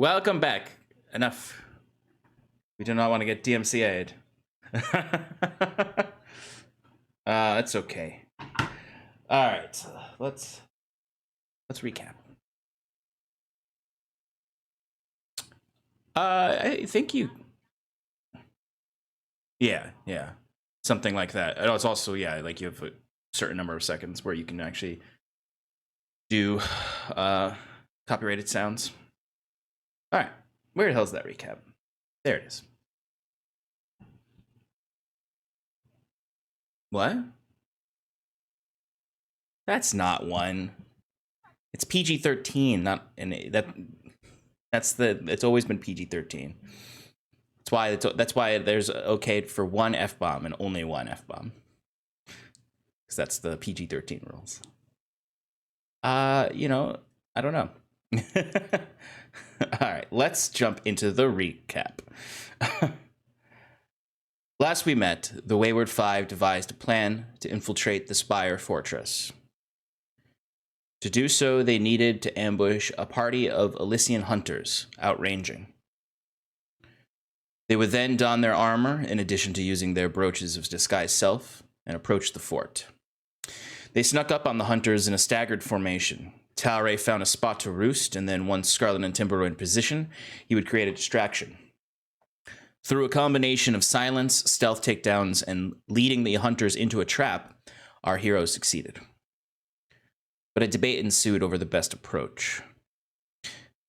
Welcome back. Enough. We do not want to get DMCA'd. That's okay. All right, let's recap. I think you. Yeah, something like that. And it's also like you have a certain number of seconds where you can actually do copyrighted sounds. All right, where the hell's that recap? There it is. What? That's not one. It's PG-13, not that's it's always been PG-13. That's why there's okay for one F-bomb and only one F-bomb. Because that's the PG-13 rules. I don't know. All right, let's jump into the recap. Last we met, the Wayward 5 devised a plan to infiltrate the Spire fortress. To do so, they needed to ambush a party of Elysian hunters, outranging. They would then don their armor, in addition to using their brooches of disguised self, and approach the fort. They snuck up on the hunters in a staggered formation. Talray found a spot to roost, and then once Scarlet and Timber were in position, he would create a distraction. Through a combination of silence, stealth takedowns, and leading the hunters into a trap, our heroes succeeded. But a debate ensued over the best approach.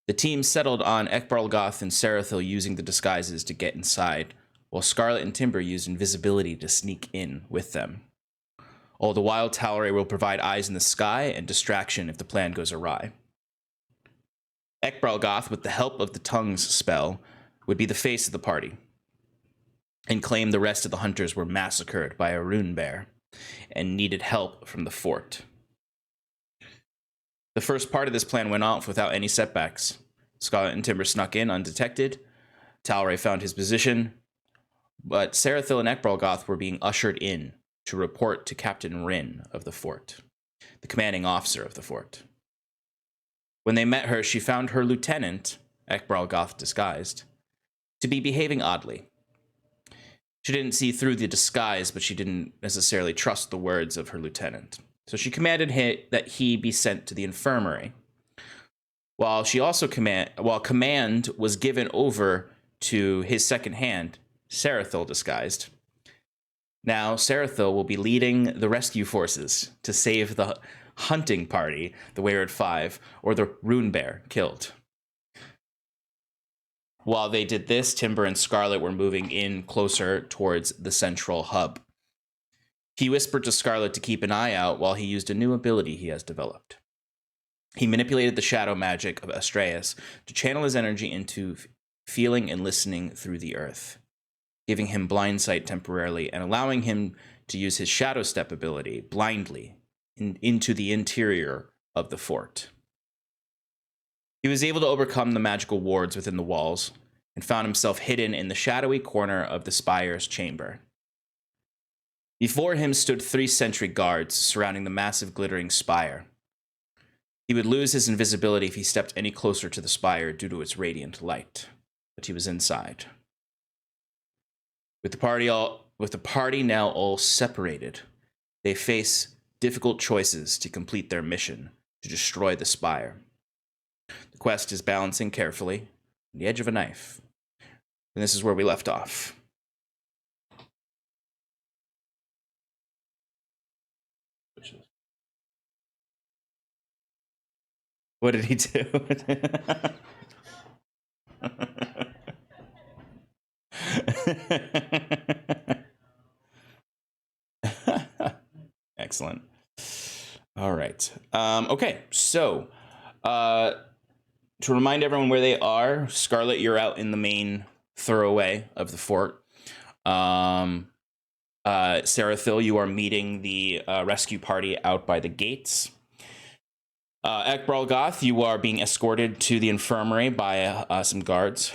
The team settled on Ekbarlgoth and Sarathil using the disguises to get inside, while Scarlet and Timber used invisibility to sneak in with them. All the while, Talray will provide eyes in the sky and distraction if the plan goes awry. Ekbarlgoth, with the help of the Tongues spell, would be the face of the party, and claim the rest of the hunters were massacred by a rune bear and needed help from the fort. The first part of this plan went off without any setbacks. Scarlet and Timber snuck in undetected. Talray found his position, but Sarathil and Ekbarlgoth were being ushered in to report to Captain Rin of the fort, the commanding officer of the fort. When they met her, she found her lieutenant, Ekbarlgoth disguised, to be behaving oddly. She didn't see through the disguise, but she didn't necessarily trust the words of her lieutenant. So she commanded that he be sent to the infirmary. While command was given over to his second hand, Sarathil disguised. Now Sarathil will be leading the rescue forces to save the hunting party, the Wayward 5, or the rune bear killed. While they did this, Timber and Scarlet were moving in closer towards the central hub. He whispered to Scarlet to keep an eye out while he used a new ability he has developed. He manipulated the shadow magic of Astraeus to channel his energy into feeling and listening through the earth, giving him blind sight temporarily and allowing him to use his shadow step ability blindly into the interior of the fort. He was able to overcome the magical wards within the walls and found himself hidden in the shadowy corner of the Spire's chamber. Before him stood 3 sentry guards surrounding the massive glittering spire. He would lose his invisibility if he stepped any closer to the spire due to its radiant light, but he was inside. With the party now all separated, they face difficult choices to complete their mission to destroy the spire. The quest is balancing carefully on the edge of a knife. And this is where we left off. What did he do? Excellent. All right. Okay, so to remind everyone where they are, Scarlet, you're out in the main thoroughway of the fort. Sarathil, you are meeting the rescue party out by the gates. Ekbarlgoth, you are being escorted to the infirmary by some guards.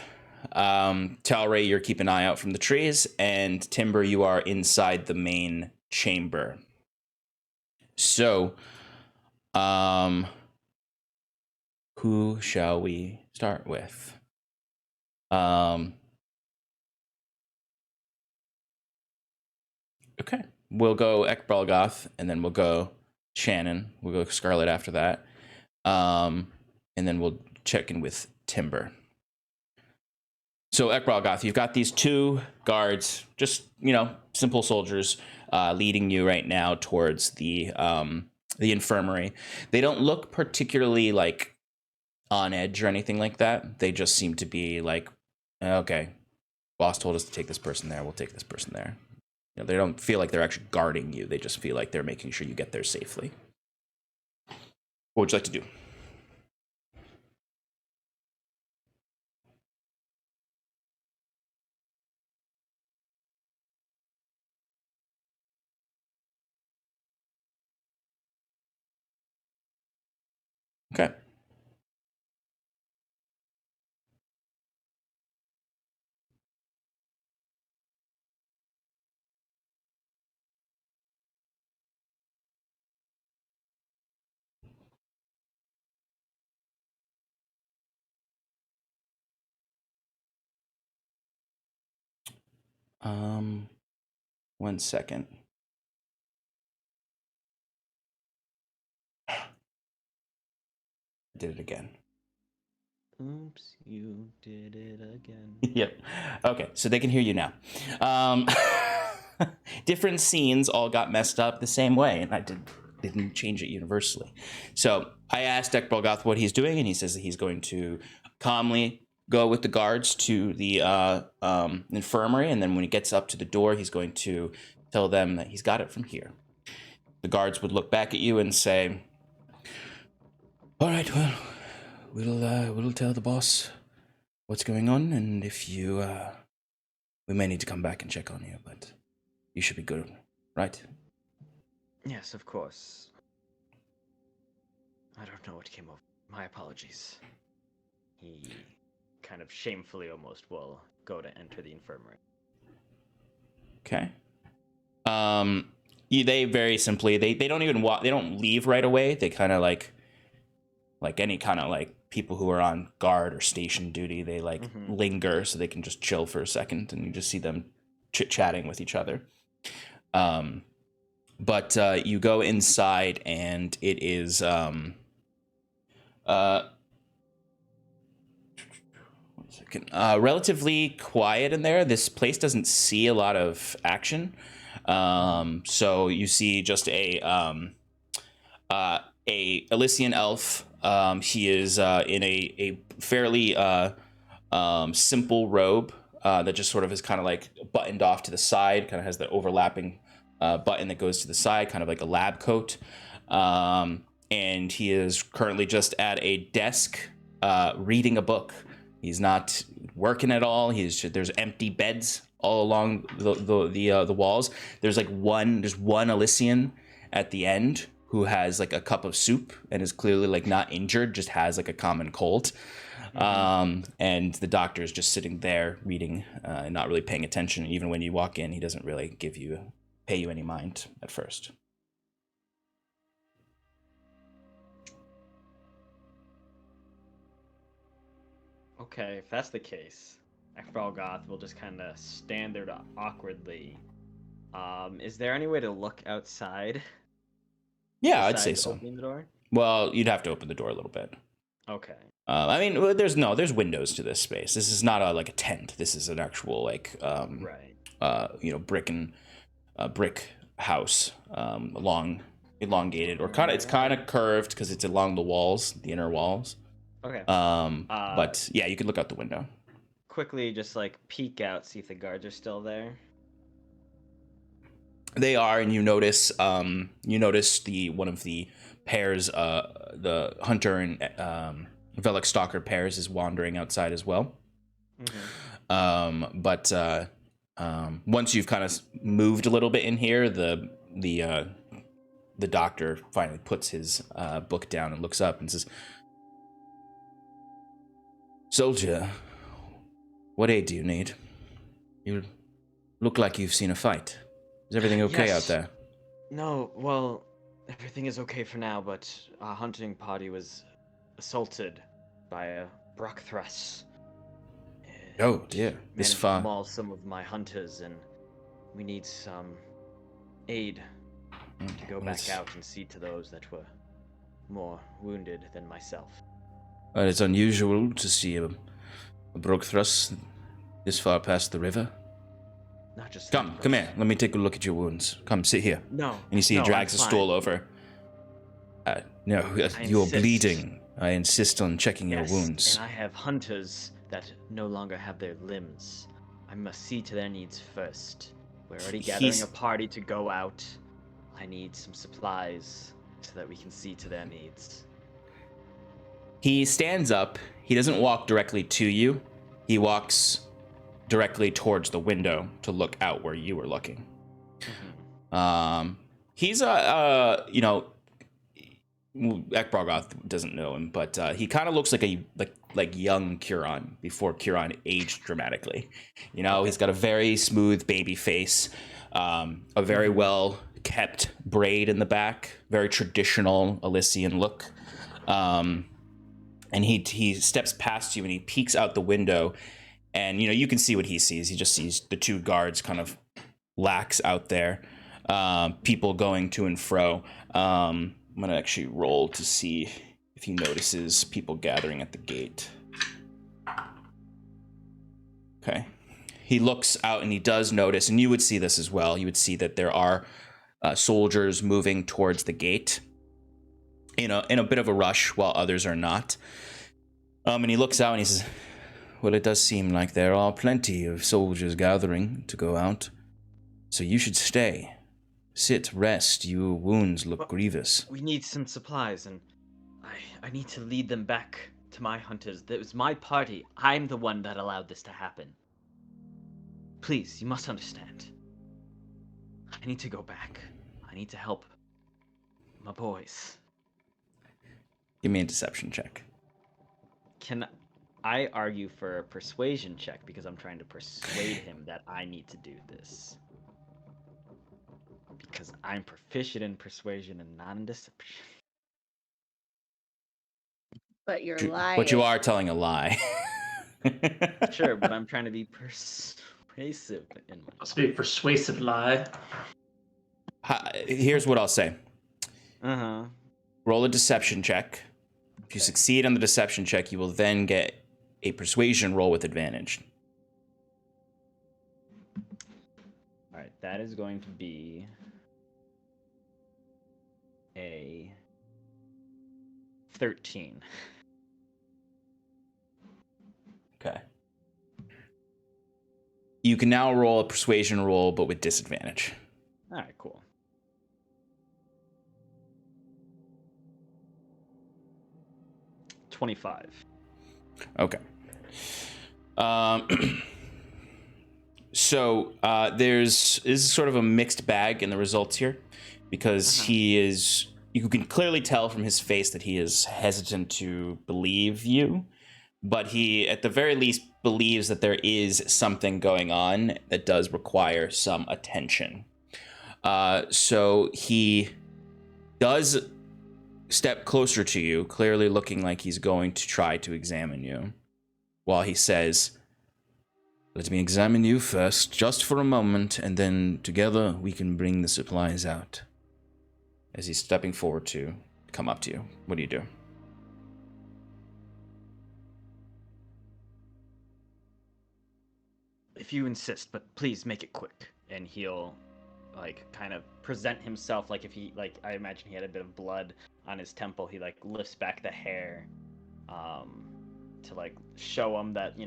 Talray, you're keeping an eye out from the trees. And Timber, you are inside the main chamber. So, who shall we start with? Okay. We'll go Ekbalgoth, and then we'll go Shannon. We'll go Scarlet after that. And then we'll check in with Timber. So Ekbalgoth, you've got these two guards, just, simple soldiers, leading you right now towards the infirmary. They don't look particularly like on edge or anything like that. They just seem to be like, okay, boss told us to take this person there. We'll take this person there. They don't feel like they're actually guarding you. They just feel like they're making sure you get there safely. What would you like to do? Okay. One second. I did it again. Oops, you did it again. Yep. Okay, so they can hear you now. Different scenes all got messed up the same way, and I didn't change it universally. So I asked Ekbalgoth what he's doing, and he says that he's going to calmly go with the guards to the infirmary, and then when he gets up to the door, he's going to tell them that he's got it from here. The guards would look back at you and say, all right, well, we'll tell the boss what's going on, and if you, we may need to come back and check on you, but you should be good, right? Yes, of course. I don't know what came over. My apologies. He kind of shamefully almost will go to enter the infirmary. Okay. They very simply, they don't even walk, they don't leave right away. They kind of like any kind of like people who are on guard or station duty, they linger so they can just chill for a second, and you just see them chit-chatting with each other. But you go inside, and it is relatively quiet in there. This place doesn't see a lot of action. So you see just a Elysian elf. He is in a fairly simple robe that just sort of is kind of like buttoned off to the side, kind of has the overlapping button that goes to the side, kind of like a lab coat. And he is currently just at a desk reading a book. He's not working at all. There's empty beds all along the walls. There's one Elysian at the end who has like a cup of soup and is clearly like not injured, just has like a common cold. And the doctor is just sitting there reading and not really paying attention. Even when you walk in, he doesn't really pay you any mind at first. Okay, if that's the case, Ekbalgoth will just kind of stand there awkwardly. Is there any way to look outside? Yeah, I'd say so. Opening the door? Well, you'd have to open the door a little bit. Okay. I mean, there's windows to this space. This is not like a tent. This is an actual brick house, elongated, or it's kind of curved because it's along the walls, the inner walls. Okay. But yeah, you could look out the window. Quickly, just peek out, see if the guards are still there. They are, and you notice the one of the pairs, the hunter and Velik Stalker pairs is wandering outside as well. Mm-hmm. But once you've kind of moved a little bit in here, the doctor finally puts his book down and looks up and says, "Soldier, what aid do you need? You look like you've seen a fight. Is everything okay out there?" No, well, everything is okay for now, but our hunting party was assaulted by a Brockthruss. Oh dear, this Managed to far. maul some of my hunters, and we need some aid to go back out and see to those that were more wounded than myself. Well, it's unusual to see a brook thrust this far past the river. Not just Come here. Let me take a look at your wounds. Come, sit here. No. And you see he drags a stool over. No, you're insist. Bleeding. I insist on checking your wounds. And I have hunters that no longer have their limbs. I must see to their needs first. We're already gathering a party to go out. I need some supplies so that we can see to their needs. He stands up. He doesn't walk directly to you. He walks directly towards the window to look out where you were looking. He's Ekbralgoth doesn't know him, but he kind of looks like a young Curon before Curon aged dramatically. He's got a very smooth baby face, a very well kept braid in the back, very traditional Elysian look. And he steps past you and he peeks out the window, and you can see what he sees. He just sees the two guards kind of lax out there, people going to and fro. I'm gonna actually roll to see if he notices people gathering at the gate. Okay. He looks out and he does notice, and you would see this as well. You would see that there are soldiers moving towards the gate in a bit of a rush while others are not. And he looks out and he says, well, it does seem like there are plenty of soldiers gathering to go out. So you should stay. Sit, rest. Your wounds look grievous. We need some supplies, and I need to lead them back to my hunters. It was my party. I'm the one that allowed this to happen. Please, you must understand. I need to go back. I need to help my boys. Give me a deception check. Can I argue for a persuasion check because I'm trying to persuade him that I need to do this? Because I'm proficient in persuasion and not in deception. But you're lying. But you are telling a lie. Sure, but I'm trying to be persuasive in my. Must be a persuasive lie. Here's what I'll say. Roll a deception check. If you succeed on the deception check, you will then get a persuasion roll with advantage. All right, that is going to be a 13. Okay. You can now roll a persuasion roll, but with disadvantage. All right, cool. $25. Okay. So there's is sort of a mixed bag in the results here, because you can clearly tell from his face that he is hesitant to believe you, but he at the very least believes that there is something going on that does require some attention. So he does step closer to you, clearly looking like he's going to try to examine you, while he says, let me examine you first, just for a moment, and then together we can bring the supplies out. As he's stepping forward to come up to you, what do you do? If you insist, but please make it quick. And he'll kind of present himself like if he I imagine he had a bit of blood on his temple. He lifts back the hair to show him that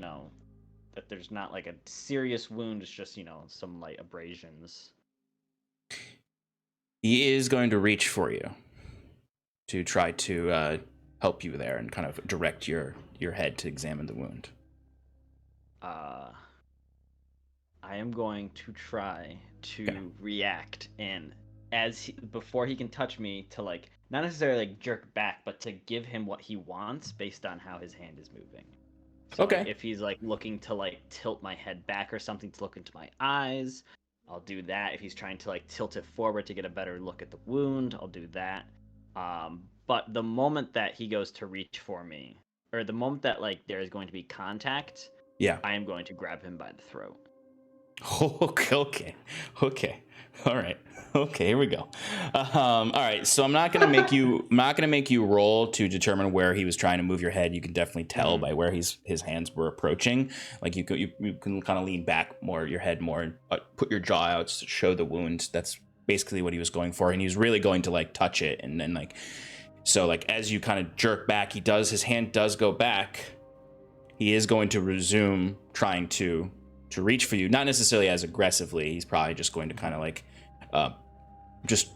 that there's not a serious wound. It's just some light abrasions. He is going to reach for you to try to help you there and kind of direct your head to examine the wound. I am going to try to react, and before he can touch me, to not necessarily jerk back, but to give him what he wants based on how his hand is moving. So, okay. If he's looking to tilt my head back or something to look into my eyes, I'll do that. If he's trying to tilt it forward to get a better look at the wound, I'll do that. But the moment that he goes to reach for me, or the moment that there is going to be contact, Yeah. I am going to grab him by the throat. Okay. All right. Okay, here we go. All right. So I'm not gonna make you roll to determine where he was trying to move your head. You can definitely tell by where his hands were approaching. Like you can kind of lean back more, your head more, and put your jaw out to show the wound. That's basically what he was going for, and he was really going to like touch it, and then like, so like as you kind of jerk back, his hand does go back. He is going to resume trying to reach for you, not necessarily as aggressively. He's probably just going to kind of like,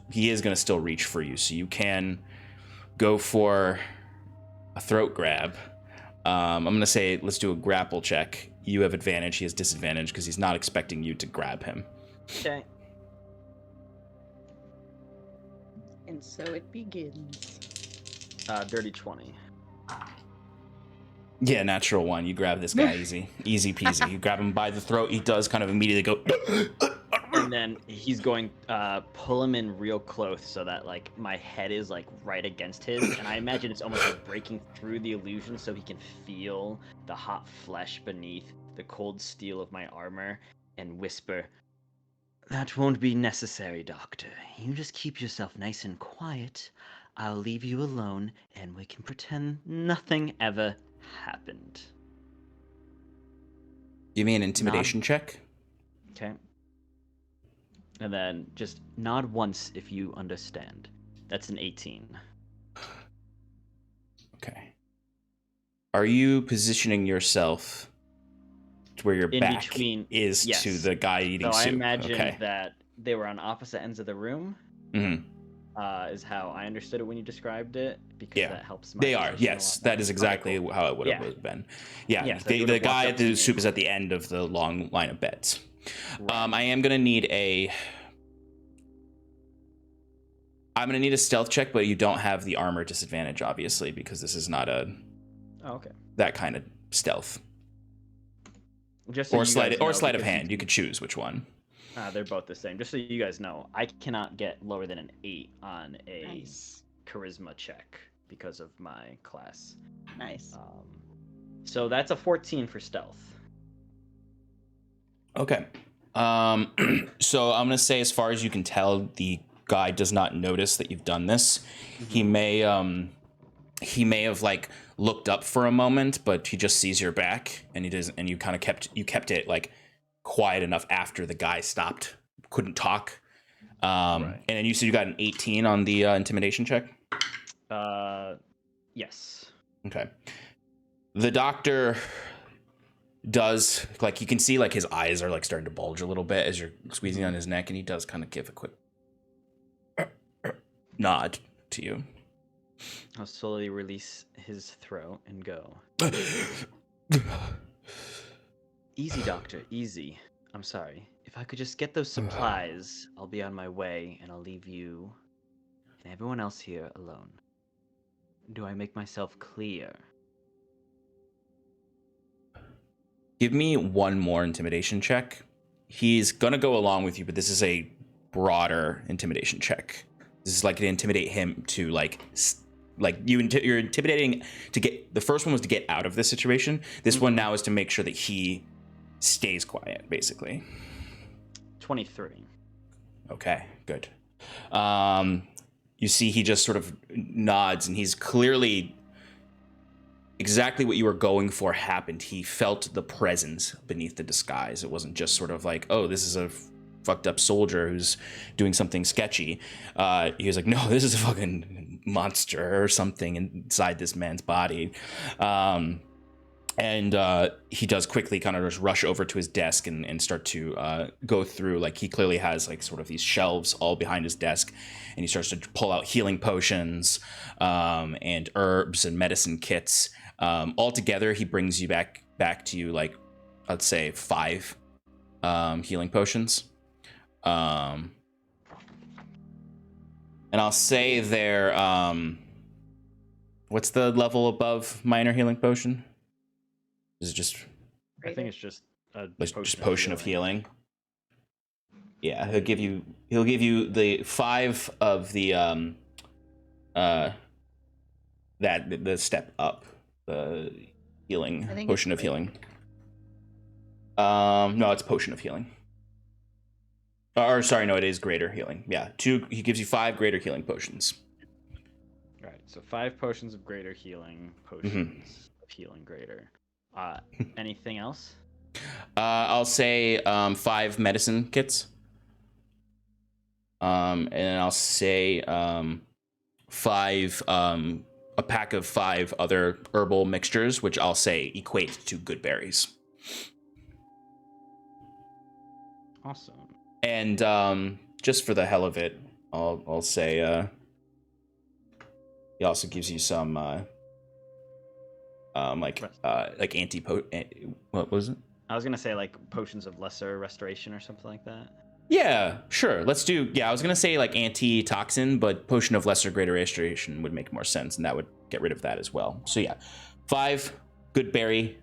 he is going to still reach for you. So you can go for a throat grab. I'm going to say, let's do a grapple check. You have advantage. He has disadvantage because he's not expecting you to grab him. Okay. And so it begins. Dirty 20. Yeah, natural one. You grab this guy easy peasy. You grab him by the throat. He does kind of immediately go. And then he's going pull him in real close so that like my head is like right against his, and I imagine it's almost like breaking through the illusion so he can feel the hot flesh beneath the cold steel of my armor, and whisper, "That won't be necessary, Doctor. You just keep yourself nice and quiet. I'll leave you alone, and we can pretend nothing ever happened." Give me an intimidation check. Okay. And then just nod once if you understand. That's an 18. Okay. Are you positioning yourself to where your In back between, is yes. to the guy eating So soup? I imagine Okay. that they were on opposite ends of the room. Mm-hmm. Is how I understood it when you described it, because Yeah. that helps my They are, position a yes. lot That more. is exactly Okay, cool. how it would Yeah. have been. Yeah, Yeah, so the he would've guy walked at up to the me. soup is at the end of the long line of beds. Right. I am gonna need a stealth check, but you don't have the armor disadvantage, obviously, because this is not Oh, okay. that kind of stealth. Just so Or you sleight guys know, of because hand. You could choose which one. they're both the same. Just so you guys know, I cannot get lower than an 8 on a Nice. charisma check because of my class. Nice. So that's a 14 for stealth. Okay. So I'm gonna say, as far as you can tell, the guy does not notice that you've done this. Mm-hmm. He may have like looked up for a moment, but he just sees your back, and he doesn't. And you kind of kept it like quiet enough after the guy stopped, couldn't talk. Right. And then you said you got an 18 on the intimidation check. Yes. Okay. The doctor does, like, you can see like his eyes are like starting to bulge a little bit as you're squeezing on his neck, and he does kind of give a quick nod to you. I'll slowly release his throat and go. Easy, Doctor, easy. I'm sorry. If I could just get those supplies, I'll be on my way, and I'll leave you and everyone else here alone. Do I make myself clear? Give me one more intimidation check. He's gonna go along with you, but this is a broader intimidation check. This is like to intimidate him to you're intimidating to get. The first one was to get out of this situation. This one now is to make sure that he stays quiet, basically. 23. Okay, good. You see, he just sort of nods, and he's clearly exactly what you were going for happened. He felt the presence beneath the disguise. It wasn't just sort of like, oh, this is a fucked up soldier who's doing something sketchy. He was like, no, this is a fucking monster or something inside this man's body. And he does quickly kind of just rush over to his desk and start to go through. Like, he clearly has like sort of these shelves all behind his desk, and he starts to pull out healing potions and herbs and medicine kits. All together, he brings you back to you like, I'd say 5 healing potions. And I'll say they're what's the level above minor healing potion? Is it just? I think it's just a potion of healing. Yeah, he'll give you the 5 of the the step up, the healing potion of healing. No, it's potion of healing. Or sorry, no, it is greater healing. Yeah, he gives you 5 greater healing potions. Right. So 5 potions of greater healing, potions of healing greater. Anything else? I'll say 5 medicine kits. And I'll say 5 a pack of 5 other herbal mixtures, which I'll say equate to good berries. Awesome. And just for the hell of it, I'll say he also gives you some like what was it? I was gonna say like potions of lesser restoration or something like that. Yeah, sure. Let's do. Yeah, I was gonna say like anti-toxin, but potion of lesser greater restoration would make more sense, and that would get rid of that as well. So yeah, 5 good berry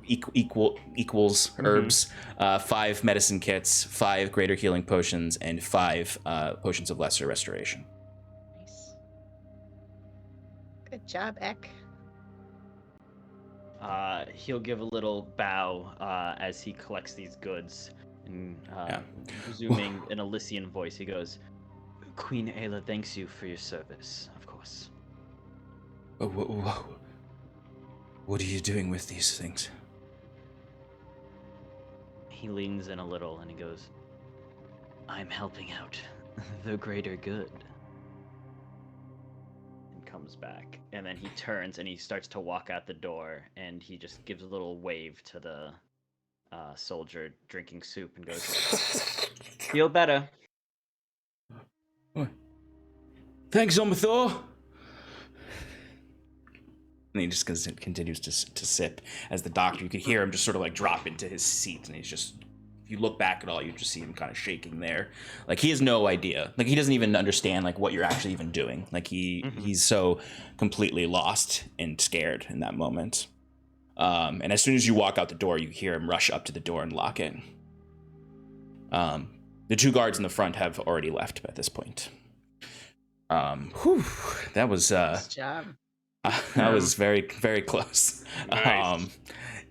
equals herbs, 5 medicine kits, 5 greater healing potions, and 5 potions of lesser restoration. Nice. Good job, Ek. He'll give a little bow as he collects these goods, and resuming an Elysian voice, he goes, "Queen Ayla thanks you for your service, of course." What are you doing with these things? He leans in a little and he goes, "I'm helping out the greater good." And comes back. And then he turns and he starts to walk out the door, and he just gives a little wave to the soldier drinking soup and goes, "Feel better." Thanks, Omathor. And he just continues to sip as the doctor, you could hear him just sort of like drop into his seat, and he's just, if you look back at all, you just see him kind of shaking there. Like he has no idea. Like he doesn't even understand like what you're actually even doing. Like he's so completely lost and scared in that moment. And as soon as you walk out the door, you hear him rush up to the door and lock it. The 2 guards in the front have already left at this point. That was Nice job. that was very, very close. Nice.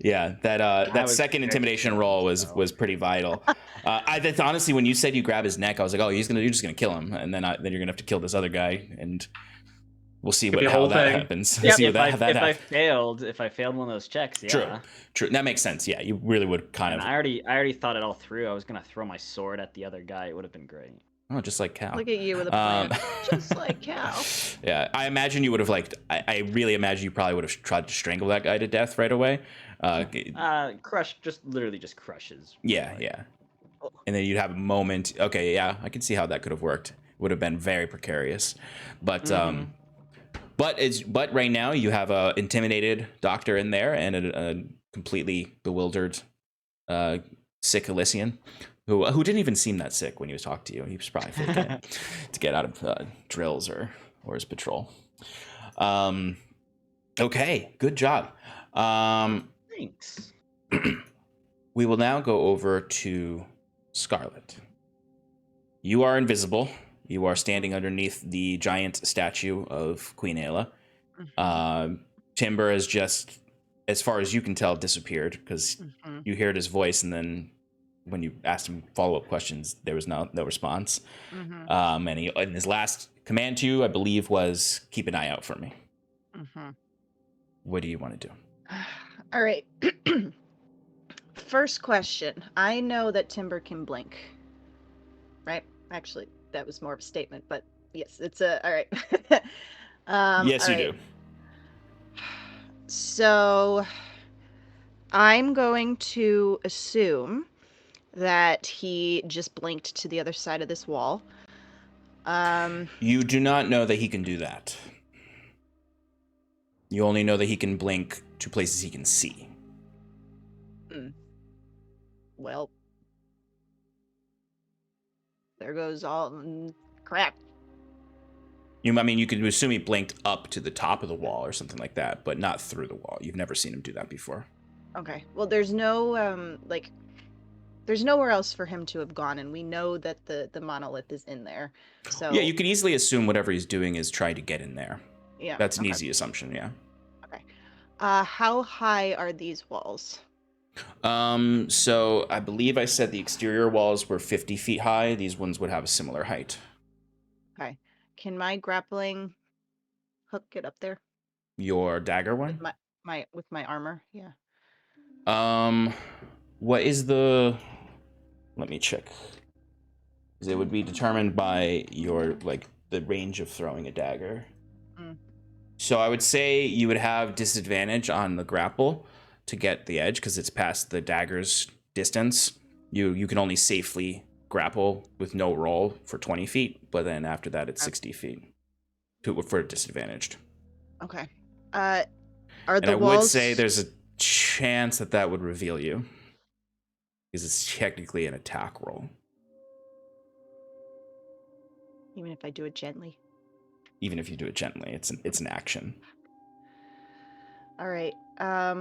That second intimidation roll was pretty vital. Honestly, when you said you grab his neck, I was like, oh, you're just gonna kill him, and then you're gonna have to kill this other guy, and we'll see how that happens. Yep. See If I failed one of those checks, yeah. True. That makes sense. Yeah, you really would kind of. I already thought it all through. I was gonna throw my sword at the other guy. It would have been great. Oh, just like Cal. Look at you with a plan. Just like Cal. Yeah, I imagine you would have I really imagine you probably would have tried to strangle that guy to death right away. Literally just crushes. Yeah. And then you'd have a moment. Okay, yeah, I can see how that could have worked. Would have been very precarious, but but right now you have a intimidated doctor in there and a completely bewildered, sick Elysian. Who didn't even seem that sick when he was talking to you. He was probably faking to get out of drills or his patrol. Okay, good job. Thanks. We will now go over to Scarlet. You are invisible. You are standing underneath the giant statue of Queen Ayla. Timber has just, as far as you can tell, disappeared because you heard his voice, and then when you asked him follow-up questions, there was no response. And his last command to you, I believe, was keep an eye out for me. What do you want to do? All right. First question. I know that Timber can blink, right? Actually, that was more of a statement, but yes, it's all right. Yes, you do. So I'm going to assume that he just blinked to the other side of this wall. You do not know that he can do that. You only know that he can blink to places he can see. Well, there goes all crap. You can assume he blinked up to the top of the wall or something like that, but not through the wall. You've never seen him do that before. Okay. Well, there's no there's nowhere else for him to have gone, and we know that the monolith is in there. So yeah, you can easily assume whatever he's doing is trying to get in there. Yeah. That's an easy assumption, yeah. Okay. How high are these walls? So I believe I said the exterior walls were 50 feet high. These ones would have a similar height. Okay. Can my grappling hook get up there Your dagger with one? my armor? Yeah. What is the... Let me check. 'Cause it would be determined by your, like, the range of throwing a dagger. Mm. So I would say you would have disadvantage on the grapple to get the edge because it's past the dagger's distance. You can only safely grapple with no roll for 20 feet, but then after that it's 60 feet for disadvantaged. Okay. Are And the I walls... would say there's a chance that that would reveal you because it's technically an attack roll. Even if I do it gently? Even if you do it gently, it's an action. All right. I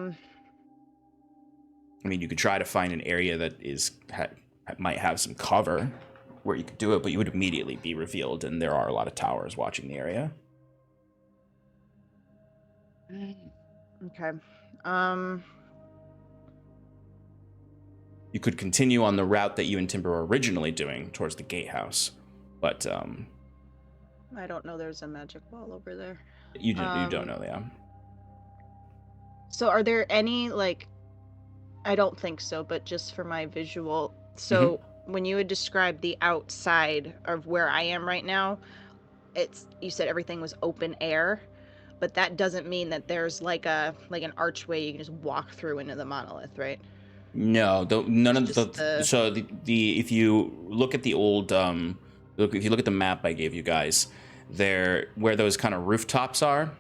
mean, you could try to find an area that might have some cover where you could do it, but you would immediately be revealed, and there are a lot of towers watching the area. Okay. You could continue on the route that you and Timber were originally doing towards the gatehouse, but I don't know there's a magic wall over there. you don't know that. So are there any, like, I don't think so, but just for my visual, so when you would describe the outside of where I am right now, you said everything was open air, but that doesn't mean that there's like an archway you can just walk through into the monolith, right? No, none of Just the so the if you look at the old if you look at the map I gave you guys, there where those kind of rooftops are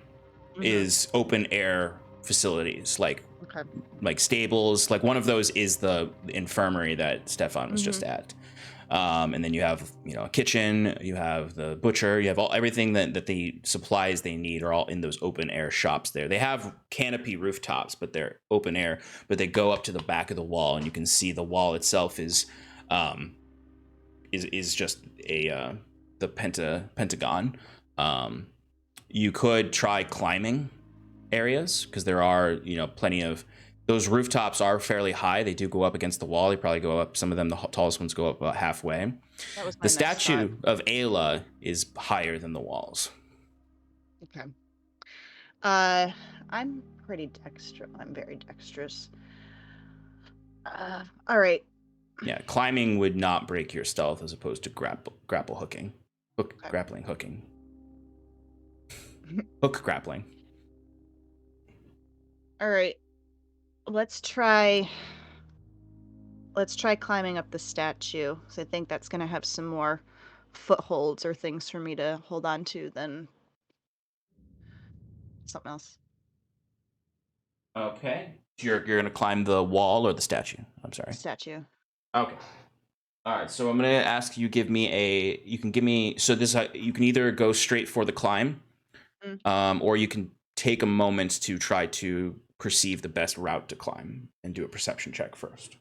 is open air facilities like stables. Like one of those is the infirmary that Stefan was just at. And then you have, a kitchen, you have the butcher, you have everything that the supplies they need are all in those open air shops there. They have canopy rooftops, but they're open air, but they go up to the back of the wall and you can see the wall itself is just the pentagon. You could try climbing areas because there are, plenty of those rooftops are fairly high. They do go up against the wall. They probably go up. Some of them, the tallest ones, go up about halfway. That was my The next statue thought. of Ayla is higher than the walls. Okay. I'm pretty dexterous. I'm very dexterous. All right. Yeah, climbing would not break your stealth as opposed to grapple hooking. Grappling hooking. Hook grappling. All right. Let's try climbing up the statue. So I think that's going to have some more footholds or things for me to hold on to than something else. Okay. You're going to climb the wall or the statue? I'm sorry. Statue. Okay. All right. So I'm going to ask you give me you can either go straight for the climb or you can take a moment to try to perceive the best route to climb and do a perception check first.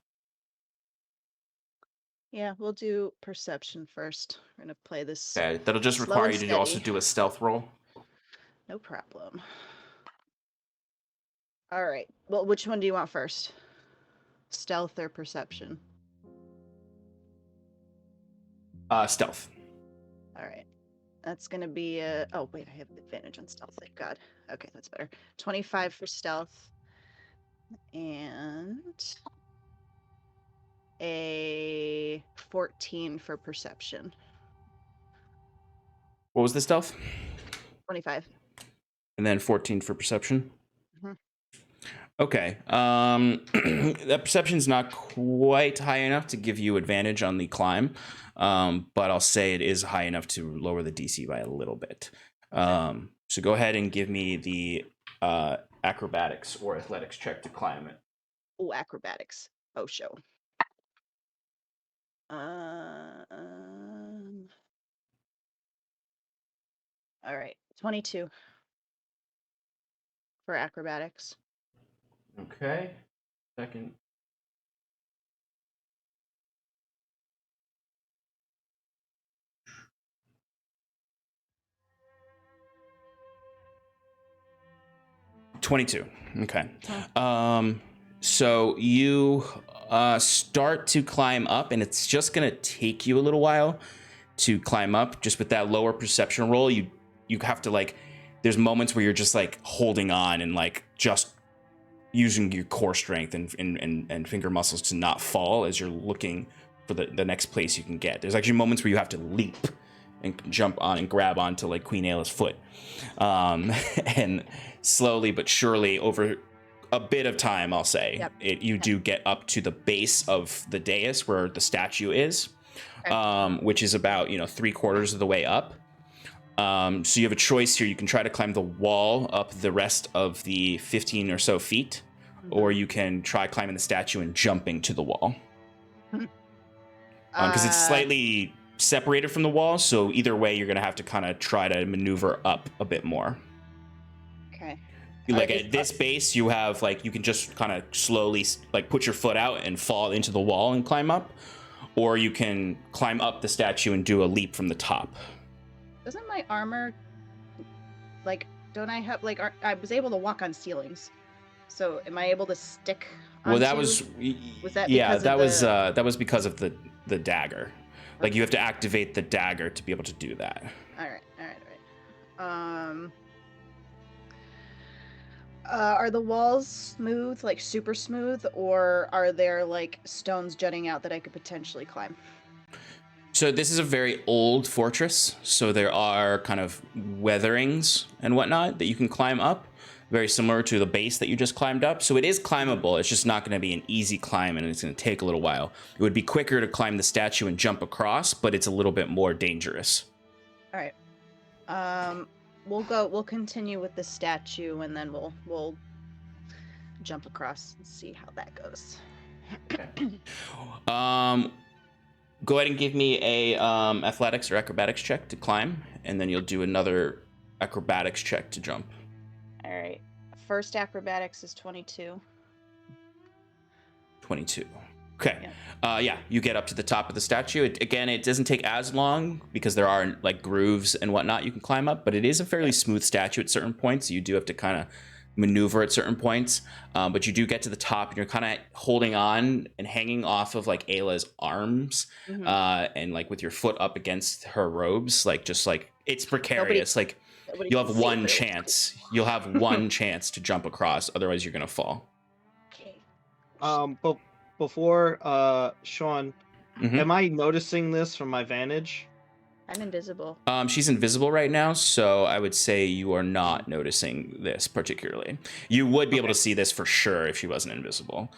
Yeah, we'll do perception first. We're going to play this. Okay, that'll just require you to also do a stealth roll. No problem. All right. Well, which one do you want first? Stealth or perception? Stealth. All right. That's going to be oh, wait, I have advantage on stealth. Thank God. Okay, that's better. 25 for stealth. And a 14 for perception. What was the stealth? 25. And then 14 for perception? Okay. That perception's not quite high enough to give you advantage on the climb, but I'll say it is high enough to lower the DC by a little bit. So go ahead and give me the acrobatics or athletics check to climb it. Oh, acrobatics. Oh, show. All right. 22 for acrobatics. Okay. Second. $22. Okay. So you start to climb up, and it's just gonna take you a little while to climb up. Just with that lower perception roll, you have to like. There's moments where you're just like holding on and like just using your core strength and finger muscles to not fall as you're looking for the next place you can get. There's actually moments where you have to leap and jump on and grab onto like Queen Ayla's foot, and slowly but surely over a bit of time, I'll say, you do get up to the base of the dais where the statue is, which is about 3/4 of the way up. So you have a choice here. You can try to climb the wall up the rest of the 15 or so feet, or you can try climbing the statue and jumping to the wall. Because it's slightly separated from the wall, so either way, you're going to have to kind of try to maneuver up a bit more. Okay. Like at this base, you have like you can just kind of slowly like put your foot out and fall into the wall and climb up, or you can climb up the statue and do a leap from the top. Doesn't my armor, like, don't I have, like, I was able to walk on ceilings. So am I able to stick onto... Well, that was that yeah, because that was because of the dagger. Like, you have to activate the dagger to be able to do that. All right. Are the walls smooth, like super smooth, or are there, like, stones jutting out that I could potentially climb? So this is a very old fortress, so there are kind of weatherings and whatnot that you can climb up, very similar to the base that you just climbed up. So it is climbable. It's just not going to be an easy climb, and it's going to take a little while. It would be quicker to climb the statue and jump across, but it's a little bit more dangerous. All right. We'll continue with the statue, and then we'll jump across and see how that goes. Go ahead and give me a athletics or acrobatics check to climb, and then you'll do another acrobatics check to jump. All right. First acrobatics is 22. 22. Okay. Yeah, you get up to the top of the statue. It doesn't take as long because there are like grooves and whatnot you can climb up, but it is a fairly smooth statue at certain points. So you do have to kind of maneuver at certain points, but you do get to the top, and you're kind of holding on and hanging off of like Ayla's arms, and like with your foot up against her robes, like just like it's precarious. Nobody you'll have one chance. You'll have one chance to jump across, otherwise you're gonna fall. Okay. But before Sean, am I noticing this from my vantage? I'm invisible. She's invisible right now, so I would say you are not noticing this particularly. You would be able to see this for sure if she wasn't invisible.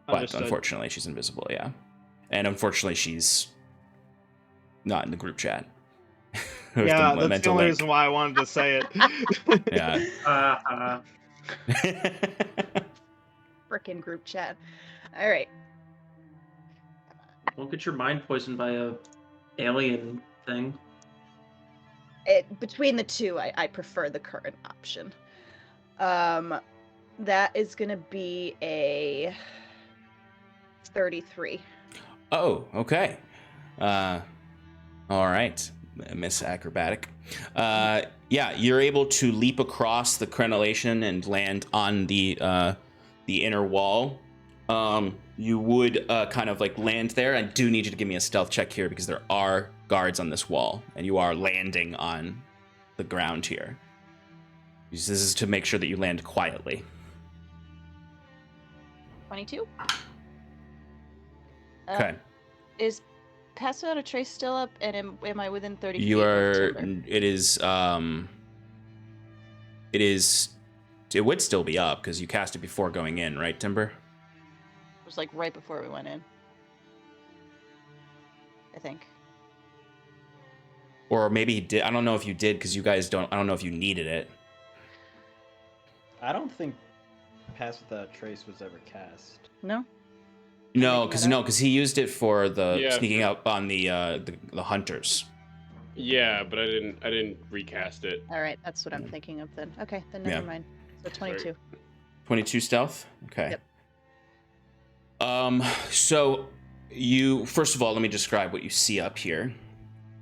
But unfortunately, she's invisible, yeah. And unfortunately, she's not in the group chat. Yeah, that's the only reason why I wanted to say it. Yeah. Frickin' group chat. All right. Don't get your mind poisoned by a alien thing. Between the two, I prefer the current option. That is gonna be a 33. Oh, okay. All right, Miss Acrobatic. Yeah, you're able to leap across the crenellation and land on the inner wall. You would kind of like land there. I do need you to give me a stealth check here because there are guards on this wall, and you are landing on the ground here. This is to make sure that you land quietly. 22. Okay. Is Pass Without a Trace still up, and am I within 30 feet? You are. Of Timber? It is. It is. It would still be up because you cast it before going in, right, Timber? It was like right before we went in, I think. Or maybe he did. I don't know if you did because you guys don't. I don't know if you needed it. I don't think Pass Without a Trace was ever cast. No. No, because he used it for the sneaking up on the hunters. Yeah, but I didn't recast it. All right, that's what I'm thinking of then. Okay, then never mind. So 22. Sorry. 22 stealth. Okay. Yep. So first of all, let me describe what you see up here.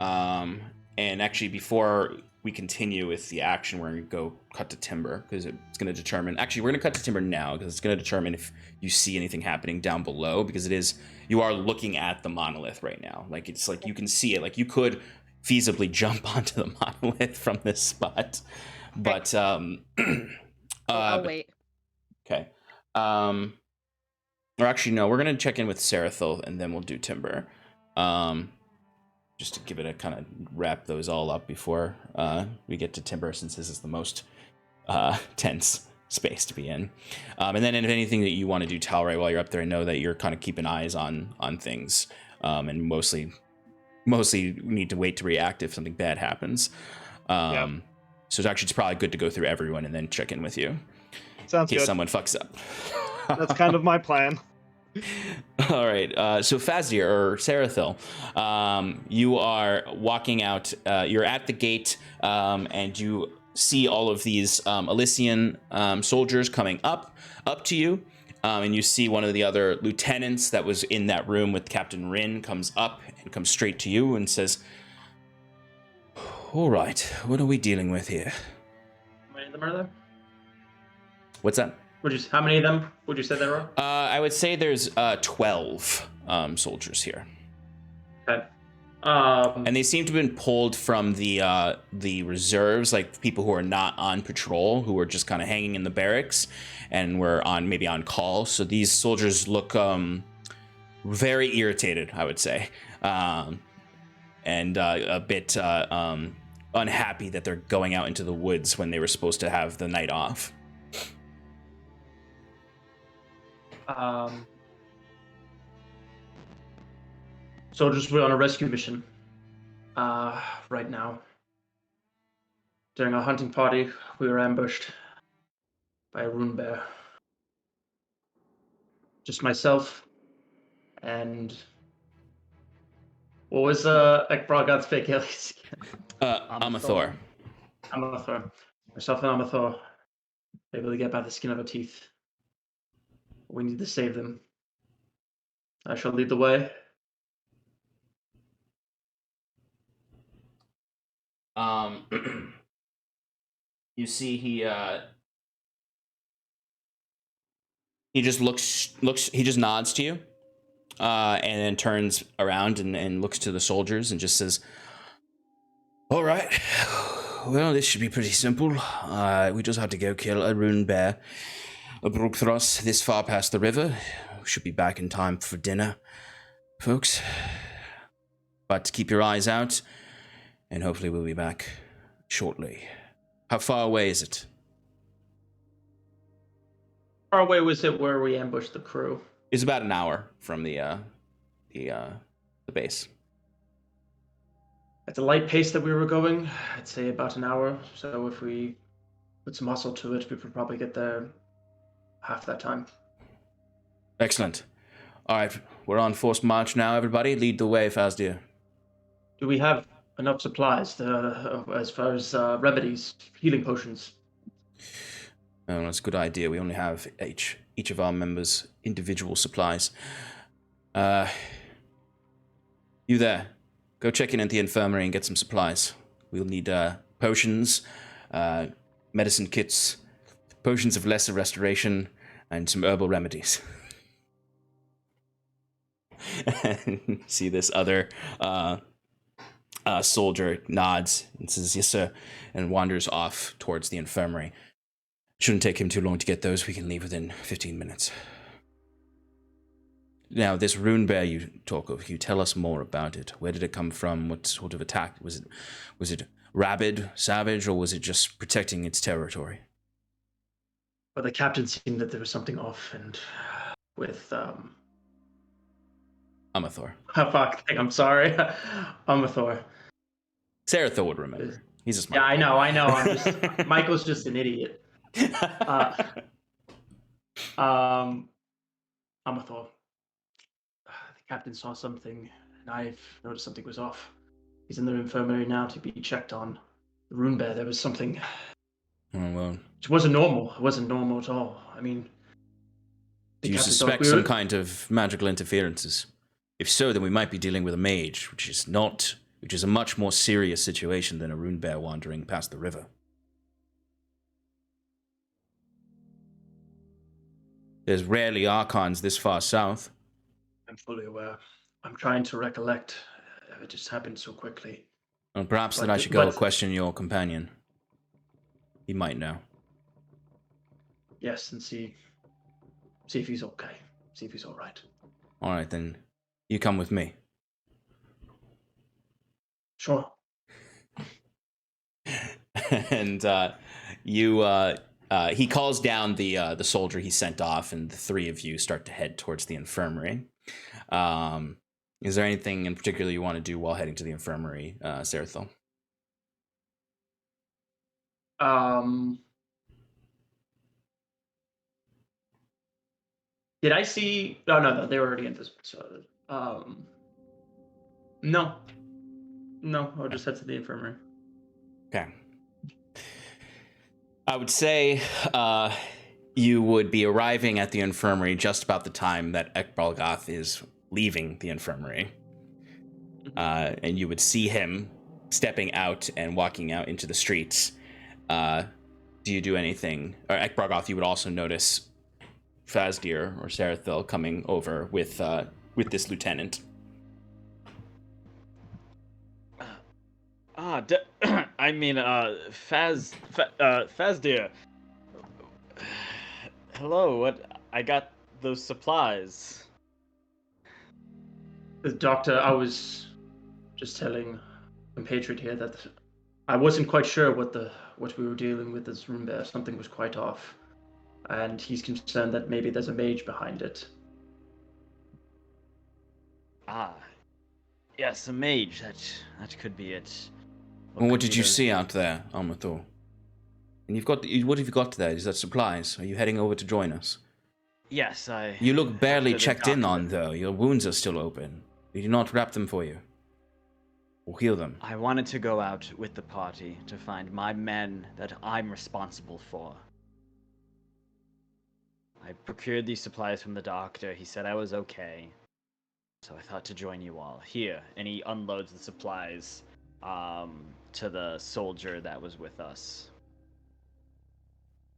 And actually, before we continue with the action, we're going to go cut to timber because it's going to determine. Actually, we're going to cut to timber now because it's going to determine if you see anything happening down below, because you are looking at the monolith right now. Like, it's like you can see it. Like, you could feasibly jump onto the monolith from this spot, but I'll wait. Okay. Or actually, no, we're going to check in with Sarathil and then we'll do timber. Just to give it a kind of wrap those all up before we get to timber, since this is the most tense space to be in. And then if anything that you want to do, Talray, while you're up there, I know that you're kind of keeping eyes on things, and mostly need to wait to react if something bad happens. Yep. So it's probably good to go through everyone and then check in with you. Sounds in case good. someone fucks up. That's kind of my plan. All right, so Fazir or Sarathil, you are walking out. You're at the gate, and you see all of these Elysian soldiers coming up to you, and you see one of the other lieutenants that was in that room with Captain Rin comes up and comes straight to you and says, "All right, what are we dealing with here?" How many of them are there? What's that? How many of them would you say there are? I would say there's 12 soldiers here. Okay. And they seem to have been pulled from the reserves, like people who are not on patrol, who are just kind of hanging in the barracks and were maybe on call. So these soldiers look very irritated, I would say, and a bit unhappy that they're going out into the woods when they were supposed to have the night off. Soldiers were on a rescue mission right now. During our hunting party, we were ambushed by a rune bear. Just myself and what was Ekbragad's fake alias? Amathor. Amathor. Myself and Amathor able to get by the skin of our teeth. We need to save them. I shall lead the way. You see he just he just nods to you, and then turns around and looks to the soldiers and just says, "All right, well, this should be pretty simple. We just have to go kill a rune bear, a Brugthros, this far past the river. We should be back in time for dinner, folks. But keep your eyes out, and hopefully we'll be back shortly. How far away is it?" How far away was it where we ambushed the crew? It's about an hour from the base. At the light pace that we were going, I'd say about an hour. So if we put some muscle to it, we could probably get there half that time. Excellent. All right, we're on forced march now, everybody. Lead the way, Fazdir. Do we have enough supplies as far as remedies, healing potions? Oh, that's a good idea. We only have each of our members' individual supplies. You there. Go check in at the infirmary and get some supplies. We'll need potions, medicine kits, potions of lesser restoration, and some herbal remedies. And see this other soldier nods and says, "Yes, sir," and wanders off towards the infirmary. Shouldn't take him too long to get those. We can leave within 15 minutes. Now, this rune bear you talk of, can you tell us more about it? Where did it come from? What sort of attack? Was it rabid, savage, or was it just protecting its territory? Well, the captain seemed that there was something off, and with Amathor. Oh, fuck, I'm sorry. Amathor. Sarathil would remember. He's a smart Yeah, I know. I'm just Michael's just an idiot. Amathor. The captain saw something, and I've noticed something was off. He's in the infirmary now to be checked on. The rune bear, there was something. Oh, well. It wasn't normal. It wasn't normal at all. I mean, Do you suspect some kind of magical interferences? If so, then we might be dealing with a mage, which is not which is a much more serious situation than a rune bear wandering past the river. There's rarely archons this far south. I'm fully aware. I'm trying to recollect. It just happened so quickly. Well, perhaps that I should go question your companion. He might know. Yes, and see if he's okay. See if he's all right. All right, then. You come with me. Sure. And he calls down the soldier he sent off, and the three of you start to head towards the infirmary. Is there anything in particular you want to do while heading to the infirmary, Sarathil? Did I see? Oh, no, they were already invisible. So, no, I'll just head to the infirmary. Okay. I would say you would be arriving at the infirmary just about the time that Ekbalgoth is leaving the infirmary. And you would see him stepping out and walking out into the streets. Do you do anything? Or Ekbalgoth, you would also notice Fazdir or Sarathil coming over with this lieutenant. Fazdir. Hello, what? I got those supplies. The doctor, I was just telling compatriot here that I wasn't quite sure what we were dealing with this room there. Something was quite off. And he's concerned that maybe there's a mage behind it. Yes, a mage. That could be it. What did you see out there, Armathor? And what have you got there? Is that supplies? Are you heading over to join us? Yes, You look barely checked in on, though. Your wounds are still open. We did not wrap them for you. Or heal them. I wanted to go out with the party to find my men that I'm responsible for. I procured these supplies from the doctor. He said I was okay. So I thought to join you all. Here. And he unloads the supplies to the soldier that was with us.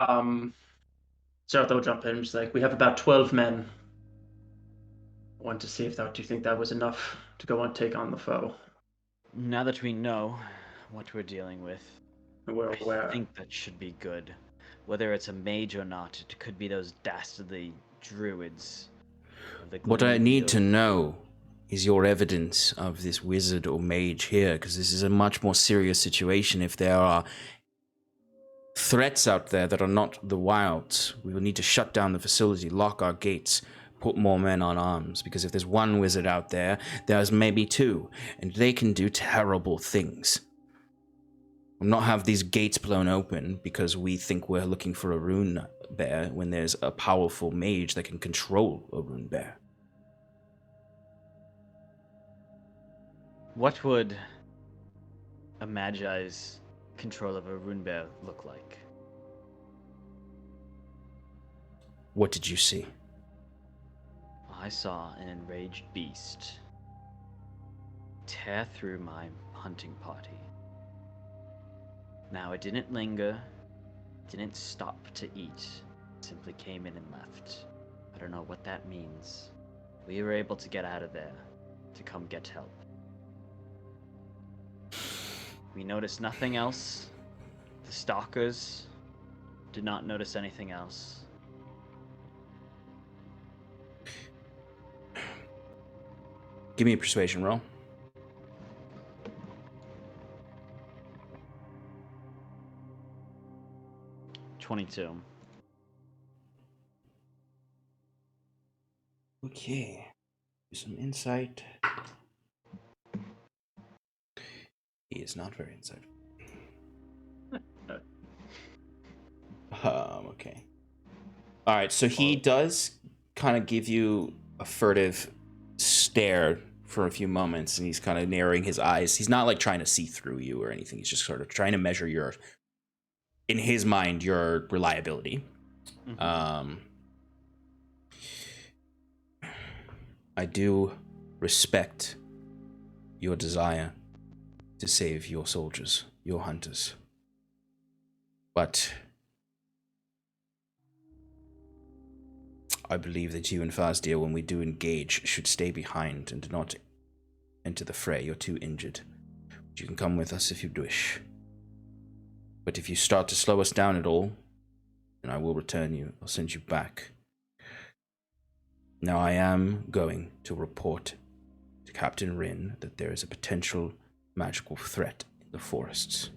Sarathil will jump in. He's like, we have about 12 men. I want to see if do you think that was enough to go and take on the foe? Now that we know what we're dealing with, We're aware. I think that should be good. Whether it's a mage or not, it could be those dastardly druids. What I need to know is your evidence of this wizard or mage here, because this is a much more serious situation. If there are threats out there that are not the wilds, we will need to shut down the facility, lock our gates, put more men on arms, because if there's one wizard out there, there's maybe two, and they can do terrible things. We'll not have these gates blown open because we think we're looking for a rune bear when there's a powerful mage that can control a rune bear. What would a Magi's control of a rune bear look like? What did you see? I saw an enraged beast tear through my hunting party. Now, it didn't linger, didn't stop to eat, it simply came in and left. I don't know what that means. We were able to get out of there to come get help. We noticed nothing else. The stalkers did not notice anything else. Give me a persuasion roll. 22. Okay. Do some insight. He is not very insightful. Okay. All right, so he does kind of give you a furtive stare for a few moments, and he's kind of narrowing his eyes. He's not like trying to see through you or anything. He's just sort of trying to measure your, in his mind, your reliability. Mm-hmm. I do respect your desire to save your soldiers, your hunters. But I believe that you and Feysidian, when we do engage, should stay behind and do not enter the fray. You're too injured. But you can come with us if you wish. But if you start to slow us down at all, then I will return you. I'll send you back. Now I am going to report to Captain Rin that there is a potential magical threat in the forests.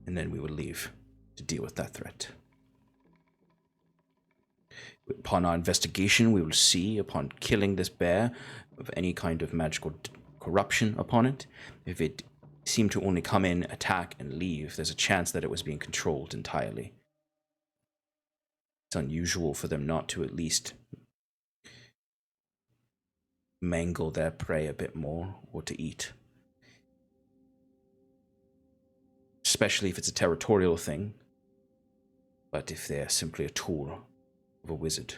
And then we will leave to deal with that threat. Upon our investigation, we will see, upon killing this bear, of any kind of magical corruption upon it. If it seemed to only come in, attack, and leave, there's a chance that it was being controlled entirely. It's unusual for them not to at least mangle their prey a bit more, or to eat. Especially if it's a territorial thing. But if they're simply a tool of a wizard,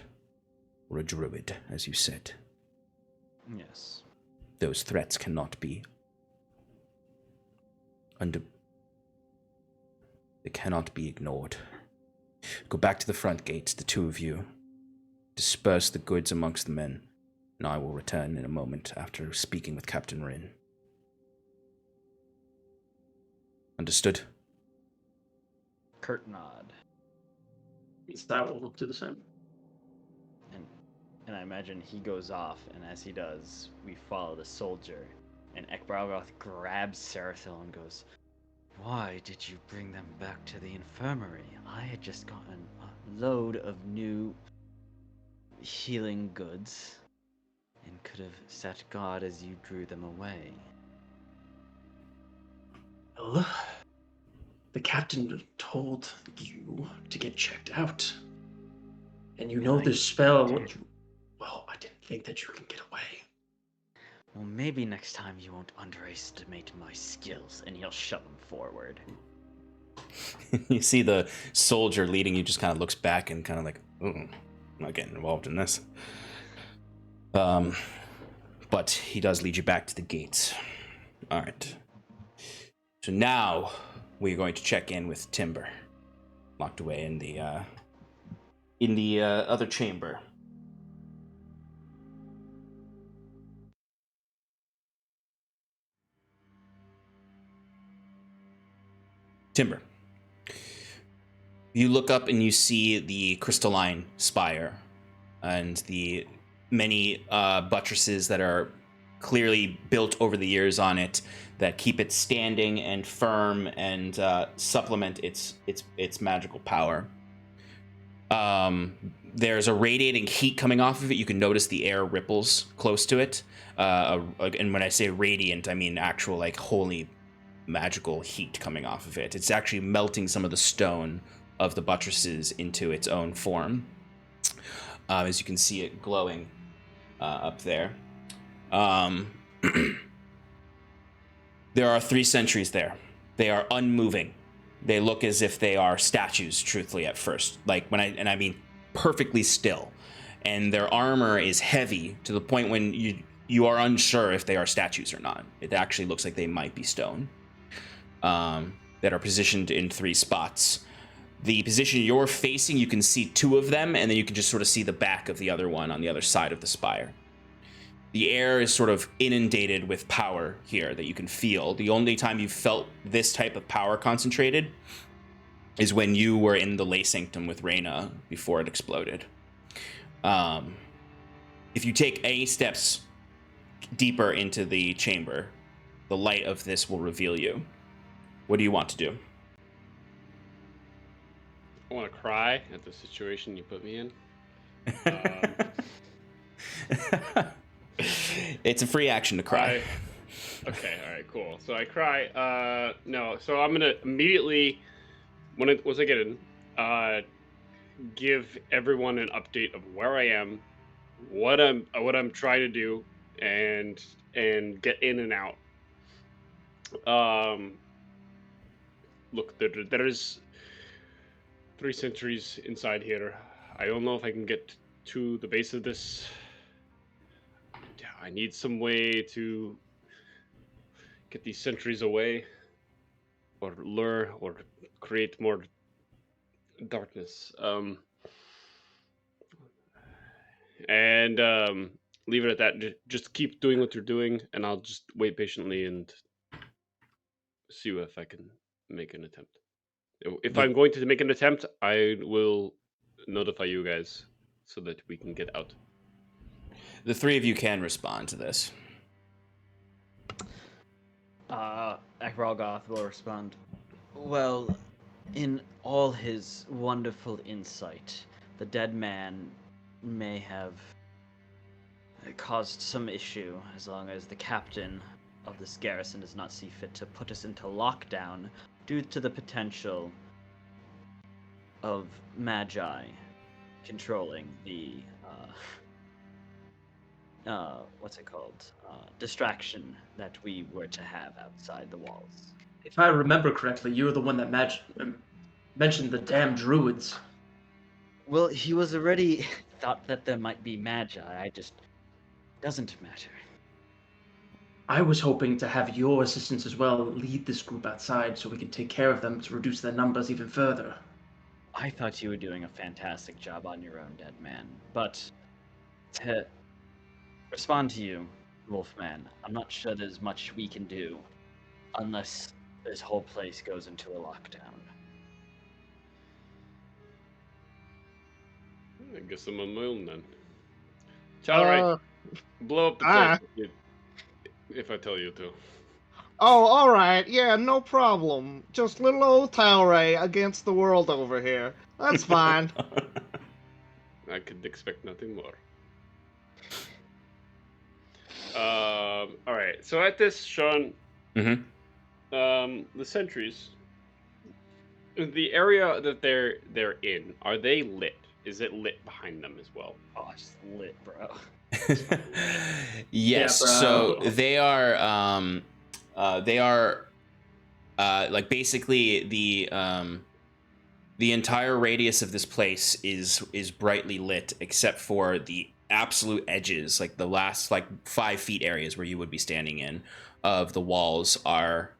or a druid, as you said. Yes. Those threats cannot be they cannot be ignored. Go back to the front gates, the two of you. Disperse the goods amongst the men, and I will return in a moment after speaking with Captain Rin. Understood? Kurt nod. That will do the same. And I imagine he goes off, and as he does, we follow the soldier. And Ekbralgoth grabs Sarathil and goes, "Why did you bring them back to the infirmary? I had just gotten a load of new healing goods and could have set guard as you drew them away." Well, the captain told you to get checked out. And you know this spell. Well, I didn't think that you can get away. Well, maybe next time you won't underestimate my skills, and he'll shove him forward. You see the soldier leading you just kind of looks back and kind of like, I'm not getting involved in this. But he does lead you back to the gates. All right. So now we're going to check in with Timber, locked away in the other chamber. Timber. You look up and you see the crystalline spire and the many buttresses that are clearly built over the years on it that keep it standing and firm and supplement its magical power. There's a radiating heat coming off of it. You can notice the air ripples close to it. And when I say radiant, I mean actual, like, holy magical heat coming off of it. It's actually melting some of the stone of the buttresses into its own form. As you can see it glowing up there. There are 3 sentries there. They are unmoving. They look as if they are statues, truthfully, at first. Like, I mean perfectly still. And their armor is heavy to the point when you are unsure if they are statues or not. It actually looks like they might be stone. That are positioned in 3 spots. The position you're facing, you can see 2 of them, and then you can just sort of see the back of the other one on the other side of the spire. The air is sort of inundated with power here that you can feel. The only time you've felt this type of power concentrated is when you were in the lay sanctum with Reyna before it exploded. If you take any steps deeper into the chamber, the light of this will reveal you. What do you want to do? I want to cry at the situation you put me in. It's a free action to cry. Okay, all right, cool. So I cry. No, so I'm gonna immediately, once I get in, give everyone an update of where I am, what I'm trying to do, and get in and out. Look, there's 3 sentries inside here. I don't know if I can get to the base of this. I need some way to get these sentries away, or lure, or create more darkness. And leave it at that. Just keep doing what you're doing, and I'll just wait patiently and see if I can make an attempt. If I'm going to make an attempt, I will notify you guys so that we can get out. The three of you can respond to this. Akralgoth will respond. Well, in all his wonderful insight, the dead man may have caused some issue as long as the captain of this garrison does not see fit to put us into lockdown due to the potential of magi controlling the what's it called? Distraction that we were to have outside the walls. If I remember correctly, you were the one that mentioned the damn druids. Well, he was already thought that there might be magi. I just doesn't matter. I was hoping to have your assistants as well lead this group outside so we can take care of them to reduce their numbers even further. I thought you were doing a fantastic job on your own, dead man. But to respond to you, Wolfman, I'm not sure there's much we can do unless this whole place goes into a lockdown. I guess I'm on my own then. All right, blow up the place if I tell you to. Oh, all right. Yeah, no problem. Just little old Talray against the world over here. That's fine. I could expect nothing more. All right. So at this, Sean, the sentries, the area that they're in, are they lit? Is it lit behind them as well? Oh, it's lit, bro. Yes. Yeah, so they are like basically the entire radius of this place is brightly lit except for the absolute edges, like the last like 5 feet areas where you would be standing in of the walls are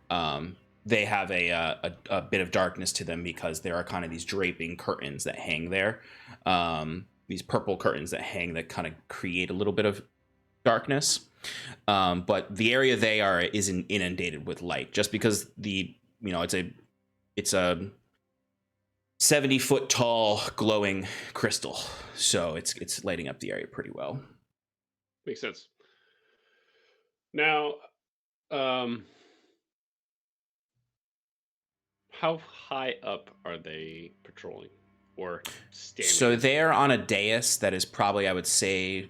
they have a bit of darkness to them because there are kind of these draping curtains that hang there, these purple curtains that hang that kind of create a little bit of darkness. But the area they are isn't inundated with light just because it's a 70-foot tall glowing crystal, so it's lighting up the area pretty well. Makes sense. Now, how high up are they patrolling or standing? So they're on a dais that is probably, I would say,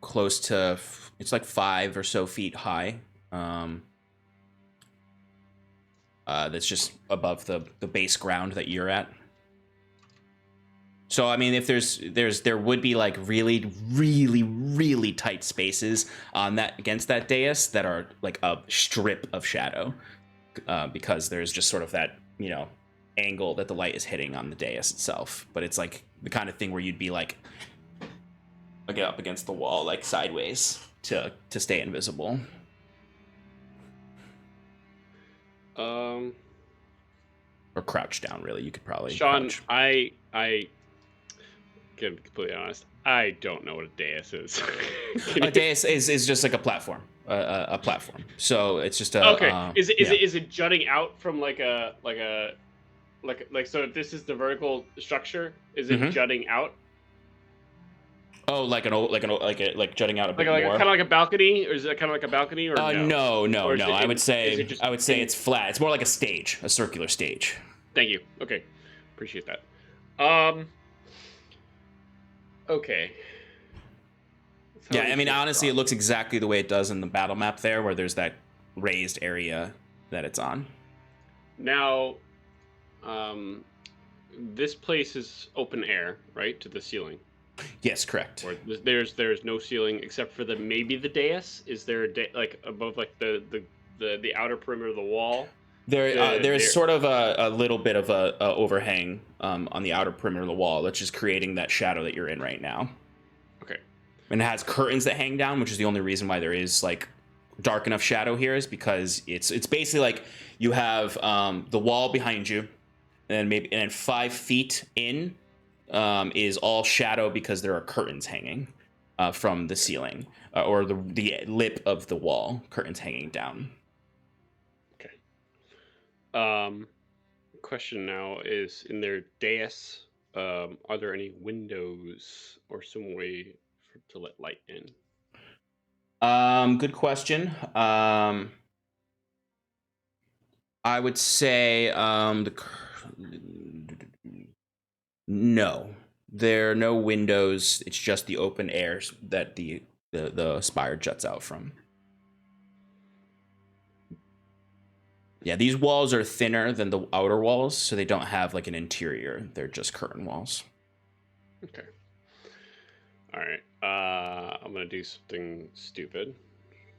close to, it's like 5 or so feet high. That's just above the base ground that you're at. So I mean, if there would be like really, really, really tight spaces on that against that dais that are like a strip of shadow, because there's just sort of that, angle that the light is hitting on the dais itself. But it's like the kind of thing where you'd be like up against the wall, like sideways to stay invisible. Or crouch down, really. You could probably Sean, crouch. I can be completely honest. I don't know what a dais is. A dais is just like a platform, a platform. So it's just a okay. Is it jutting out from like so if this is the vertical structure, is it jutting out? Oh, like jutting out a bit more. Kind of like a balcony, or is it kind of like a balcony, or no? Or No. I would say it's flat. It's more like a stage, a circular stage. Thank you. Okay, appreciate that. Okay. Yeah, I mean, honestly, it looks exactly the way it does in the battle map there, where there's that raised area that it's on. Now, this place is open air, right, to the ceiling. Yes, correct. Or there's no ceiling except for maybe the dais. Is there like above like the outer perimeter of the wall? There's sort of a little bit of a overhang on the outer perimeter of the wall that's just creating that shadow that you're in right now. Okay. And it has curtains that hang down, which is the only reason why there is like dark enough shadow here is because it's basically like you have the wall behind you, and then 5 feet in is all shadow because there are curtains hanging from the ceiling or the lip of the wall, curtains hanging down. Okay. Question now is, in their dais, are there any windows or some way to let light in? Good question. I would say no. There are no windows. It's just the open air that the spire juts out from. Yeah, these walls are thinner than the outer walls, so they don't have like an interior. They're just curtain walls. Okay. All right. I'm gonna do something stupid.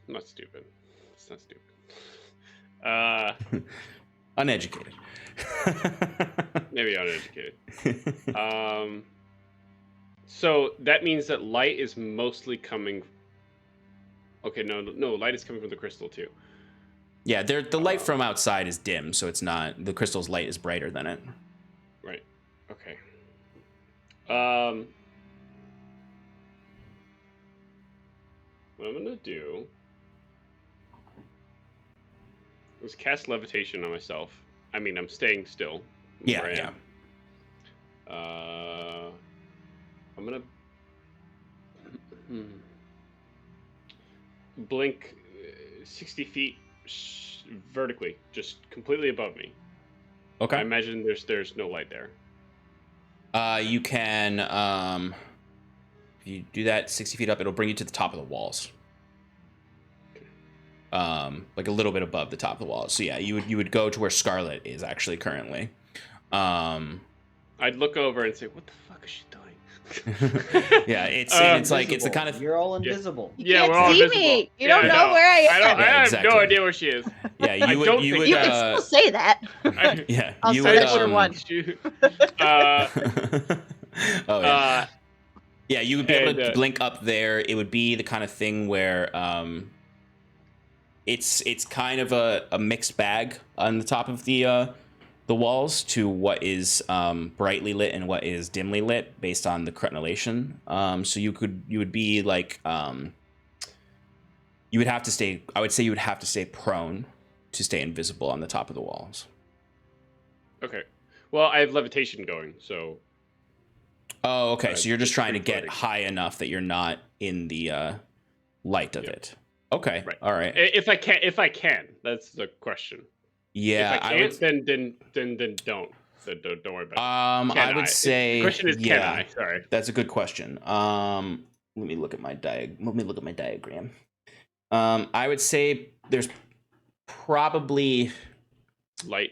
Not stupid. It's not stupid. Uneducated. Maybe uneducated. So that means that light is mostly coming. Okay, no, light is coming from the crystal too. Yeah, the light from outside is dim, so it's not. The crystal's light is brighter than it. Right. Okay. What I'm gonna do is cast levitation on myself. I mean, I'm staying still. Yeah. I'm gonna blink 60 feet vertically, just completely above me. Okay. I imagine there's no light there. You can if you do that 60 feet up, it'll bring you to the top of the walls. Like a little bit above the top of the walls. So yeah, you would go to where Scarlet is actually currently. I'd look over and say, "What the fuck is she doing?" Yeah, it's like it's the kind of You're all invisible. You we're can't all see invisible. me. You don't know where I am. I have exactly. no idea where she is. Yeah, I you don't would think You can still say that. yeah, I'll you say would that for one. oh yeah. Yeah, you would be able to and, blink up there. It would be the kind of thing where it's kind of a mixed bag on the top of the walls to what is brightly lit and what is dimly lit based on the cretinellation. So you would be like you would have to stay. I would say you would have to stay prone to stay invisible on the top of the walls. Okay. Well, I have levitation going, so. Oh, okay. So you're just trying to get floating. high enough that you're not in the light of it. Okay. Right. All right. If I can, that's the question. Yeah. If I can't, then don't. So don't worry about it. I would say. The question is, can I? Sorry. That's a good question. Let me look at my diagram. I would say there's probably Light.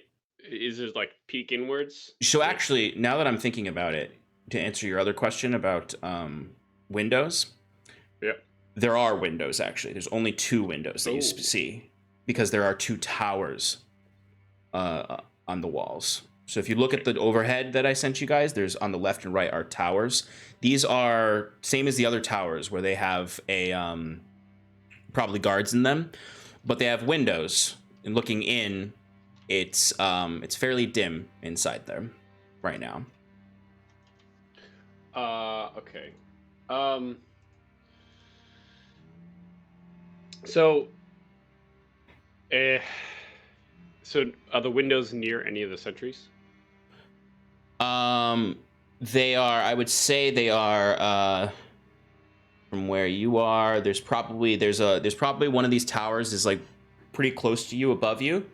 Is it like peek inwards? so actually now that I'm thinking about it, to answer your other question about windows. Yep. There are windows actually. There's only 2 windows that you see because there are 2 towers on the walls. So if you look at the overhead that I sent you guys, there's on the left and right are towers. These are same as the other towers where they have a probably guards in them, but they have windows. And looking in, it's fairly dim inside there right now. Okay. So are the windows near any of the sentries? They are. I would say they are. From where you are, there's probably one of these towers is like pretty close to you, above you,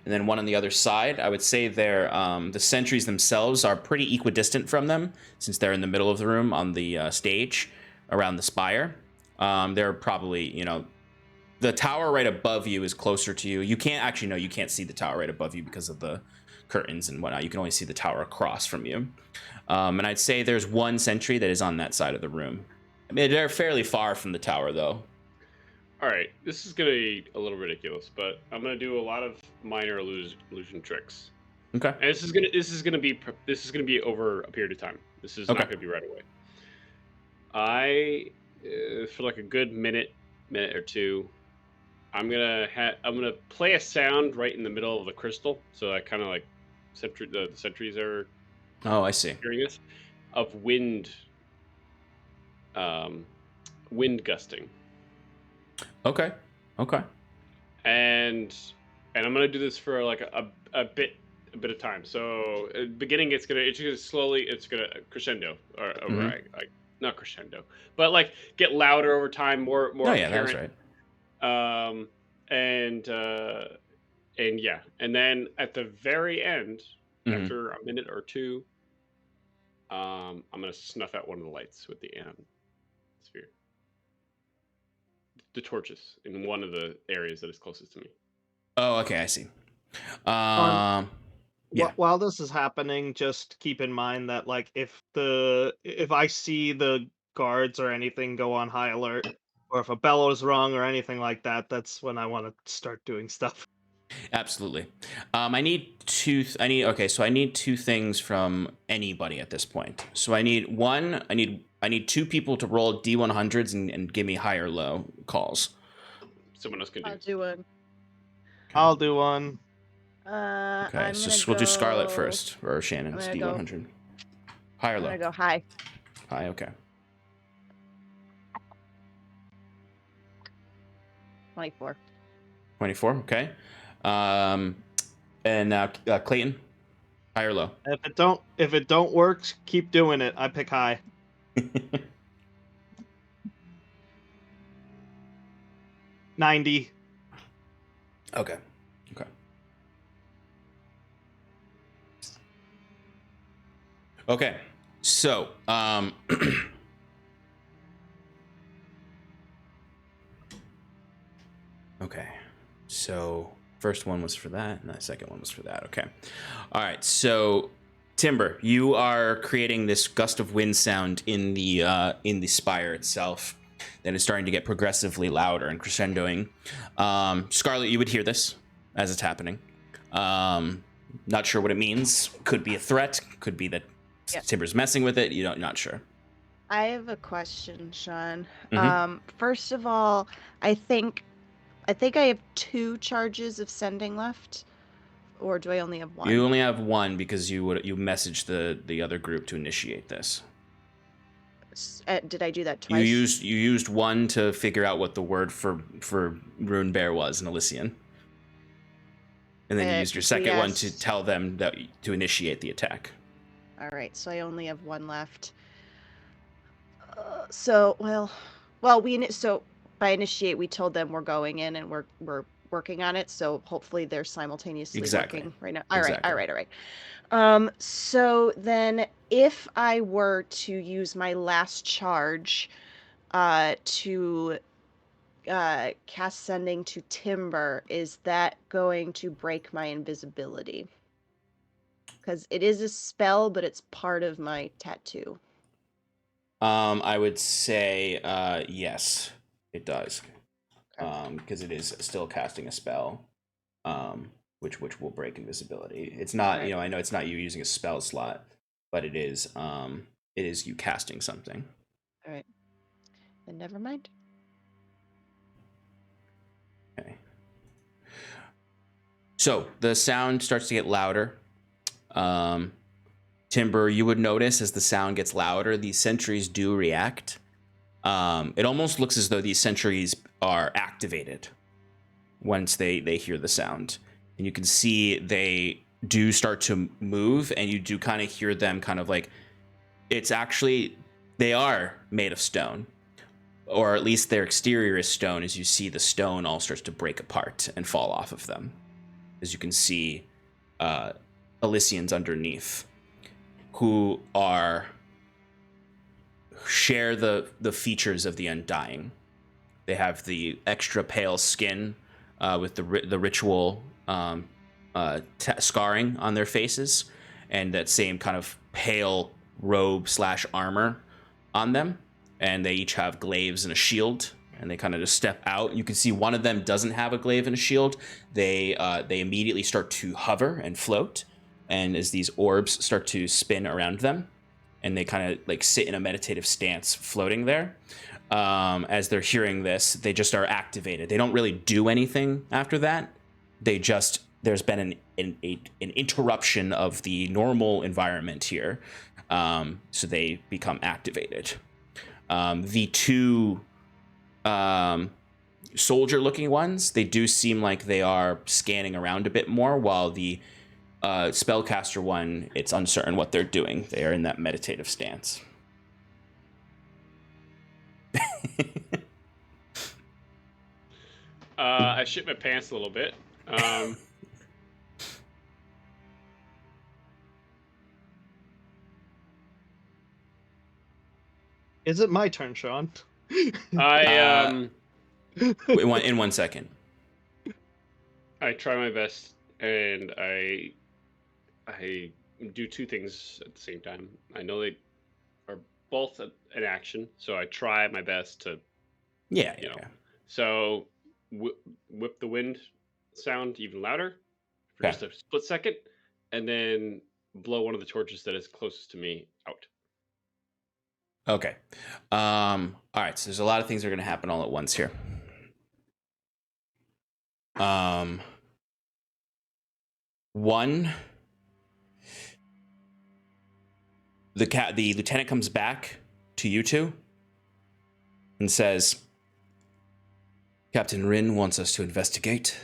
and then one on the other side. I would say they're the sentries themselves are pretty equidistant from them since they're in the middle of the room on the stage around the spire. They're probably the tower right above you is closer to you. You can't see the tower right above you because of the curtains and whatnot. You can only see the tower across from you. And I'd say there's one sentry that is on that side of the room. I mean, they're fairly far from the tower, though. All right, this is gonna be a little ridiculous, but I'm gonna do a lot of minor illusion tricks. Okay. And this is gonna be over a period of time. This is not gonna be right away. I for like a good minute or two, I'm gonna play a sound right in the middle of the crystal, so that kind of like the sentries are Oh, I see. hearing this, of wind gusting. Okay. And I'm gonna do this for like a bit of time. So at the beginning, it's gonna crescendo or not crescendo, but like get louder over time, more Yeah, apparent. that's right. And yeah, and then at the very end, after a minute or two, I'm gonna snuff out one of the lights with the sphere, the torches in one of the areas that is closest to me. Oh, okay, I see. Yeah. While this is happening, just keep in mind that like if I see the guards or anything go on high alert, or if a bellow's rung or anything like that, that's when I want to start doing stuff. Absolutely. I need two things from anybody at this point. So I need two people to roll D100s and give me high or low calls. Someone else can do. I'll do one. I'll do one. Okay, so we'll do Scarlet first, or Shannon's D100. High or low? I'm gonna go high. High, okay. 24. 24, okay. And now Clayton, high or low? If it don't work, keep doing it. I pick high. 90. Okay. Okay, so okay, so first one was for that, and the second one was for that. Okay, all right. So Timber, you are creating this gust of wind sound in the spire itself that is starting to get progressively louder and crescendoing. Scarlet, you would hear this as it's happening. Not sure what it means. Could be a threat. Could be that Timber's messing with it. Not sure. I have a question, Sean. Mhm. First of all, I think I have 2 charges of sending left, or do I only have 1? You only have 1 because you messaged the other group to initiate this. Did I do that twice? You used 1 to figure out what the word for Rune Bear was in Elysian. And then you used your second one to tell them to initiate the attack. All right, so I only have 1 left. So by initiate, we told them we're going in and we're working on it. So hopefully they're simultaneously working right now. All right. So then, if I were to use my last charge, to cast sending to Timber, is that going to break my invisibility? Because it is a spell, but it's part of my tattoo. I would say yes, it does. Because it is still casting a spell, which will break invisibility. It's not, right. I know it's not you using a spell slot, but it is you casting something. All right. Then never mind. Okay. So the sound starts to get louder. Timber, you would notice as the sound gets louder, these sentries do react. It almost looks as though these sentries are activated once they hear the sound. And you can see they do start to move, and you do kind of hear them kind of like, they are made of stone. Or at least their exterior is stone, as you see the stone all starts to break apart and fall off of them. As you can see Elysians underneath, who share the features of the Undying. They have the extra pale skin with the ritual scarring on their faces, and that same kind of pale robe / armor on them. And they each have glaives and a shield, and they kind of just step out. You can see one of them doesn't have a glaive and a shield. They immediately start to hover and float, and as these orbs start to spin around them, and they kind of like sit in a meditative stance floating there. as they're hearing this, they just are activated. They don't really do anything after that. There's been an interruption of the normal environment here, so they become activated. The two soldier-looking ones, they do seem like they are scanning around a bit more, while the spellcaster one, it's uncertain what they're doing. They are in that meditative stance. I shit my pants a little bit. Is it my turn, Sean? I In 1 second. I try my best, and I do two things at the same time. I know they are both an action, so I try my best to, Yeah. So whip the wind sound even louder for just a split second, and then blow one of the torches that is closest to me out. Okay. All right. So there's a lot of things that are going to happen all at once here. One, the lieutenant comes back to you two and says, Captain Rin wants us to investigate.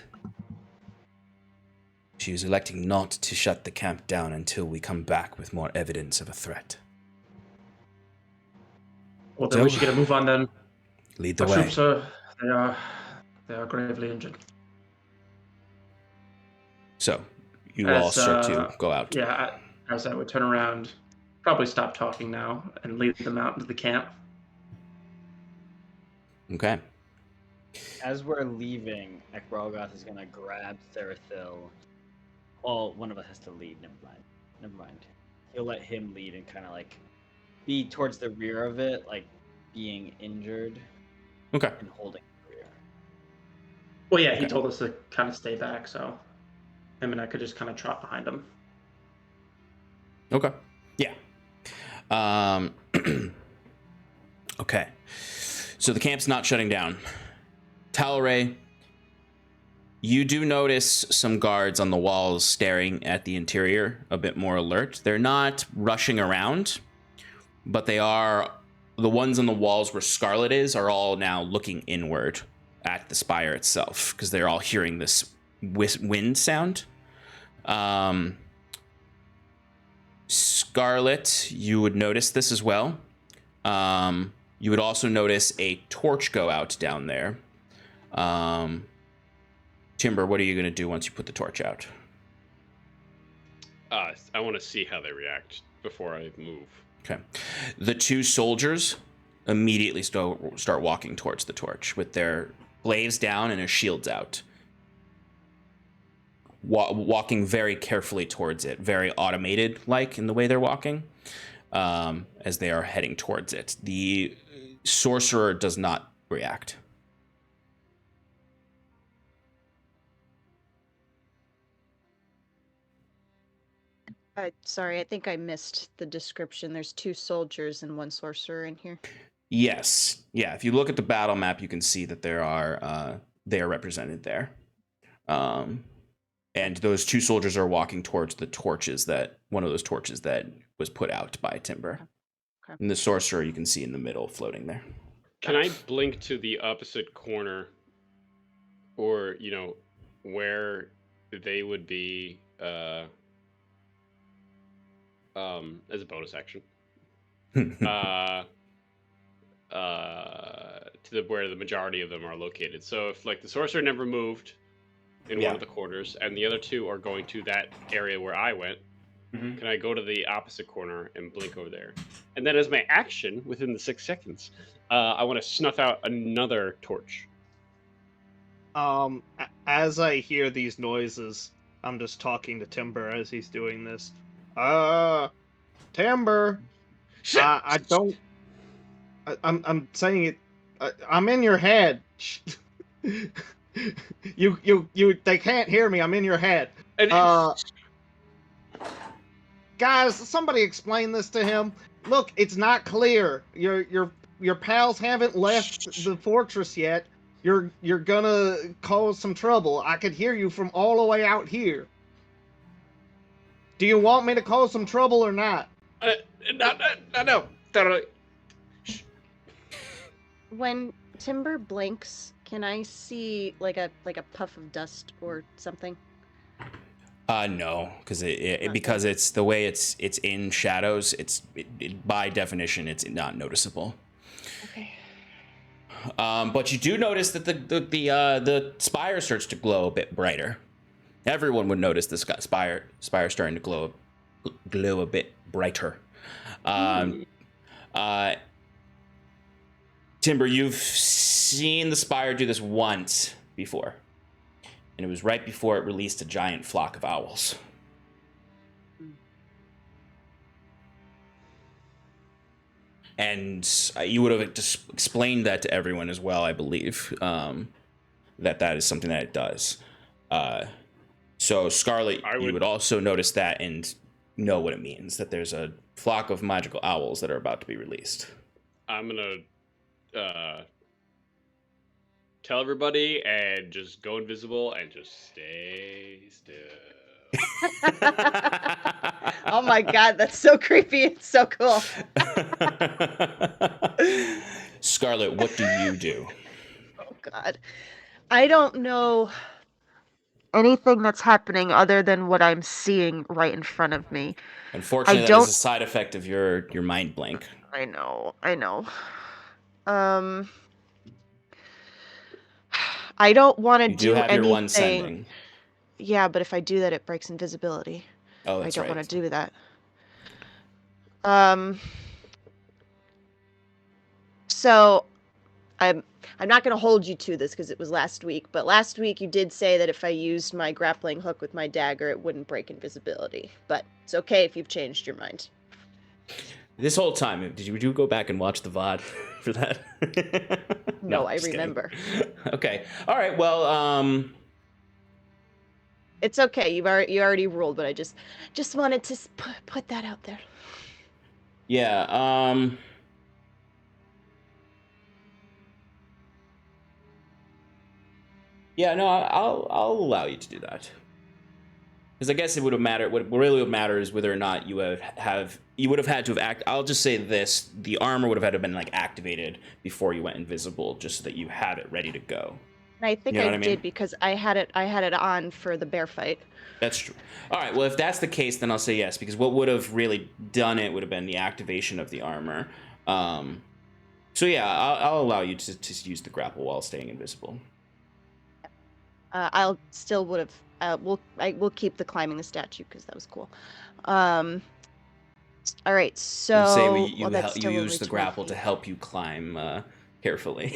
She is electing not to shut the camp down until we come back with more evidence of a threat. Well, then we should get a move on then. Lead the Our way. troops they are gravely injured. So, you all start to go out. Yeah, as I would turn around, probably stop talking now, and lead them out into the camp. Okay. As we're leaving, Ekbralgoth is gonna grab Sarathil. Well, one of us has to lead. Never mind. He'll let him lead and kind of like be towards the rear of it, like being injured. Okay. And holding the rear. Well, yeah, he told us to kind of stay back, so him and I could just kind of trot behind him. Okay. Yeah. Okay. So the camp's not shutting down. Talray, you do notice some guards on the walls staring at the interior, a bit more alert. They're not rushing around, but they are. The ones on the walls where Scarlet is are all now looking inward at the spire itself, because they're all hearing this wind sound. Scarlet, you would notice this as well. You would also notice a torch go out down there. Timber, what are you going to do once you put the torch out? I want to see how they react before I move. Okay. The two soldiers immediately start walking towards the torch with their glaives down and their shields out. Walking very carefully towards it, very automated-like in the way they're walking, as they are heading towards it. The sorcerer does not react. Sorry, I think I missed the description. There's 2 soldiers and 1 sorcerer in here. Yes. Yeah, if you look at the battle map, you can see that they are represented there. And those 2 soldiers are walking towards the torches one of those torches that was put out by Timber. Okay. And the sorcerer you can see in the middle floating there. Can I blink to the opposite corner, or where they would be as a bonus action? To where the majority of them are located. So if the sorcerer never moved in one of the corners, and the other 2 are going to that area where I went, can I go to the opposite corner and blink over there? And then as my action, within the 6 seconds, I want to snuff out another torch. As I hear these noises, I'm just talking to Timber as he's doing this. Timber, I'm saying it. I'm in your head. They can't hear me. I'm in your head. Guys, somebody explain this to him. Look, it's not clear. your pals haven't left the fortress yet, you're gonna cause some trouble. I could hear you from all the way out here. Do you want me to cause some trouble or not? No. When Timber blinks, can I see like a puff of dust or something? No, because because it's the way it's in shadows. By definition, it's not noticeable. Okay. But you do notice that the spire starts to glow a bit brighter. Everyone would notice the spire starting to glow a bit brighter. Timber, you've seen the spire do this once before. And it was right before it released a giant flock of owls. And you would have just explained that to everyone as well, I believe, that is something that it does. So Scarlet, you would also notice that and know what it means, that there's a flock of magical owls that are about to be released. I'm gonna tell everybody and just go invisible and just stay still. Oh my god, that's so creepy. It's so cool. Scarlet, what do you do? Oh god. I don't know anything that's happening other than what I'm seeing right in front of me. Unfortunately, that is a side effect of your mind blank. I know. I don't want to do anything. You do have your one sending. Yeah, but if I do that, it breaks invisibility. Oh, that's right. I don't want to do that. So I'm not going to hold you to this because it was last week, but last week you did say that if I used my grappling hook with my dagger, it wouldn't break invisibility. But it's okay if you've changed your mind. This whole time, did you go back and watch the VOD for that? No, I remember. Okay. All right. Well, it's okay. You already ruled, but I just wanted to put that out there. Yeah. Yeah. No, I'll allow you to do that. Because I guess it would have mattered. What really would matter is whether or not you would have had to have I'll just say this: the armor would have had to have been like activated before you went invisible, just so that you had it ready to go. And I think I did because I had it on for the bear fight. That's true. All right. Well, if that's the case, then I'll say yes, because what would have really done it would have been the activation of the armor. So yeah, I'll allow you to use the grapple while staying invisible. I'll still would have. We'll keep the climbing the statue because that was cool. All right, so say you use the grapple to help you climb carefully.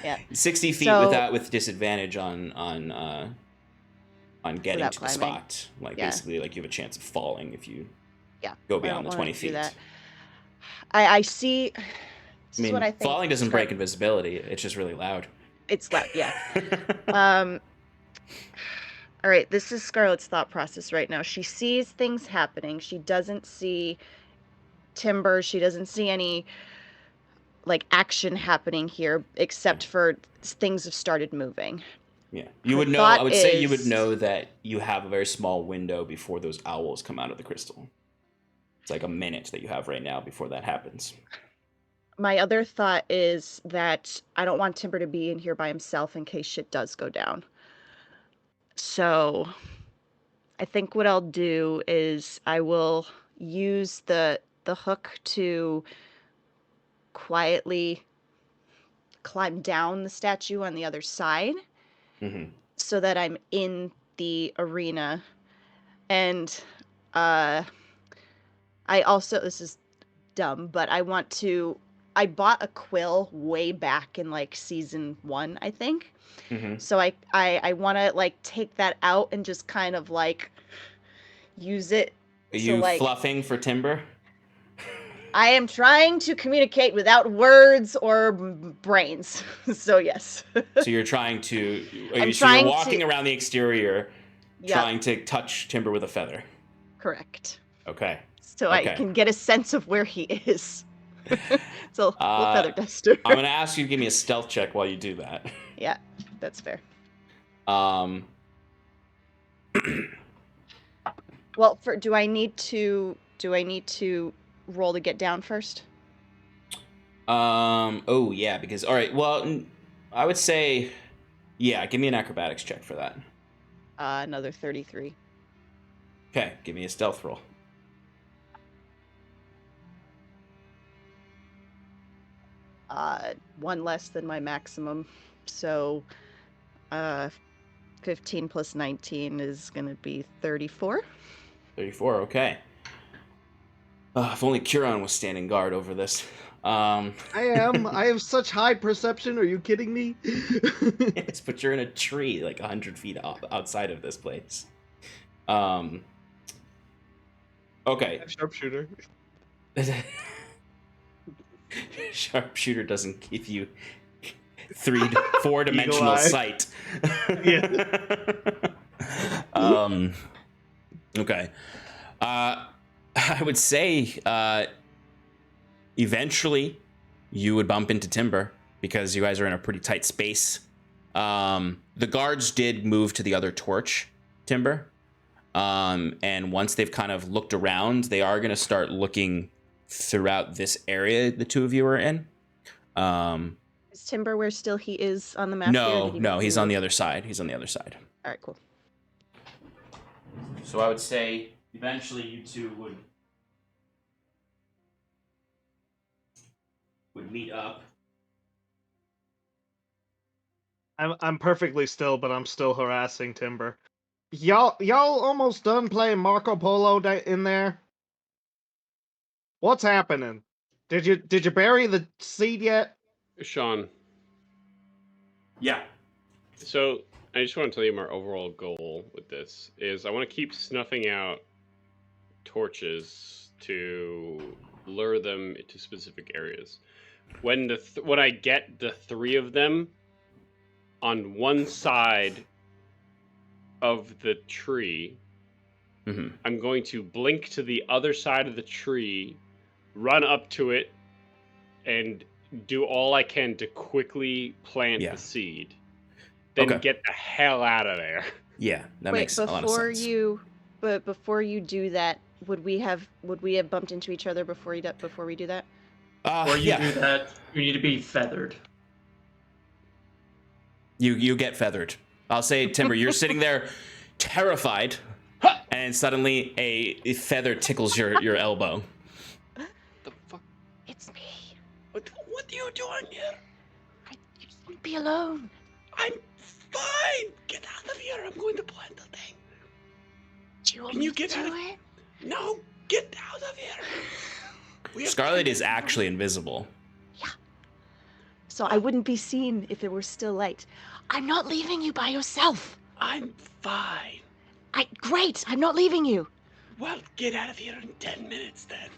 Yeah. 60 feet with disadvantage on getting to the spot. Basically, like you have a chance of falling if you go beyond the 20 feet. I see. I mean, what I think falling doesn't break invisibility. It's just really loud. It's loud, yeah. All right, this is Scarlet's thought process right now. She sees things happening. She doesn't see Timber. She doesn't see any action happening here, except for things have started moving. Yeah, you would know. I would say you would know that you have a very small window before those owls come out of the crystal. It's like a minute that you have right now before that happens. My other thought is that I don't want Timber to be in here by himself in case shit does go down. So I think what I'll do is I will use the hook to quietly climb down the statue on the other side, so that I'm in the arena. And I also, this is dumb, but I bought a quill way back in season 1, I think. So I want to take that out and just kind of use it. Are you fluffing for Timber? I am trying to communicate without words or brains. So yes. So you're trying to. You're walking around the exterior, trying to touch Timber with a feather. Correct. Okay. So I can get a sense of where he is. It's a little feather duster. I'm gonna ask you to give me a stealth check while you do that. Yeah, that's fair. Well, do I need to roll to get down first? Oh yeah, because all right. Well, I would say, yeah. Give me an acrobatics check for that. Another 33. Okay, give me a stealth roll. One less than my maximum, so 15 plus 19 is gonna be 34. 34. Okay. If only Curon was standing guard over this. I am. I have such high perception. Are you kidding me? Yes, but you're in a tree like 100 feet outside of this place. Okay. Sharpshooter. Sharpshooter doesn't give you 4-dimensional sight. Yeah. Okay. I would say eventually you would bump into Timber because you guys are in a pretty tight space. The guards did move to the other torch, Timber. And once they've kind of looked around, they are going to start looking throughout this area the two of you are in. Is Timber where still he is on the map? No, he's on the other side. He's on the other side. All right, cool. So I would say eventually you two would meet up. I'm perfectly still, but I'm still harassing Timber. Y'all almost done playing Marco Polo in there? What's happening? Did you bury the seed yet? Sean. Yeah. So I just want to tell you my overall goal with this is I want to keep snuffing out torches to lure them into specific areas. When I get the 3 of them on one side of the tree, I'm going to blink to the other side of the tree, run up to it, and do all I can to quickly plant the seed. Then get the hell out of there. Yeah, that makes a lot of sense. But before you do that, would we have bumped into each other before we do that? Before you do that, you need to be feathered. You get feathered. I'll say, Timber, you're sitting there terrified, and suddenly a feather tickles your elbow. The fuck? It's me. What are you doing here? You shouldn't be alone. I'm fine. Get out of here. I'm going to plant the thing. Do you want me to do it? No, get out of here. Scarlet is actually invisible. Yeah. So I wouldn't be seen if it were still light. I'm not leaving you by yourself. I'm fine. Great. I'm not leaving you. Well, get out of here in 10 minutes then.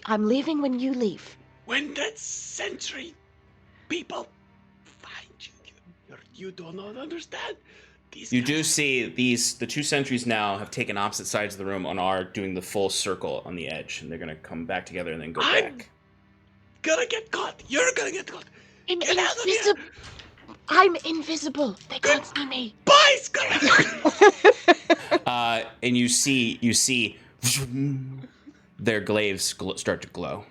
I'm leaving when you leave. When that sentry people find you, you do not understand. You do see the 2 sentries now have taken opposite sides of the room and are doing the full circle on the edge, and they're gonna come back together and then go back. Gonna get caught. You're gonna get caught. Get out of here. I'm invisible. They can't see me. Bye, Scarlet. And you see their glaives start to glow.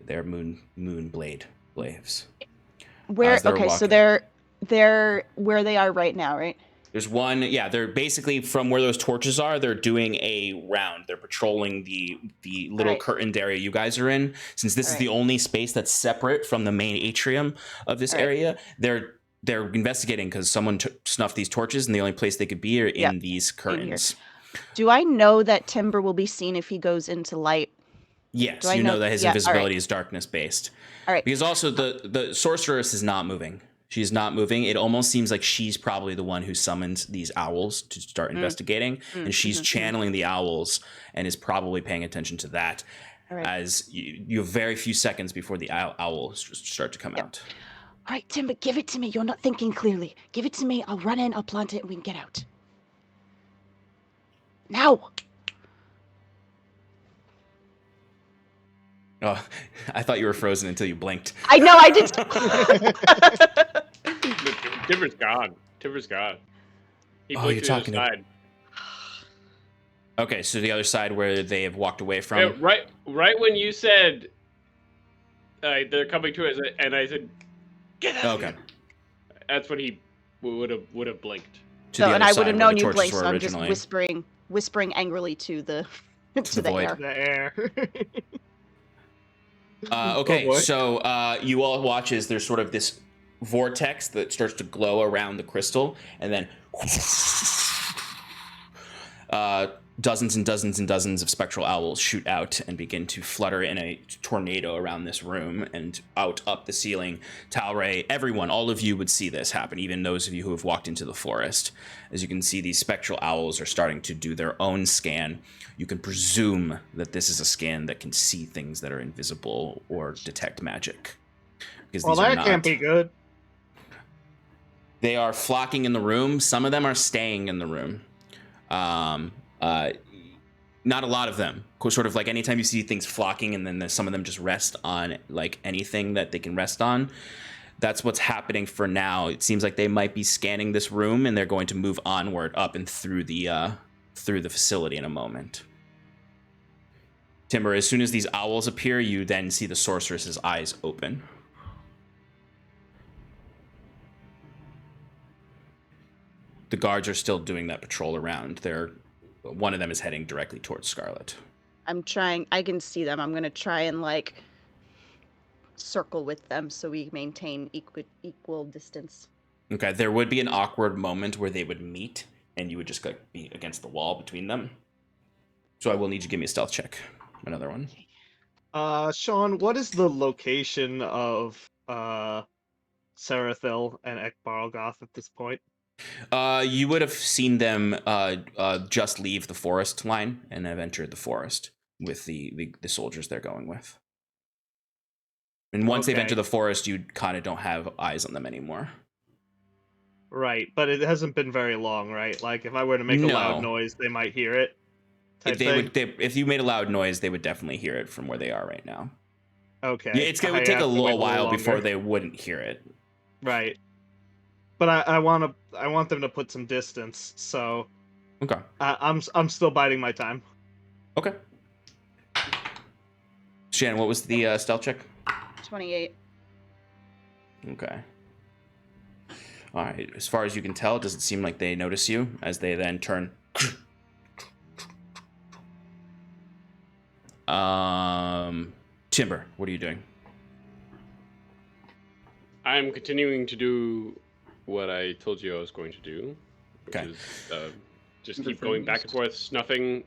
Their moon blade glaives. Where? Okay, so they're where they are right now, right? There's one, they're basically from where those torches are, they're doing a round. They're patrolling the little curtained area you guys are in. Since this is the only space that's separate from the main atrium of this area, they're investigating because someone snuffed these torches, and the only place they could be are in these curtains. Do I know that Timber will be seen if he goes into light? Yes, you know that his invisibility is darkness based. All right. Because also the sorceress is not moving. She's not moving. It almost seems like she's probably the one who summoned these owls to start investigating, and she's channeling the owls and is probably paying attention to that. As you have very few seconds before the owls start to come out. All right, Timber, give it to me. You're not thinking clearly. Give it to me. I'll run in, I'll plant it, and we can get out. Now! Oh, I thought you were frozen until you blinked. I know, I did. Timber's gone. Timber's gone. He Oh, blinked you're to the talking to- side. Okay, so the other side where they have walked away from. Yeah, right when you said they're coming to us, and I said, "Get out!" Okay. That's when he would have blinked. To the and other I side would have where known the you torches blinked, were so I'm just originally. whispering angrily to the to the void. air. The air. Okay, Oh boy. so you all watch as there's sort of this vortex that starts to glow around the crystal, and then dozens and dozens and dozens of spectral owls shoot out and begin to flutter in a tornado around this room and out up the ceiling. Talray, everyone, all of you would see this happen, even those of you who have walked into the forest. As you can see, these spectral owls are starting to do their own scan. You can presume that this is a scan that can see things that are invisible or detect magic. Because Well, these are that not. can't be good. They are flocking in the room. Some of them are staying in the room. Not a lot of them. Sort of like anytime you see things flocking and then some of them just rest on like anything that they can rest on. That's what's happening for now. It seems like they might be scanning this room and they're going to move onward up and through the facility in a moment. Timber, as soon as these owls appear, you then see the sorceress's eyes open. The guards are still doing that patrol around. One of them is heading directly towards Scarlet. I'm trying. I can see them. I'm gonna try and like circle with them so we maintain equal distance. Okay, there would be an awkward moment where they would meet, and you would just like be against the wall between them. So I will need you to give me a stealth check. Another one. Sean, what is the location of Sarathil and Ekbarlgoth at this point? You would have seen them just leave the forest line and have entered the forest with the soldiers they're going with. And once they've Okay. entered the forest, you kind of don't have eyes on them anymore. Right, but it hasn't been very long, right? Like, if I were to make a loud No. noise, they might hear it. If you made a loud noise, they would definitely hear it from where they are right now. Okay. Yeah, it would take a little while before they wouldn't hear it. Right. But I want them to put some distance, so Okay. I'm still biding my time. Okay. Shannon, what was the stealth check? 28. Okay. All right. As far as you can tell, it doesn't seem like they notice you as they then turn. Timber, what are you doing? I'm continuing to do what I told you I was going to do, which Okay. is just keep going back and forth, snuffing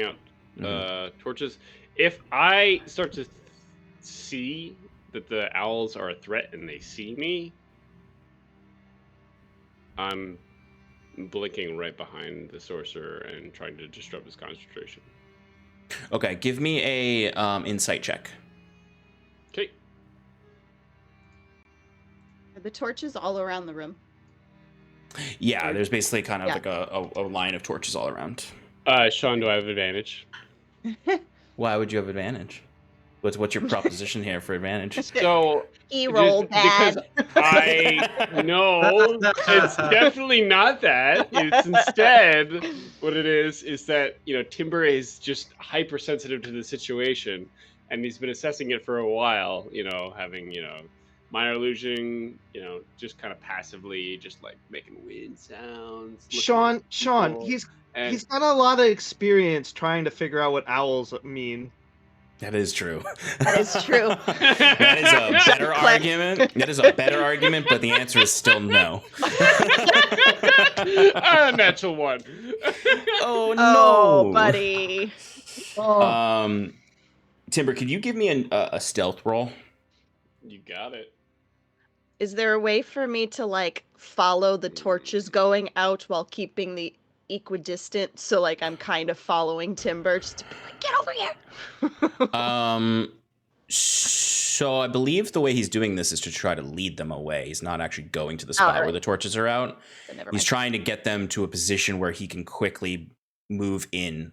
out torches. If I start to see that the owls are a threat and they see me, I'm blinking right behind the sorcerer and trying to disrupt his concentration. Okay, give me a insight check. Okay. Are the torches all around the room? Yeah, there's basically kind of Yeah. like a line of torches all around. Sean, do I have advantage? Why would you have advantage? What's your proposition here for advantage? So He rolled bad. because I know it's definitely not that. It's instead what it is that Timber is just hypersensitive to the situation, and he's been assessing it for a while. Having minor illusion, just kind of passively, just like making wind sounds. looking Sean, at people, he's got a lot of experience trying to figure out what owls mean. That is true. That is true. That is a better argument. That is a better argument, but the answer is still no. Natural one. Oh no, Oh, buddy. Timber, could you give me a stealth roll? You got it. Is there a way for me to like follow the torches going out while keeping the equidistant, so like I'm kind of following Timber just to be like, get over here? So I believe the way he's doing this is to try to lead them away. He's not actually going to the spot right. where the torches are out. But never He's mind. trying to get them to a position where he can quickly move in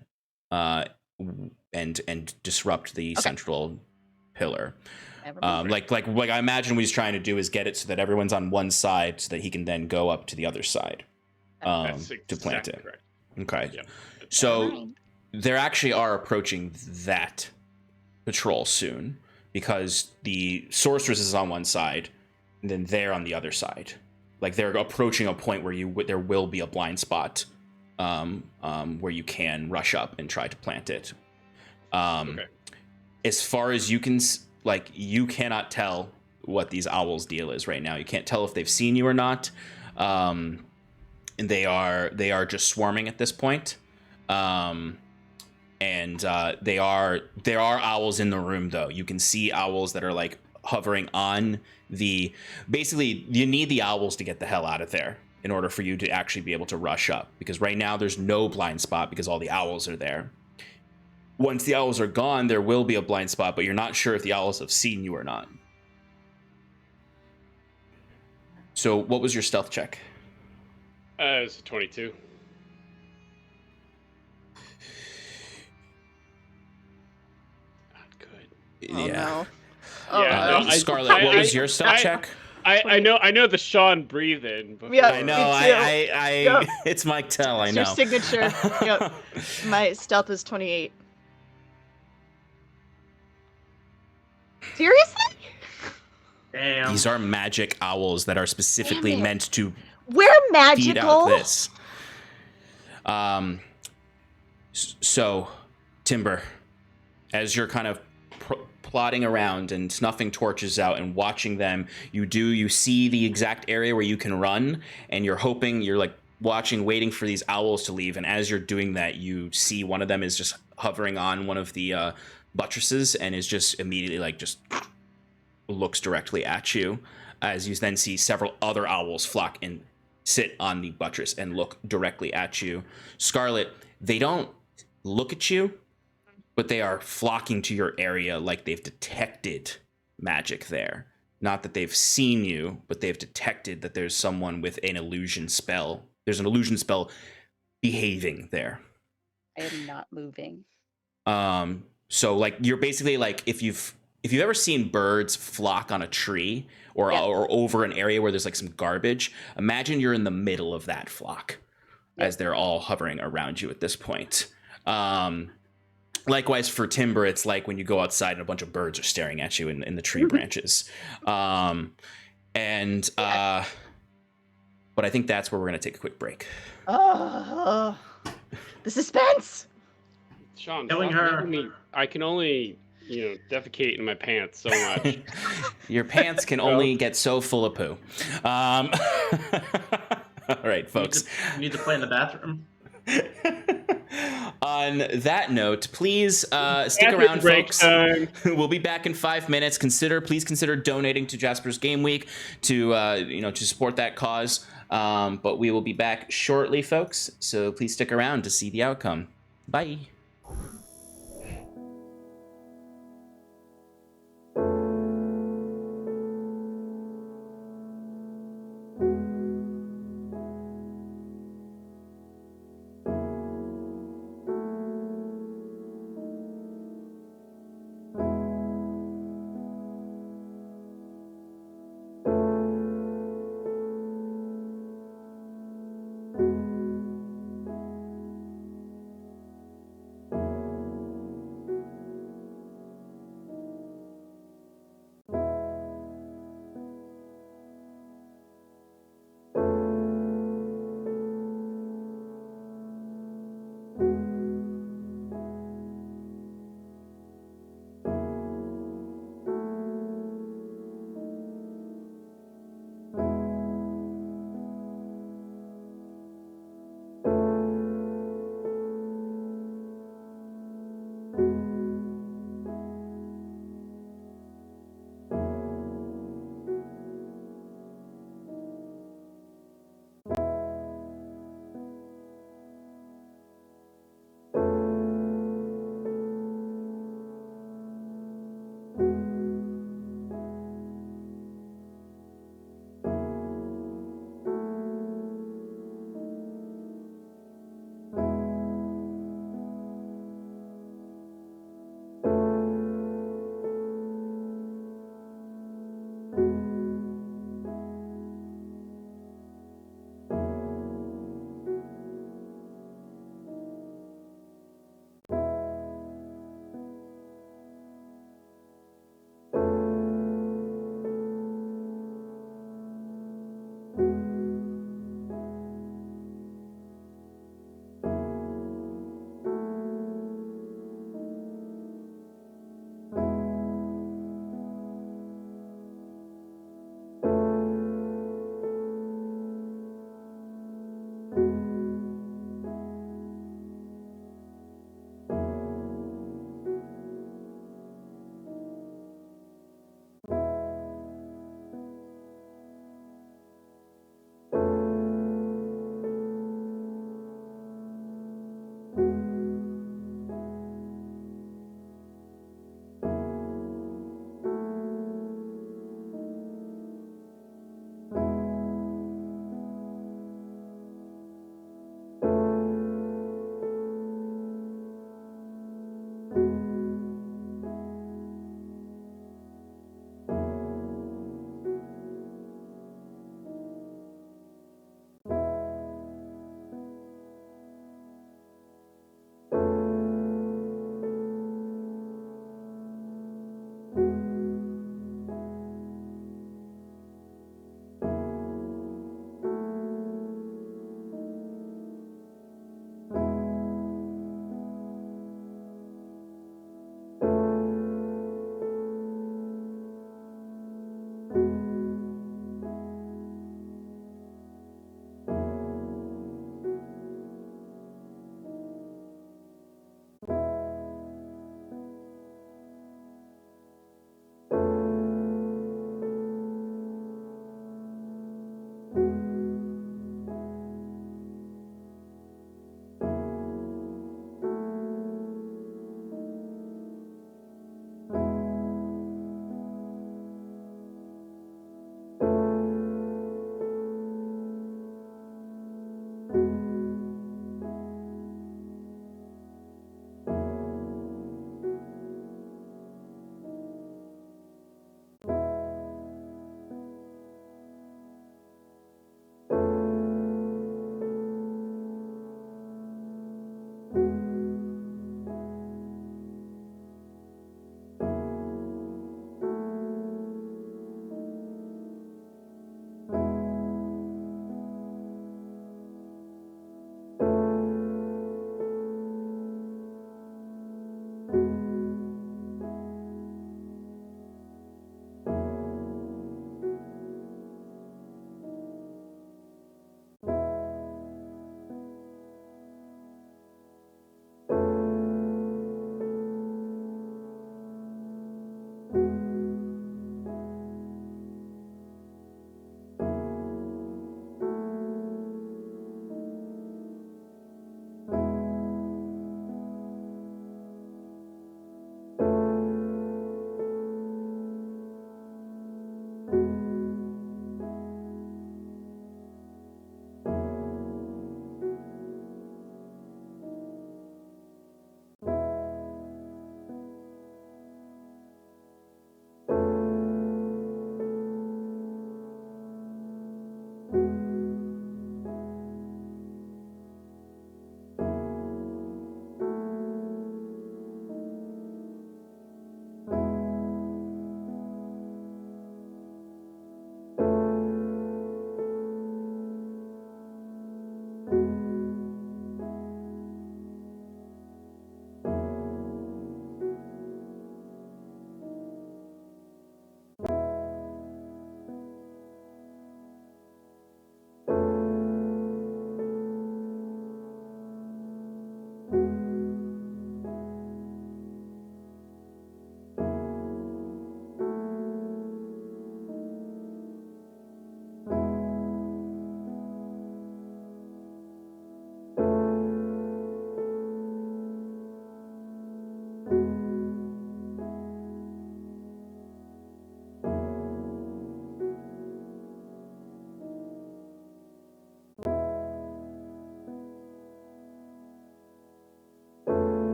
and disrupt the Okay. central pillar. Never mind. Like I imagine what he's trying to do is get it so that everyone's on one side, so that he can then go up to the other side That's to plant exactly it. correct. Okay. Yep. So Fine. there actually are approaching that patrol soon, because the sorceress is on one side, and then they're on the other side. Like they're approaching a point where there will be a blind spot, where you can rush up and try to plant it. Okay. As far as you can, like, you cannot tell what these owls' deal is right now. You can't tell if they've seen you or not, and they are just swarming at this point. And there are owls in the room, though. You can see owls that are like hovering on the. Basically, you need the owls to get the hell out of there in order for you to actually be able to rush up, because right now there's no blind spot because all the owls are there. Once the owls are gone, there will be a blind spot, but you're not sure if the owls have seen you or not. So what was your stealth check? It's a 22. Not good. Oh, Yeah. no. Yeah, no. Scarlet, what was your stealth check? I know the Sean breathe in. Before. Yeah, I know. Me too. I Yep. It's Mike Tell. I It's know. your signature. Yep. My stealth is 28. Seriously? Damn. These are magic owls that are specifically Damn it. meant to We're feed out magical. this. So, Timber, as you're kind of plodding around and snuffing torches out and watching them, you see the exact area where you can run, and you're like watching, waiting for these owls to leave. And as you're doing that, you see one of them is just hovering on one of the buttresses and is just immediately like just looks directly at you, as you then see several other owls flock and sit on the buttress and look directly at you. Scarlet, they don't look at you, but they are flocking to your area like they've detected magic there. Not that they've seen you, but they've detected that there's someone with an illusion spell. There's an illusion spell behaving there. I am not moving. So like you're basically like if you've ever seen birds flock on a tree or Yes. or over an area where there's like some garbage, imagine you're in the middle of that flock as they're all hovering around you at this point. Likewise for Timber, it's like when you go outside and a bunch of birds are staring at you in the tree branches. But I think that's where we're going to take a quick break. Oh, the suspense. Sean, Killing stop her. making me. I can only, defecate in my pants so much. Your pants can only get so full of poo. All right, folks. You need to play in the bathroom. On that note, please stick Bathroom around, break folks. time. We'll be back in 5 minutes. Please consider donating to Jasper's Game Week to support that cause. But we will be back shortly, folks. So please stick around to see the outcome. Bye.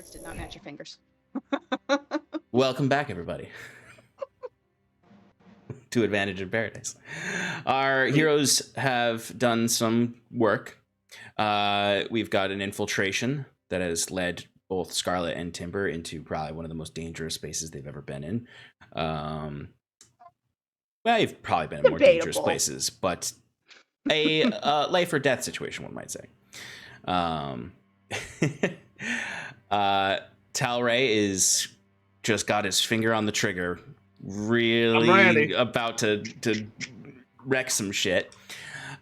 words did not match your fingers. Welcome back, everybody, to Advantage in Paradise. Our heroes have done some work. We've got an infiltration that has led both Scarlet and Timber into probably one of the most dangerous spaces they've ever been in. Well, you've probably been in more dangerous places, but a life or death situation, one might say. Talray is just got his finger on the trigger, really about to wreck some shit.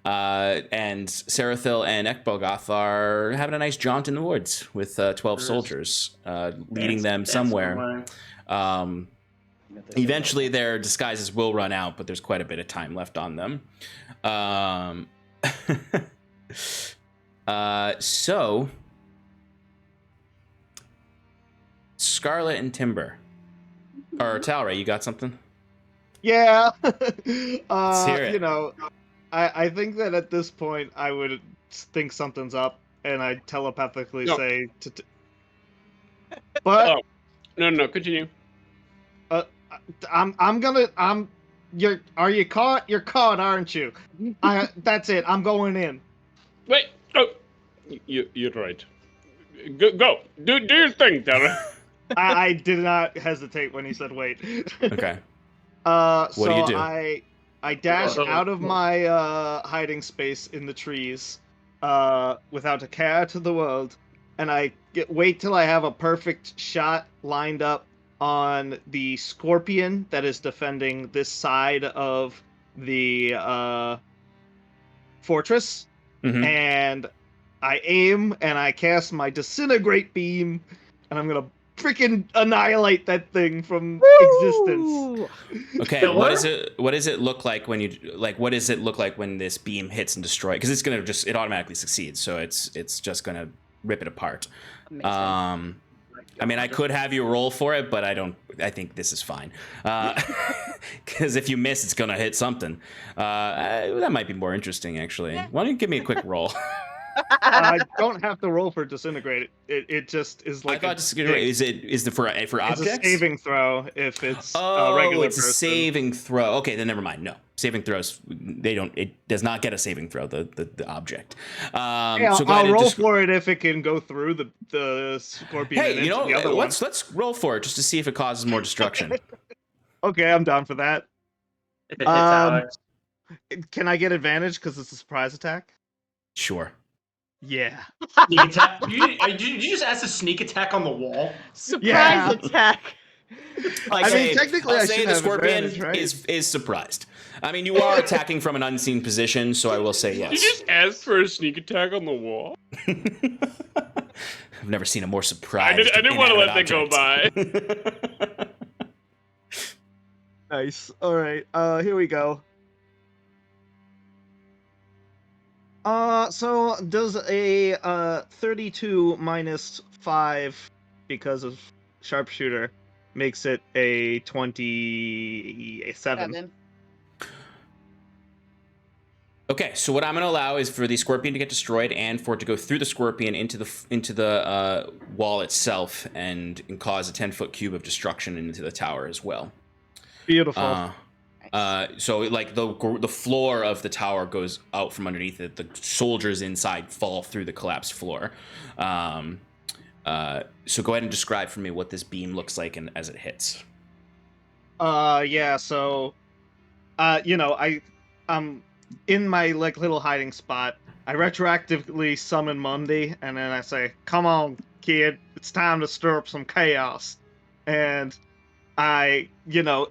And Sarathil and Ekbogoth are having a nice jaunt in the woods with 12 soldiers, leading them somewhere. Eventually, their disguises will run out, but there's quite a bit of time left on them. So, Scarlet and Timber. Or Talray, you got something? Yeah. Let's hear it. You know, I think that at this point I would think something's up, and I telepathically say to. But Oh. No, continue. Are you caught? You're caught, aren't you? That's it. I'm going in. Wait. Oh, you're right. Go. Do your thing, Tara. I did not hesitate when he said wait. Okay. What do you do? I dash out of my hiding space in the trees, without a care to the world, and I wait till I have a perfect shot lined up on the scorpion that is defending this side of the fortress, and I aim and I cast my disintegrate beam, and I'm gonna freaking annihilate that thing from existence. Okay, what does it look like when what does it look like when this beam hits and destroys? Because it automatically succeeds, so it's just gonna rip it apart. Amazing. I mean, I could have you roll for it, but I think this is fine. Because if you miss, it's gonna hit something. That might be more interesting, actually. Why don't you give me a quick roll? I don't have to roll for disintegrate. It just is like. I thought disintegrate is it for objects? It's a saving throw if it's a regular it's person. a saving throw. Okay, then never mind. No, saving throws it does not get a saving throw. The object. Yeah, so go I'll ahead roll for it if it can go through the scorpion. Hey, and into the other let's roll for it just to see if it causes more destruction. Okay, I'm down for that. If it hits Alex. Can I get advantage because it's a surprise attack? Sure. Yeah. Sneak attack. Did you just ask a sneak attack on the wall? Surprise attack. Technically, I should the have scorpion advantage, right? is surprised. I mean, you are attacking from an unseen position, so I will say yes. You just asked for a sneak attack on the wall? I've never seen a more surprised. I didn't want to let that go by. Nice. All right. Here we go. So does a 32 minus 5 because of sharpshooter makes it a 27. Okay, so what I'm going to allow is for the scorpion to get destroyed and for it to go through the scorpion into the wall itself and cause a 10-foot cube of destruction into the tower as well. Beautiful. So like the floor of the tower goes out from underneath it. The soldiers inside fall through the collapsed floor. So go ahead and describe for me what this beam looks like as it hits. Yeah. So, I'm in my little hiding spot. I retroactively summon Mundi, and then I say, "Come on, kid, it's time to stir up some chaos." And I,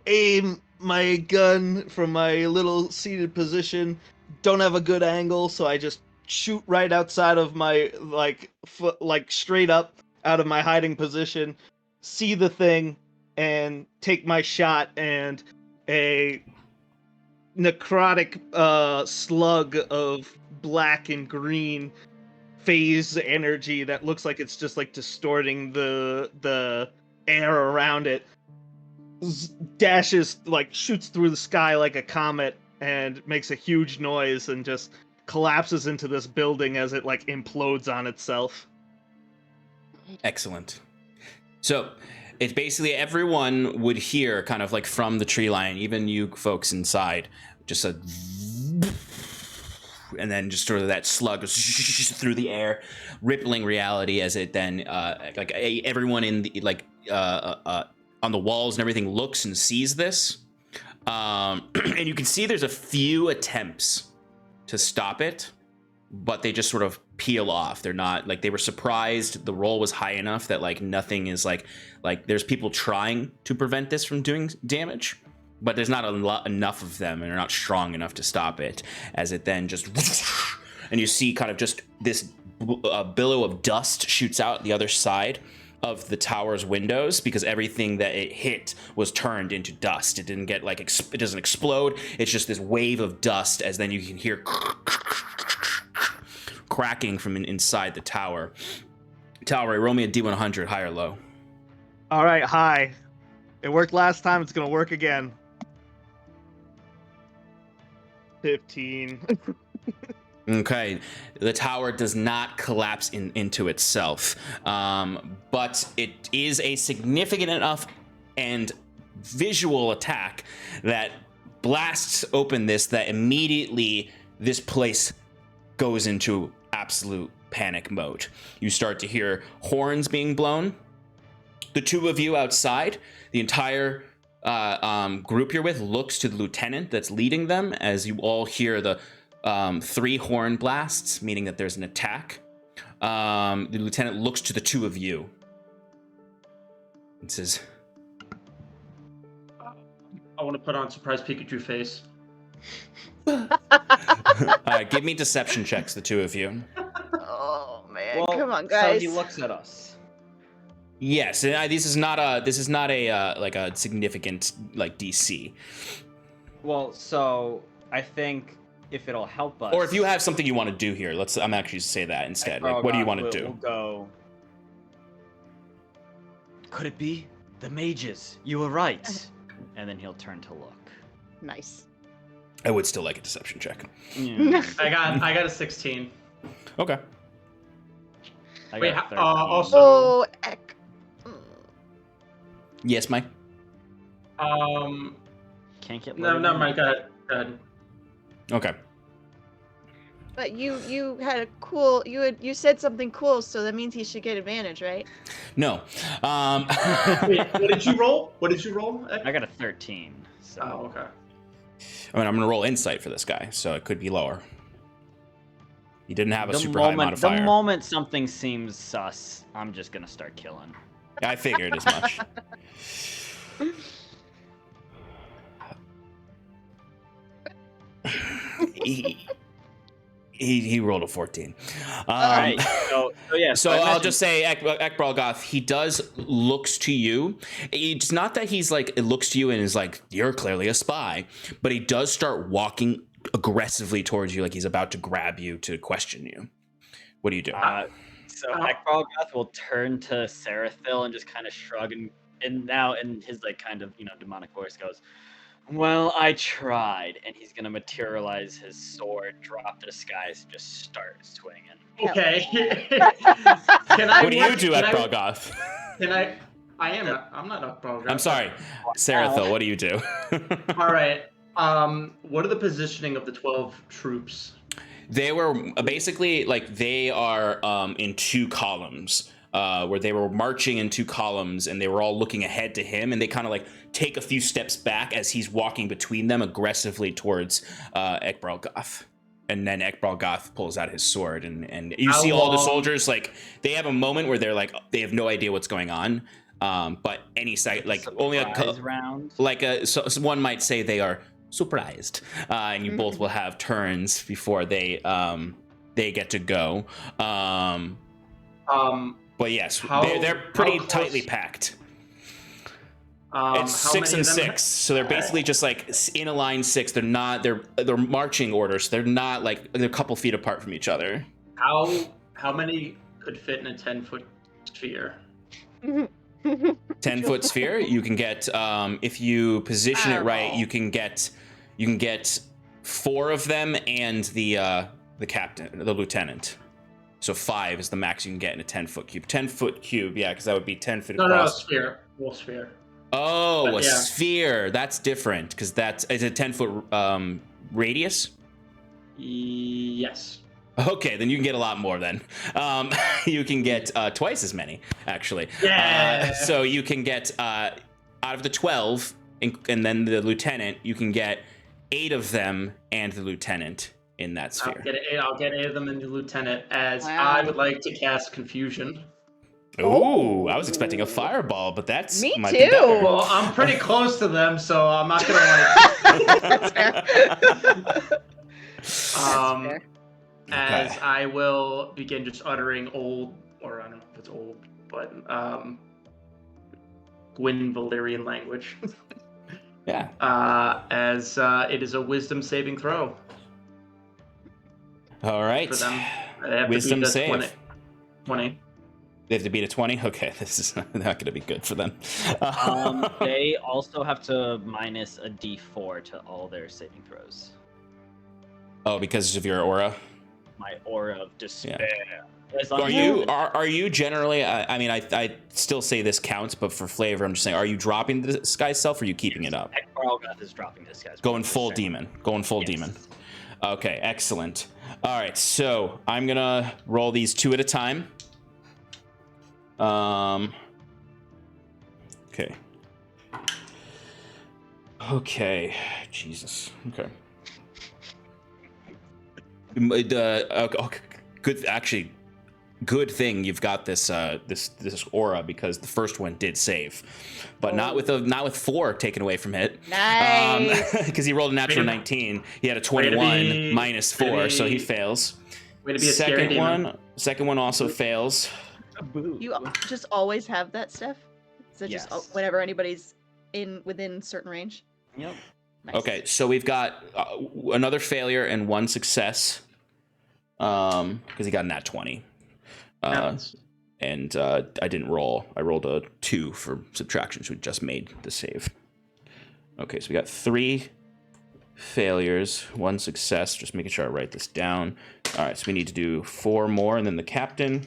aim my gun from my little seated position. Don't have a good angle, so I just shoot right outside of my foot, straight up out of my hiding position. See the thing and take my shot, and a necrotic slug of black and green phase energy that looks like it's just distorting the air around it dashes, shoots through the sky like a comet and makes a huge noise and just collapses into this building as it implodes on itself. Excellent. So it's basically everyone would hear kind of like from the tree line, even you folks inside, just a and then just sort of that slug goes through the air, rippling reality as it then everyone in the on the walls and everything looks and sees this. And you can see there's a few attempts to stop it, but they just sort of peel off. They're not like, they were surprised the roll was high enough that like nothing is like there's people trying to prevent this from doing damage, but there's not enough of them, and they're not strong enough to stop it, as it then just and you see kind of just this billow of dust shoots out the other side of the tower's windows, because everything that it hit was turned into dust. It didn't get like it doesn't explode. It's just this wave of dust, as then you can hear cracking from inside the tower. Tower, roll me a D100, high or low. All right, high. It worked last time. It's gonna work again. 15. Okay, the tower does not collapse into itself, but it is a significant enough and visual attack that blasts open this, that immediately this place goes into absolute panic mode. You start to hear horns being blown. The two of you outside, the entire group you're with, looks to the lieutenant that's leading them, as you all hear the 3 horn blasts, meaning that there's an attack. The lieutenant looks to the two of you and says, I want to put on surprise Pikachu face. give me deception checks, the two of you. Oh man, Well, come on, guys. So he looks at us. Yes, and this is not a like a significant like DC. Well, so I think if it'll help us, Or if you have something you want to do here, I'm actually say that instead. Like, what do you want to do? We'll go. Could it be the mages? You were right. And then he'll turn to look. Nice. I would still like a deception check. Yeah. I got a 16. Okay. I Wait, got 13. also, Oh, eck. Yes, Mike. Can't get. No, loaded never in. mind. Go ahead. Okay. But you had a cool. You said something cool, so that means he should get advantage, right? No. Wait, what did you roll? What did you roll? I got a 13. So. Oh, okay. I mean, I'm gonna roll insight for this guy, so it could be lower. He didn't have a super high modifier. The moment something seems sus, I'm just gonna start killing. I figured as much. He rolled a 14. All right. So yeah. So I'll just say, Ekbralgoth, he does looks to you. It's not that he's like, it looks to you and is like, you're clearly a spy, but he does start walking aggressively towards you, like he's about to grab you to question you. What do you do? So Ekbralgoth will turn to Sarathil and just kind of shrug, and now in his like kind of demonic voice goes, "Well, I tried," and he's gonna materialize his sword, drop to the skies, and just start swinging. Okay. What do you do, Ekbralgoth? I'm not Ekbralgoth. I'm sorry, Sarathil, what do you do? All right. What are the positioning of the 12 troops? They were basically like they are in 2 columns, where they were marching in 2 columns, and they were all looking ahead to him, and they kind of like take a few steps back as he's walking between them aggressively towards Ekbralgoth. And then Ekbralgoth pulls out his sword, and you see all the soldiers, like they have a moment where they're like they have no idea what's going on. But any site like only a round, like so one might say they are surprised, and you both will have turns before they get to go. But yes, they're pretty tightly packed. It's 6 and 6, so they're basically just like in a line 6. They're not. They're marching orders. They're not like they're a couple feet apart from each other. How many could fit in a 10-foot sphere? 10-foot sphere. You can get if you position it right. You can get 4 of them and the captain, the lieutenant. So 5 is the max you can get in a 10-foot cube. 10-foot cube, yeah, because that would be 10 feet No, across. sphere. Well, sphere. Oh, But a yeah. sphere. That's different because is a 10-foot radius. Yes. Okay, then you can get a lot more then. You can get twice as many, actually. Yeah. So you can get, out of the 12, and then the lieutenant, you can get 8 of them and the lieutenant in that sphere. I'll get 8 of them in the lieutenant, as Wow. I would like to cast confusion. Ooh, I was expecting a fireball, but that's Me might too. be better. Well, I'm pretty close to them, so I'm not gonna That's fair. like. fair. As Okay. I will begin just uttering old, or I don't know if it's old, but Gwyn Valyrian language. Yeah. As it is a wisdom saving throw All right. for them. They have Wisdom to beat a save. 20. They have to beat a 20? Okay, this is not going to be good for them. They also have to minus a D4 to all their saving throws. Oh, because of your aura? My aura of despair. As long Are as you are you generally? I mean, I still say this counts, but for flavor, I'm just saying: are you dropping the disguise self, or are you keeping it up? Ekbarlgoth is dropping this guy's Going full 100%. demon. Going full Yes. demon. Okay, excellent. All right, so I'm gonna roll these 2 at a time. Okay. Okay. Jesus. Okay. Okay. Good. Actually, good thing you've got this this aura, because the first one did save, but not with 4 taken away from it. Nice. Because he rolled a natural Way to- 19. He had a way to 21 be- minus way to 4, so he be- fails. Way to be a scary demon. Second one also fails. Boo. You just always have that stuff? Is it just Yes. whenever anybody's within certain range? Yep. Nice. Okay, so we've got another failure and 1 success. Because he got a nat 20. Happens. And I didn't roll. I rolled a 2 for subtraction, so we just made the save. Okay, so we got 3 failures, 1 success. Just making sure I write this down. All right, so we need to do 4 more, and then the captain.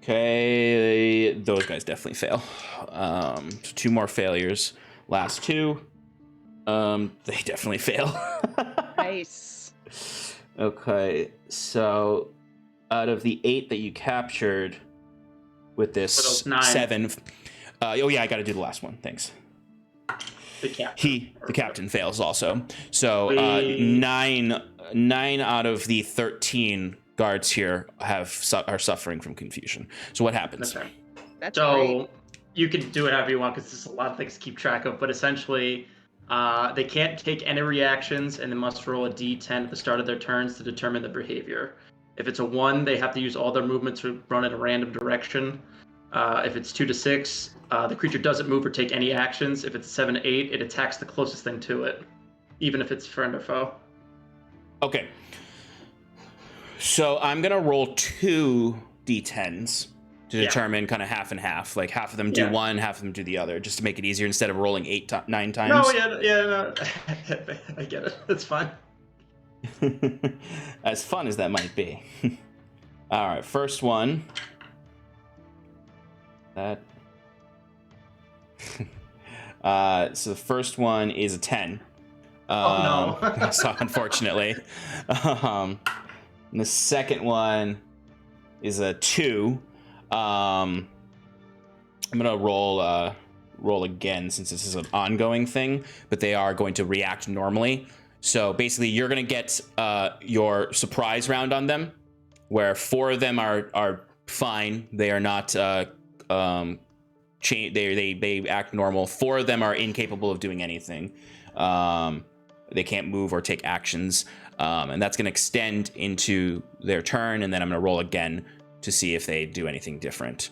Okay, those guys definitely fail. So 2 more failures. Last 2. They definitely fail. Nice. Okay, so out of the 8 that you captured with For this those 9. 7, oh yeah, I got to do the last one. Thanks. The captain. The captain fails also. So We- 9 out of the 13 guards here are suffering from confusion. So what happens? Okay. That's great. So you can do whatever you want, because there's a lot of things to keep track of. But essentially, they can't take any reactions, and they must roll a d10 at the start of their turns to determine the behavior. If it's a 1, they have to use all their movement to run in a random direction. If it's 2 to 6, the creature doesn't move or take any actions. If it's 7 to 8, it attacks the closest thing to it, even if it's friend or foe. Okay. So I'm gonna roll 2 d10s to Yeah. determine kind of half and half. Like half of them do Yeah. one, half of them do the other, just to make it easier instead of rolling 9 times. No, no. I get it. It's fine. As fun as that might be. All right, first one. That. So the first one is a 10. Oh, no. So unfortunately. And the second one is a 2. I'm gonna roll again, since this is an ongoing thing, but they are going to react normally. So basically, you're gonna get your surprise round on them, where 4 of them are fine. They are not they act normal. 4 of them are incapable of doing anything. They can't move or take actions, and that's gonna extend into their turn. And then I'm gonna roll again to see if they do anything different.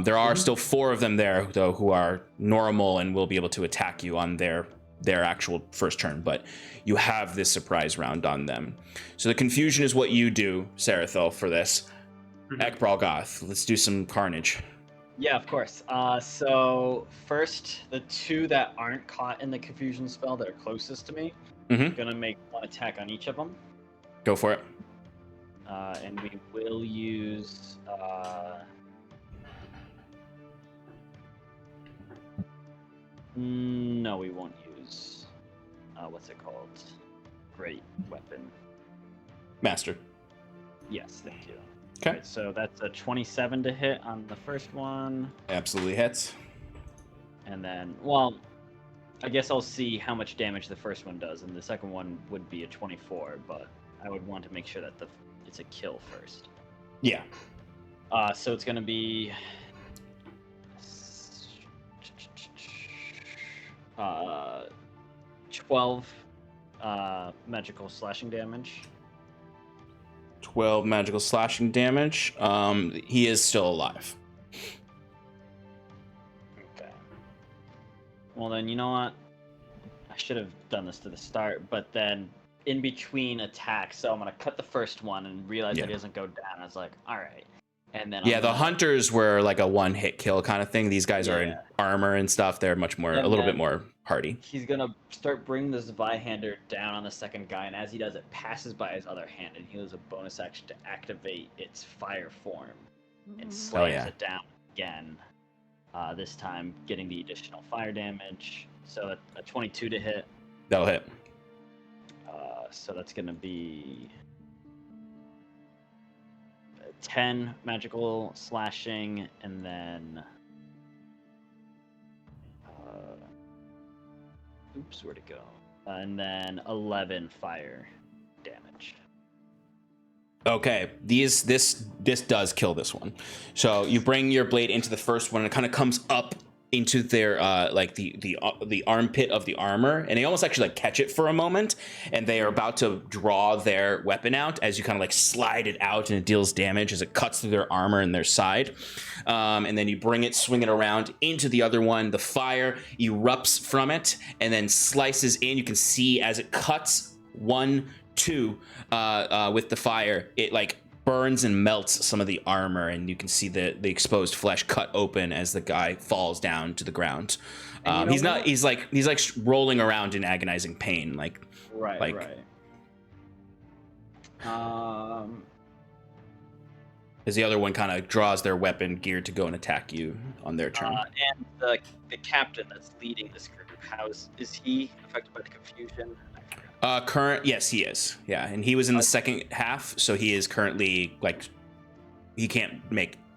There are still 4 of them there, though, who are normal and will be able to attack you on their actual first turn, but you have this surprise round on them. So the confusion is what you do, Sarathil, for this. Ekbarlgoth, let's do some carnage. Yeah, of course. So first, the 2 that aren't caught in the confusion spell that are closest to me, I'm gonna make 1 attack on each of them. Go for it. and we will use no, we won't use what's it called? Great weapon. Master. Yes, thank you. Okay. Right, so that's a 27 to hit on the first one. Absolutely hits. And then, well, I guess I'll see how much damage the first one does, and the second one would be a 24, but I would want to make sure that it's a kill first. Yeah. So it's going to be 12 magical slashing damage. 12 magical slashing damage. He is still alive. Okay. Well, then, you know what? I should have done this to the start, but then in between attacks, so I'm going to cut the first one and realize that he doesn't go down. I was like, all right. And then the hunters were like a one-hit kill kind of thing. These guys are in armor and stuff. They're much more, a little bit more hardy. He's going to start bringing this Zweihander down on the second guy, and as he does, it passes by his other hand, and he has a bonus action to activate its fire form and slams it down again. This time getting the additional fire damage. So a 22 to hit. That'll hit. So that's going to be 10 magical slashing, and then where'd it go? And then 11 fire damage. Okay, this does kill this one. So you bring your blade into the first one, and it kind of comes up into their like the armpit of the armor, and they almost actually like catch it for a moment, and they are about to draw their weapon out as you kind of like slide it out, and it deals damage as it cuts through their armor and their side. And then you bring it, swing it around into the other one. The fire erupts from it and then slices in. You can see as it cuts 1, 2 with the fire, it like burns and melts some of the armor, and you can see the exposed flesh cut open as the guy falls down to the ground. He's like rolling around in agonizing pain, right. As the other one kind of draws their weapon geared to go and attack you on their turn. And the captain that's leading this group, is he affected by the confusion? Yes, he is. Yeah, and he was in the second half, so he is currently like he can't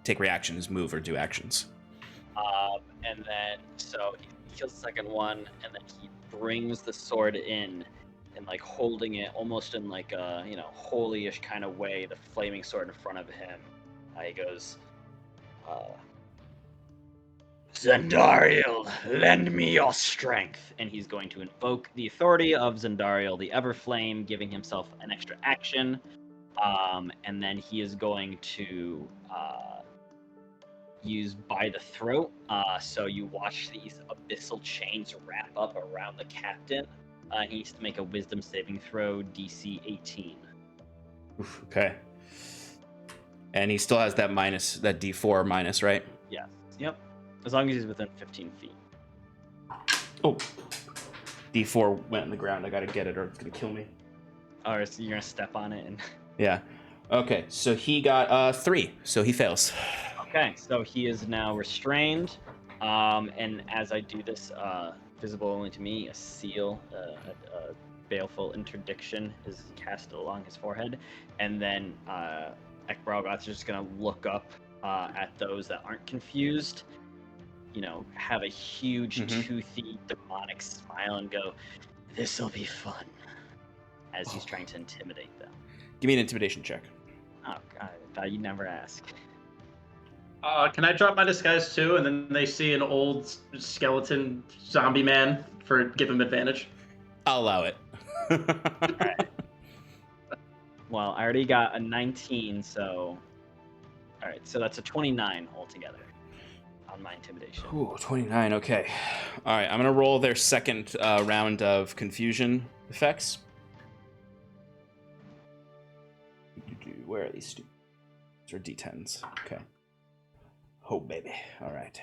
take reactions, move, or do actions. And then so he kills the second one, and then he brings the sword in, and like holding it almost in like a holy-ish kind of way, the flaming sword in front of him. He goes, Zendariel, lend me your strength. And he's going to invoke the authority of Zendariel, the Everflame, giving himself an extra action. And then he is going to use By the Throat. So you watch these abyssal chains wrap up around the captain. He needs to make a wisdom saving throw, DC 18. Oof, okay. And he still has that D4 minus, right? Yes. Yep. As long as he's within 15 feet. Oh. D4 went in the ground. I gotta get it or it's gonna kill me. Oh, so you're gonna step on it and... Yeah. Okay, so he got 3, so he fails. Okay, so he is now restrained. And as I do this, visible only to me, a seal, a baleful interdiction is cast along his forehead. And then Ekbralgoth's just gonna look up at those that aren't confused, have a huge toothy demonic smile and go, "This'll be fun," as he's trying to intimidate them. Give me an intimidation check. Oh god, I thought you'd never ask. Can I drop my disguise too, and then they see an old skeleton zombie man give him advantage? I'll allow it. Alright. Well, I already got a 19, so... Alright, so that's a 29 altogether on my intimidation. Ooh, 29, okay. Alright, I'm gonna roll their second round of confusion effects. Where are these students? These are D10s. Okay. Oh, baby. Alright.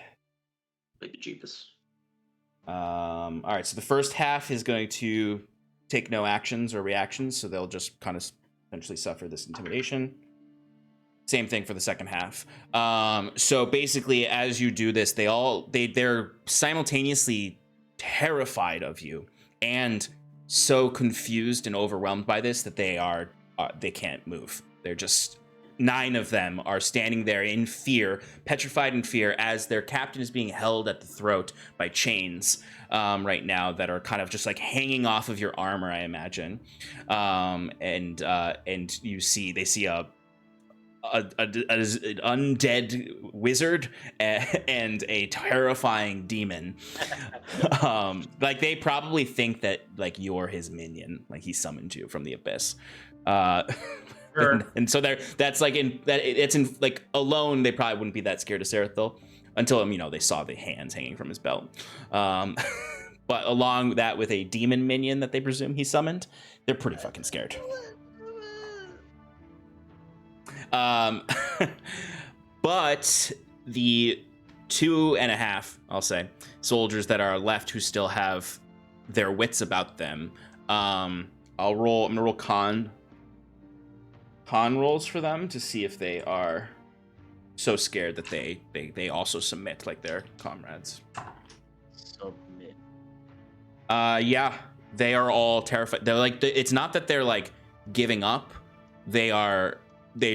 Baby Jeepus. Alright, so the first half is going to take no actions or reactions, so they'll just kind of essentially suffer this intimidation. Same thing for the second half. So basically, as you do this, they're simultaneously terrified of you and so confused and overwhelmed by this that they can't move. They're just 9 of them are standing there in fear, petrified in fear, as their captain is being held at the throat by chains right now that are kind of just like hanging off of your armor, I imagine. And they see an undead wizard and a terrifying demon. Like they probably think that like you're his minion, like he summoned you from the abyss. Sure. And so that's like it's in like alone they probably wouldn't be that scared of Sarathil until they saw the hands hanging from his belt. But along that with a demon minion that they presume he summoned, they're pretty fucking scared. But the 2.5, I'll say, soldiers that are left who still have their wits about them, I'm gonna roll con rolls for them to see if they are so scared that they also submit like their comrades. Submit. Yeah, they are all terrified. They're like, it's not that they're like giving up. They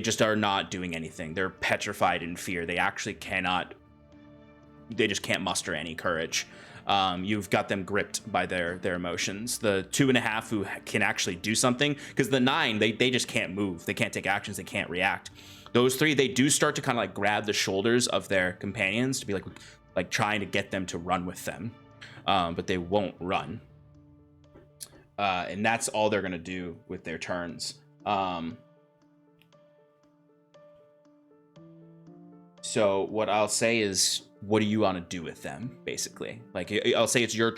just are not doing anything. They're petrified in fear. They actually they just can't muster any courage. You've got them gripped by their emotions. The 2.5 who can actually do something, because the 9, they just can't move. They can't take actions. They can't react. Those 3, they do start to kind of like grab the shoulders of their companions to be like trying to get them to run with them. But they won't run. And that's all they're going to do with their turns. So what I'll say is, what do you want to do with them, basically? Like, I'll say it's you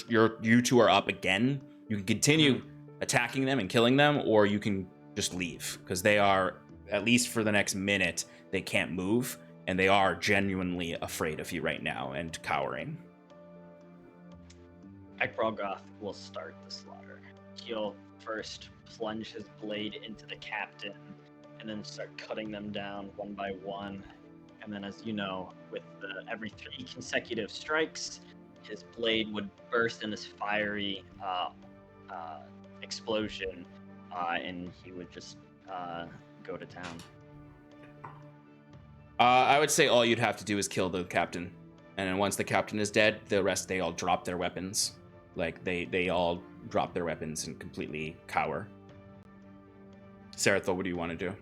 2 are up again. You can continue attacking them and killing them, or you can just leave, because they are, at least for the next minute, they can't move, and they are genuinely afraid of you right now and cowering. Ekbralgoth will start the slaughter. He'll first plunge his blade into the captain, and then start cutting them down one by one. And then, as you know, with every 3 consecutive strikes, his blade would burst in this fiery explosion, and he would just go to town. I would say all you'd have to do is kill the captain. And then once the captain is dead, the rest, they all drop their weapons. Like, they all drop their weapons and completely cower. Sarathil, what do you want to do?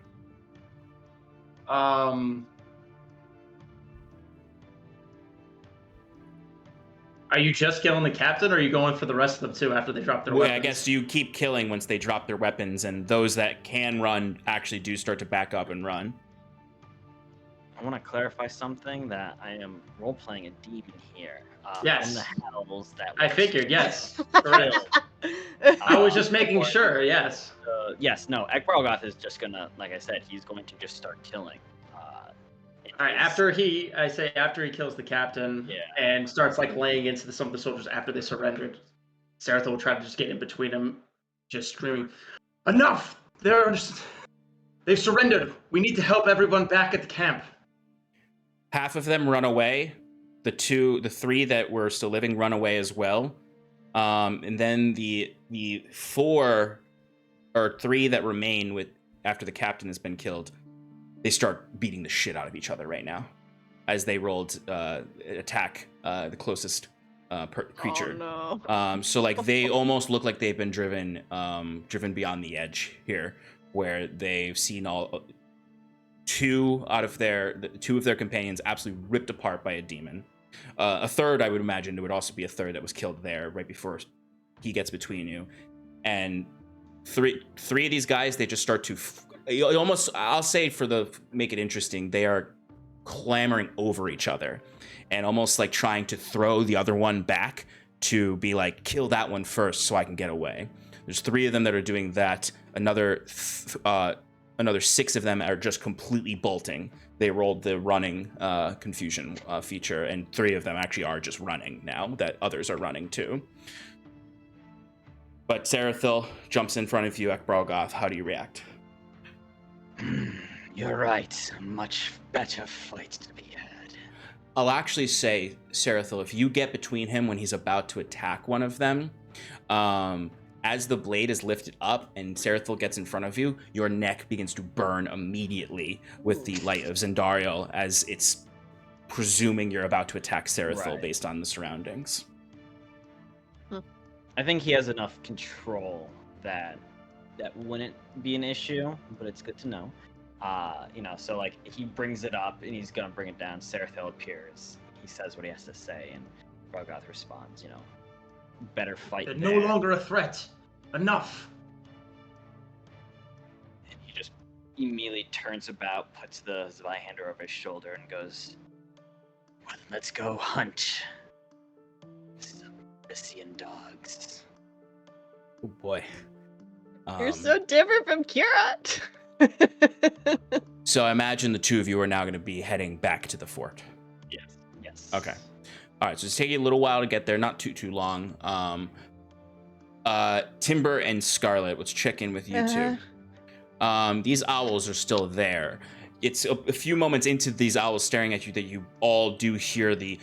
Are you just killing the captain, or are you going for the rest of them too after they drop their weapons? I guess you keep killing once they drop their weapons, and those that can run actually do start to back up and run. I want to clarify something, that I am role-playing a demon here. Yes. From the hells that I figured, yes. Correct. I was just making sure, yes. Yes, no, Ekbralgoth is just gonna, like I said, he's going to just start killing. All right, after he kills the captain and starts like laying into some of the soldiers after they surrendered, Sarathil will try to just get in between them, just screaming, "Enough! They've surrendered. We need to help everyone back at the camp." Half of them run away. The 3 that were still living run away as well. And then the 4 or 3 that remain after the captain has been killed, they start beating the shit out of each other right now as they rolled attack the closest creature. Oh no. So like they almost look like they've been driven beyond the edge here, where they've seen 2 of their companions absolutely ripped apart by a demon. A third, I would imagine, there would also be a third that was killed there right before he gets between you. And three of these guys, they just start to almost, I'll say, make it interesting, they are clamoring over each other and almost like trying to throw the other one back to be like, kill that one first so I can get away. There's 3 of them that are doing that. Another 6 of them are just completely bolting. They rolled the running confusion feature, and 3 of them actually are just running now that others are running too. But Sarathil jumps in front of you, Ekbralgoth. How do you react? You're right. A much better fight to be had. I'll actually say, Sarathil, if you get between him when he's about to attack one of them, as the blade is lifted up and Sarathil gets in front of you, your neck begins to burn immediately with the light of Zendariel as it's presuming you're about to attack Sarathil based on the surroundings. I think he has enough control that wouldn't be an issue, but it's good to know. So like he brings it up and he's gonna bring it down. Sarathil appears. He says what he has to say, and Rogoth responds, better fight. They're no longer a threat. Enough. And he just immediately turns about, puts the Zweihander over his shoulder, and goes, well, let's go hunt some Feysidian dogs. Oh boy. You're so different from Kirat. So I imagine the two of you are now going to be heading back to the fort. Yes. Okay. All right, so it's taking a little while to get there, not too long. Timber and Scarlet, let's check in with you two. These owls are still there. It's a few moments into these owls staring at you that you all do hear the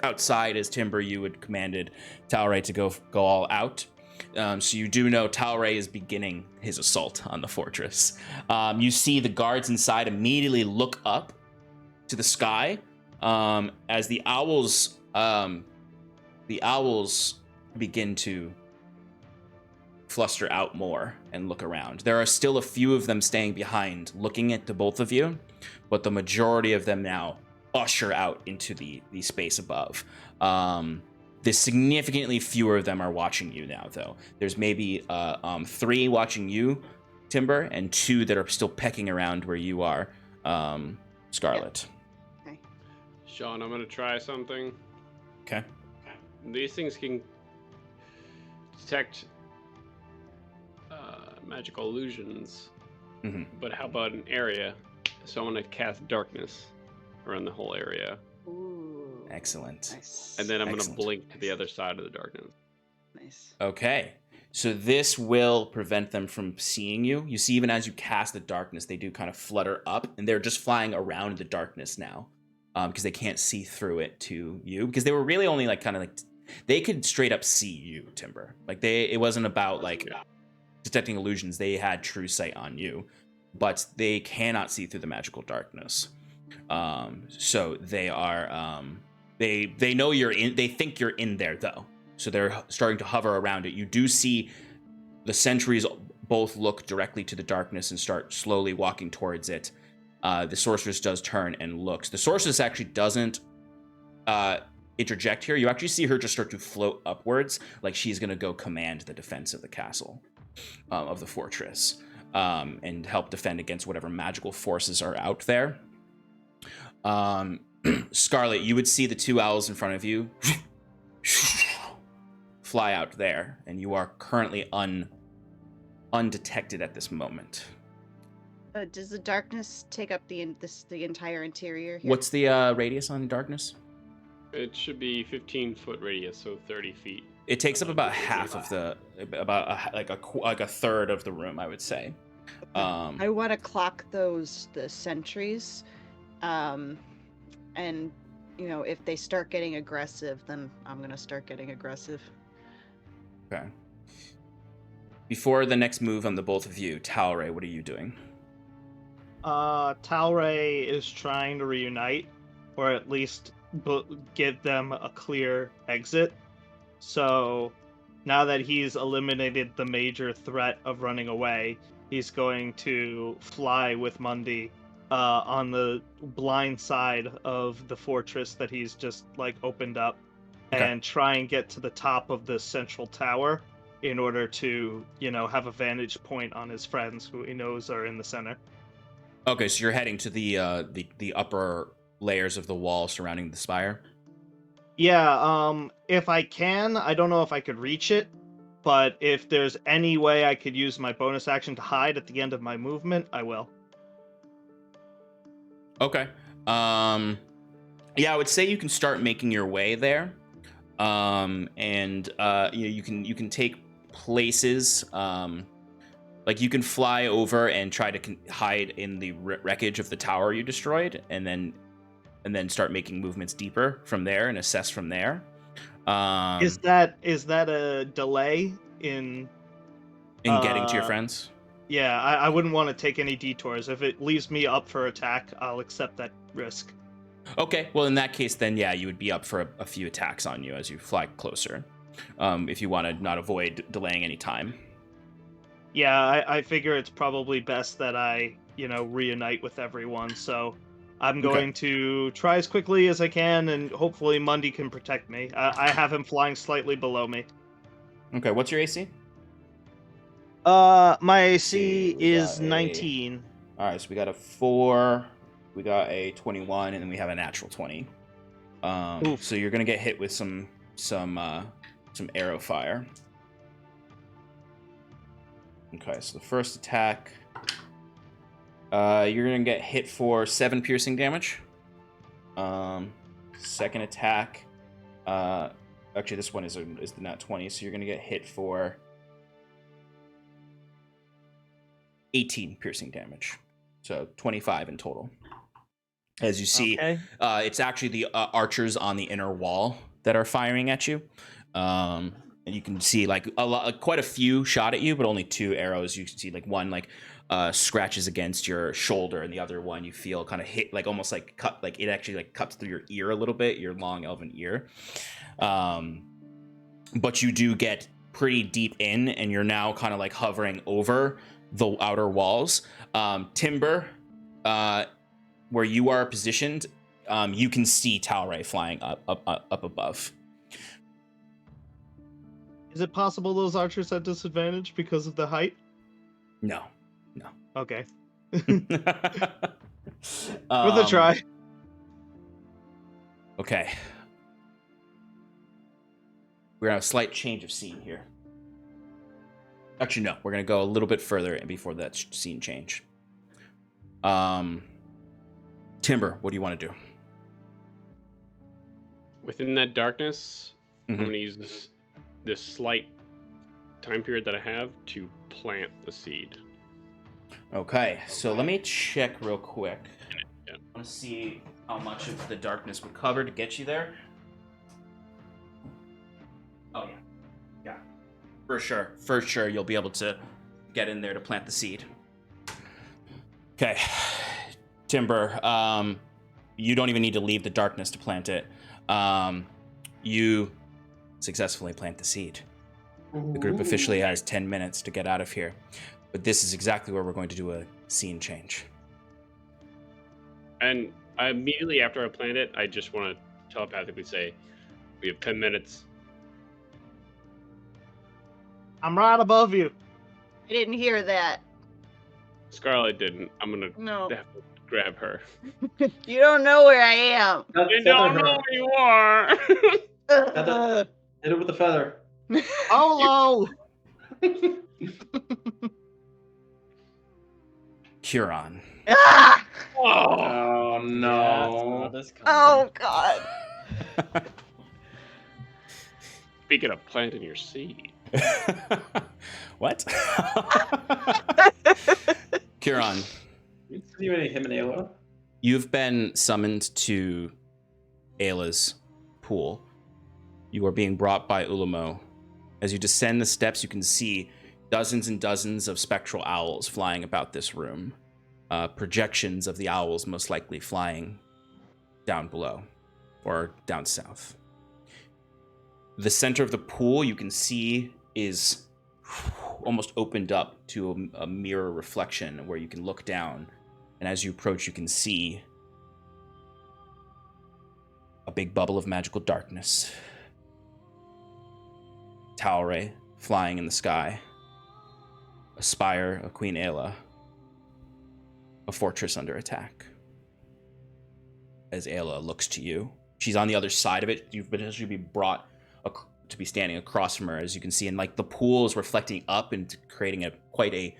outside as Timber, you had commanded Talray to go all out. So you do know Talray is beginning his assault on the fortress. You see the guards inside immediately look up to the sky as the owls begin to fluster out more and look around. There are still a few of them staying behind, looking at the both of you, but the majority of them now usher out into the space above. The significantly fewer of them are watching you now, though. There's maybe 3 watching you, Timber, and 2 that are still pecking around where you are, Scarlet. Yeah. Okay. Sean, I'm gonna try something. Okay. These things can detect magical illusions, but how about an area? So I'm gonna cast darkness around the whole area. Ooh. Excellent. Nice. And then I'm Excellent. gonna blink to the other side of the darkness. Nice. Okay. So this will prevent them from seeing you. You see, even as you cast the darkness, they do kind of flutter up, and they're just flying around the darkness now, because they can't see through it to you. Because they were really only they could straight up see you, Timber. It wasn't about detecting illusions. They had true sight on you, but they cannot see through the magical darkness. So they are they know you're in. They think you're in there though. So they're starting to hover around it. You do see the sentries both look directly to the darkness and start slowly walking towards it. The sorceress does turn and looks. The sorceress actually doesn't interject here. You actually see her just start to float upwards, like she's going to go command the defense of the castle, of the fortress, and help defend against whatever magical forces are out there. Scarlet, you would see the 2 owls in front of you fly out there, and you are currently undetected at this moment. Does the darkness take up the entire interior here? What's the radius on darkness? It should be 15-foot radius, so 30 feet. It takes up about half of like a third of the room, I would say. I want to clock the sentries, and if they start getting aggressive, then I'm gonna start getting aggressive. Okay. Before the next move on the both of you, Talray, what are you doing? Talray is trying to reunite, or at least give them a clear exit. So now that he's eliminated the major threat of running away, he's going to fly with Mundi on the blind side of the fortress that he's just opened up, and try and get to the top of the central tower in order to have a vantage point on his friends who he knows are in the center. Okay, so you're heading to the upper layers of the wall surrounding the spire? Yeah, if I can, I don't know if I could reach it, but if there's any way I could use my bonus action to hide at the end of my movement, I will. Okay. Yeah, I would say you can start making your way there. And you can take places Like, you can fly over and try to hide in the wreckage of the tower you destroyed, and then start making movements deeper from there and assess from there. Is that a delay in getting to your friends? Yeah, I wouldn't want to take any detours. If it leaves me up for attack, I'll accept that risk. Okay, well, in that case, then, yeah, you would be up for a few attacks on you as you fly closer, if you want to not avoid delaying any time. Yeah, I figure it's probably best that I, reunite with everyone, so I'm going to try as quickly as I can, and hopefully Mundy can protect me. I have him flying slightly below me. Okay, what's your AC? My AC is 19. All right, so we got a 4, we got a 21, and then we have a natural 20. So you're gonna get hit with some arrow fire. Okay, so the first attack, you're gonna get hit for 7 piercing damage. Second attack, actually this one is the nat 20, so you're gonna get hit for 18 piercing damage, so 25 in total. As you see, it's actually the archers on the inner wall that are firing at you, and you can see like quite a few shot at you, but only 2 arrows. You can see like one scratches against your shoulder, and the other one you feel kind of hit, like almost like cut, like it actually like cuts through your ear a little bit, your long elven ear. But you do get pretty deep in, and you're now kind of like hovering over the outer walls. Timber, where you are positioned, you can see Talray flying up above. Is it possible those archers had disadvantage because of the height? No. Okay. With a try. Okay. We're gonna have a slight change of scene here. Actually, no. We're gonna go a little bit further before that scene change. Timber, what do you want to do? Within that darkness, I'm going to use this slight time period that I have to plant the seed. Okay, so let me check real quick. Yeah. I want to see how much of the darkness would cover to get you there. Oh, yeah. Yeah. For sure, you'll be able to get in there to plant the seed. Okay. Timber, you don't even need to leave the darkness to plant it. You successfully plant the seed. The group officially has 10 minutes to get out of here. But this is exactly where we're going to do a scene change. And immediately after I plant it, I just want to telepathically say, we have 10 minutes. I'm right above you. I didn't hear that. Scarlet didn't. I'm going to No. have to grab her. You don't know where I am. I don't know where you are. Hit it with the feather. Oh, Huron. Ah! Oh no. Oh God. Speaking of planting your seed. What? Huron, Him and Ayla. you've been summoned to Ayla's pool. You are being brought by Ulamo. As you descend the steps, you can see dozens and dozens of spectral owls flying about this room. Projections of the owls most likely flying down below or down south. The center of the pool you can see is almost opened up to a mirror reflection where you can look down. And as you approach, you can see a big bubble of magical darkness. Talray flying in the sky. A spire of Queen Ayla. A fortress under attack. As Ayla looks to you, she's on the other side of it. You've potentially be brought to be standing across from her, as you can see, and like the pool is reflecting up and creating quite a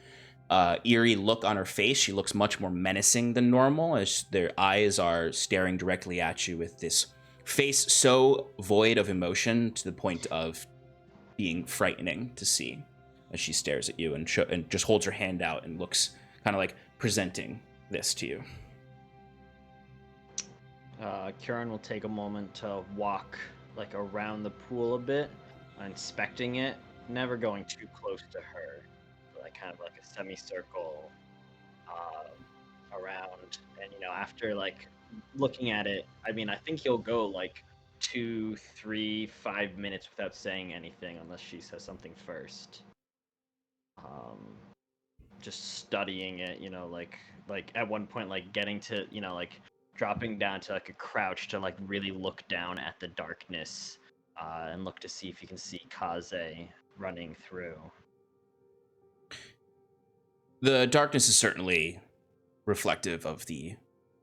eerie look on her face. She looks much more menacing than normal, as their eyes are staring directly at you with this face so void of emotion to the point of being frightening to see. as she stares at you and just holds her hand out and looks kind of like presenting this to you. Kieran will take a moment to walk like around the pool a bit, inspecting it, never going too close to her, but like kind of like a semicircle around. And after like looking at it, I mean, I think he'll go like 2, 3, 5 minutes without saying anything unless she says something first. Just studying it, like at one point, like getting to, like dropping down to like a crouch to like really look down at the darkness and look to see if you can see Kaze running through. The darkness is certainly reflective of the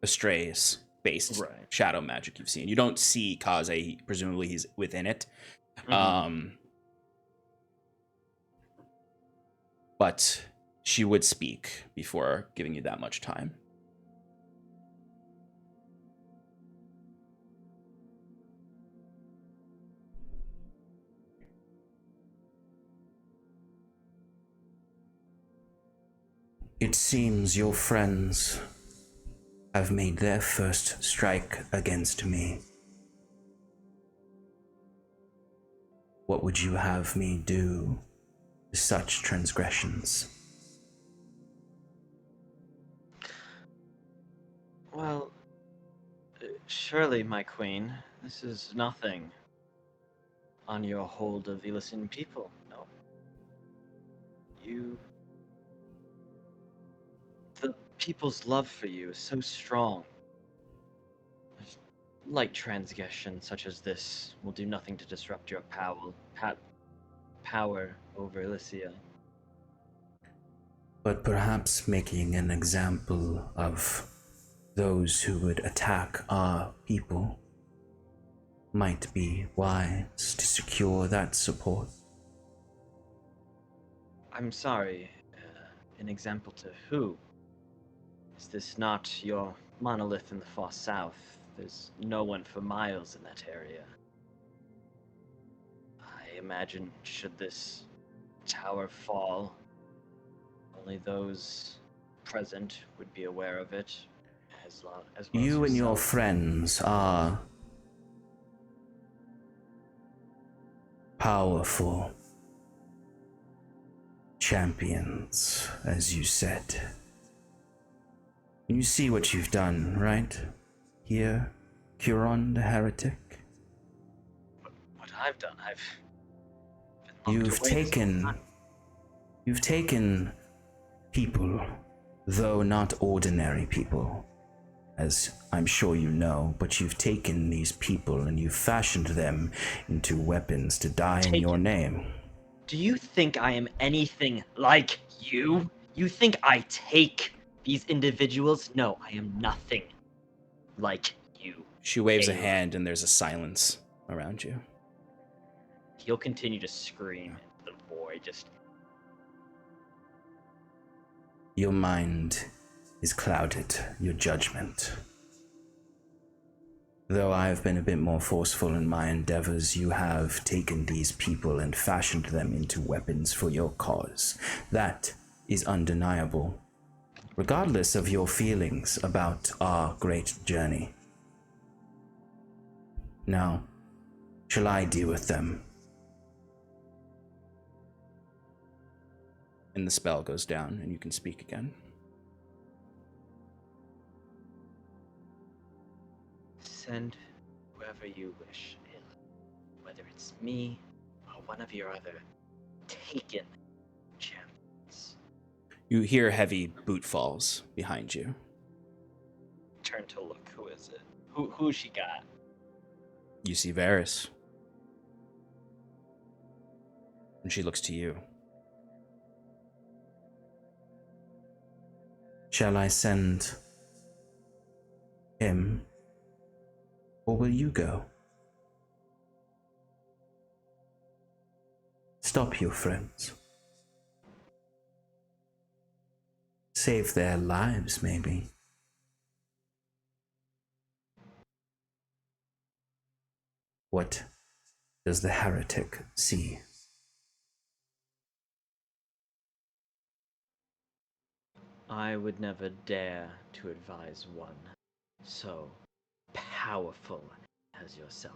Astraeus-based shadow magic you've seen. You don't see Kaze, presumably he's within it. But she would speak before giving you that much time. It seems your friends have made their first strike against me. What would you have me do to such transgressions? Well, surely, my queen, this is nothing on your hold of the listening people. No. The people's love for you is so strong. Light transgression such as this will do nothing to disrupt your power over Elysia. But perhaps making an example of those who would attack our people might be wise to secure that support. I'm sorry, an example to who? Is this not your monolith in the far south? There's no one for miles in that area. I imagine should this tower fall, only those present would be aware of it. As well You as and your yourself. friends are powerful champions, as you said. You see what you've done, right? Here, Curon the heretic. What I've done, I've been locked away You've taken people, though not ordinary people, as I'm sure you know, but you've taken these people and you've fashioned them into weapons to die in your name. Do you think I am anything like you? You think I take these individuals? No, I am nothing like you. She waves a hand and there's a silence around you. He'll continue to scream into the void, just... Your mind is clouded, your judgment. Though I have been a bit more forceful in my endeavors, you have taken these people and fashioned them into weapons for your cause. That is undeniable, regardless of your feelings about our great journey. Now, shall I deal with them? And the spell goes down and you can speak again. Send whoever you wish in, whether it's me or one of your other taken champions. You hear heavy boot falls behind you. Turn to look. Who is it? Who she got? You see Varys. And she looks to you. Shall I send him, or will you go? Stop your friends. Save their lives, maybe. What does the heretic see? I would never dare to advise one so powerful as yourself.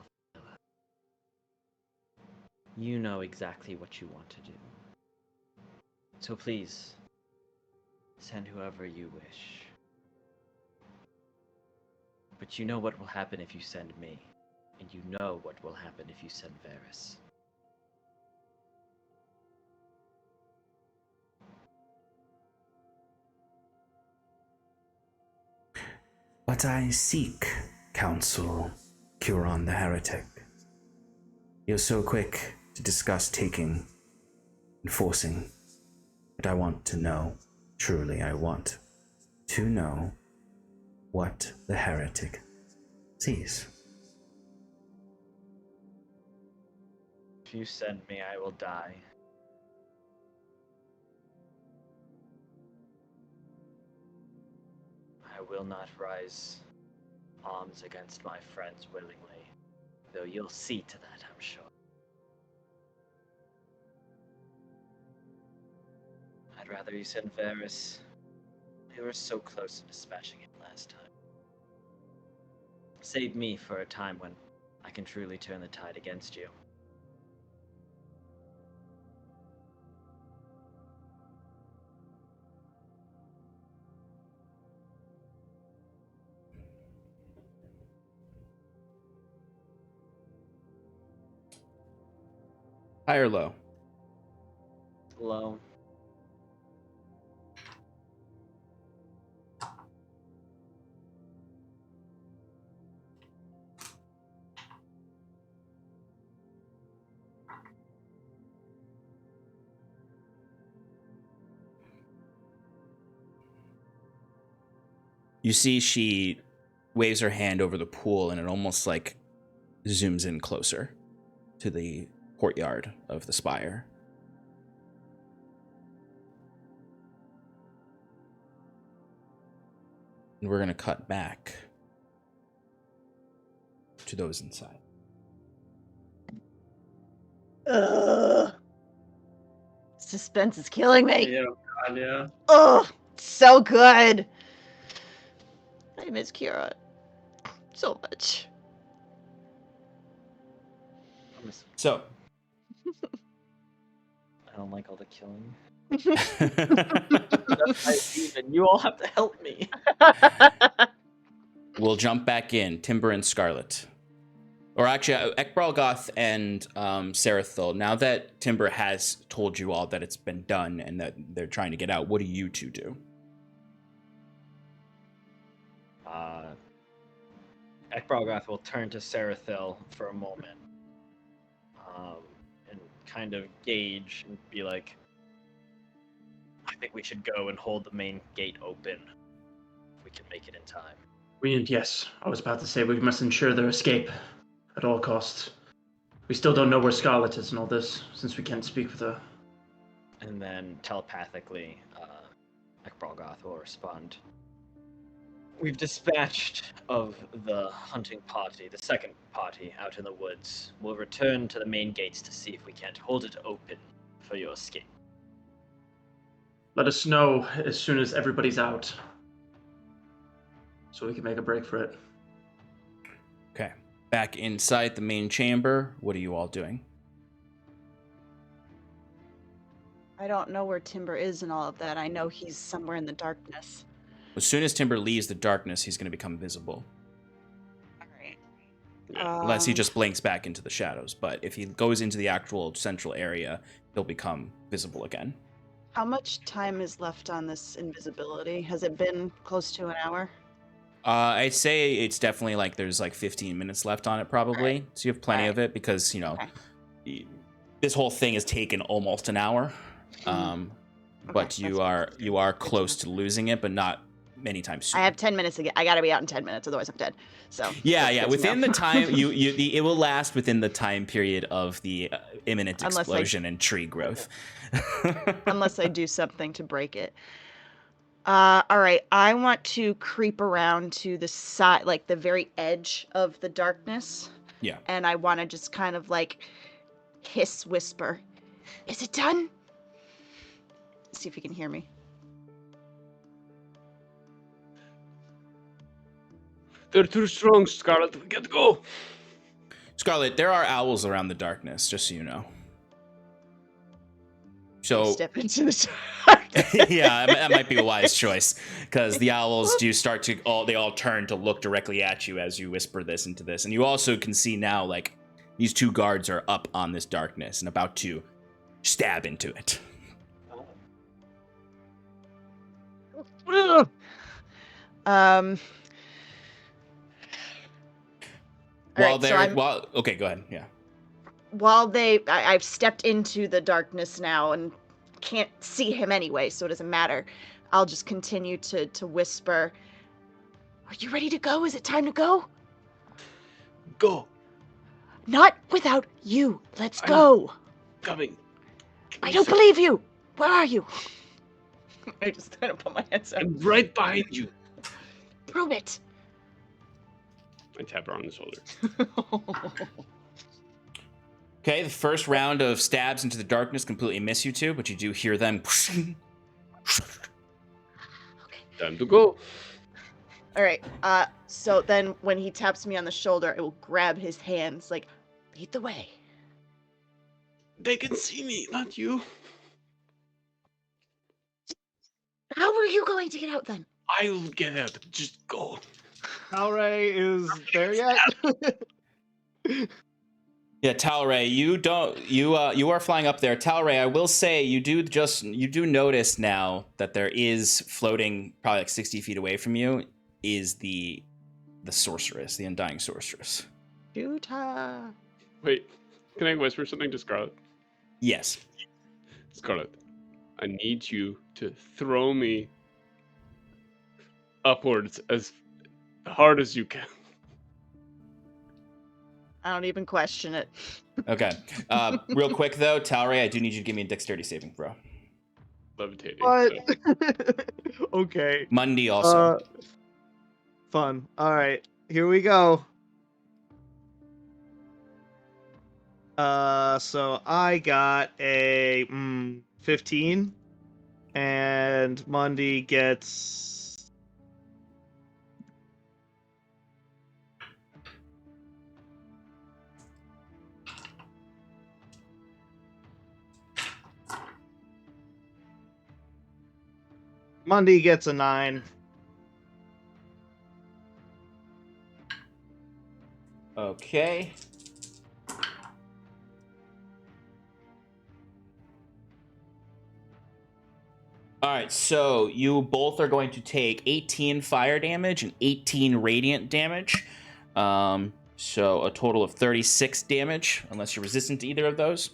You know exactly what you want to do. So please, send whoever you wish. But you know what will happen if you send me, and you know what will happen if you send Varys. But I seek counsel, Curon the Heretic. You're so quick to discuss taking and forcing, but I want to know, truly I want to know what the heretic sees. If you send me, I will die. I will not rise arms against my friends willingly, though you'll see to that, I'm sure. I'd rather you send Varys. We were so close to smashing him last time. Save me for a time when I can truly turn the tide against you. High or low? Low. You see she waves her hand over the pool and it almost like zooms in closer to the courtyard of the Spire. And we're going to cut back to those inside. Suspense is killing me. Yeah, God, yeah. Oh, so good. I miss Kira so much. So, I don't like all the killing. That's my demon. You all have to help me. we'll jump back in. Timber and Scarlet. Or actually, Ekbralgoth and Sarathil. Now that Timber has told you all that it's been done and that they're trying to get out, what do you two do? Ekbralgoth will turn to Sarathil for a moment. And kind of gauge and be like, I think we should go and hold the main gate open. We can make it in time. Yes, I was about to say we must ensure their escape at all costs. We still don't know where Scarlet is and all this, since we can't speak with her. And then telepathically, Ekbralgoth will respond. We've dispatched of the hunting party, the second party, out in the woods. We'll return to the main gates to see if we can't hold it open for your escape. Let us know as soon as everybody's out, so we can make a break for it. Okay. Back inside the main chamber, what are you all doing? I don't know where Timber is and all of that. I know he's somewhere in the darkness. As soon as Timber leaves the darkness, he's going to become visible. All right. Yeah. Unless he just blinks back into the shadows. But if he goes into the actual central area, he'll become visible again. How much time is left on this invisibility? Has it been close to an hour? I'd say it's definitely like there's like 15 minutes left on it probably. Right. So you have plenty Right. of it because, you know, Okay. this whole thing has taken almost an hour. But Okay, you are close to losing it, but not many times soon. I have 10 minutes to get. I gotta be out in 10 minutes, otherwise I'm dead. So Yeah, that's yeah. good to Within know. the time, it will last within the time period of the imminent Unless I- explosion and tree growth. Unless I do something to break it. All right. I want to creep around to the side, like the very edge of the darkness. Yeah. And I want to just kind of like hiss, whisper, "Is it done?" See if you can hear me. They're too strong, Scarlet. We gotta go. Scarlet, there are owls around the darkness, just so you know. So Step into the dark. yeah, that might be a wise choice, because the owls do start to all turn to look directly at you as you whisper this into this, and you also can see now like these two guards are up on this darkness and about to stab into it. Okay, go ahead. Yeah. While I've stepped into the darkness now and can't see him anyway, so it doesn't matter. I'll just continue to whisper. Are you ready to go? Is it time to go? Go. Not without you. Let's go. Coming. I don't believe you. Where are you? I just kind of put my hands up. I'm right behind you. Prove it. I tap her on the shoulder. Okay, the first round of stabs into the darkness completely miss you two, but you do hear them. Time to go. All right. So then when he taps me on the shoulder, I will grab his hands, like, lead the way. They can see me, not you. How are you going to get out then? I'll get out. Just go. Talray is there yet? Yeah, Talray, you are flying up there. Talray, I will say you do notice now that there is floating probably like 60 feet away from you is the sorceress, the undying sorceress. Shoot her. Wait, can I whisper something to Scarlet? Yes. Scarlet, I need you to throw me upwards as hard as you can. I don't even question it. Okay. Real quick though, Talray, I do need you to give me a dexterity saving throw. Levitating. What? So. Okay. Mundy also. Fun. All right, here we go. So I got a 15, and Mundy gets. Mundy gets a 9. Okay. All right, so you both are going to take 18 fire damage and 18 radiant damage. So a total of 36 damage, unless you're resistant to either of those.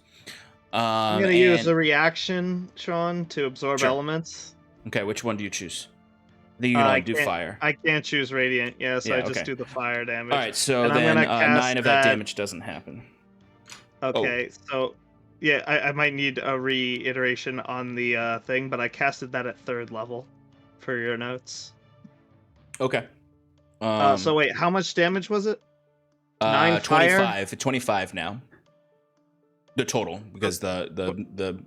I'm going to use a reaction, Sean, to absorb elements. Okay, which one do you choose? I think you can only do fire. I can't choose radiant, so Yeah, I just okay. do the fire damage. All right, so And then I'm gonna cast 9 of that damage doesn't happen. Okay, so yeah, I might need a reiteration on the thing, but I casted that at 3rd level for your notes. Okay. So wait, how much damage was it? 9 25. 25 now. The total, because the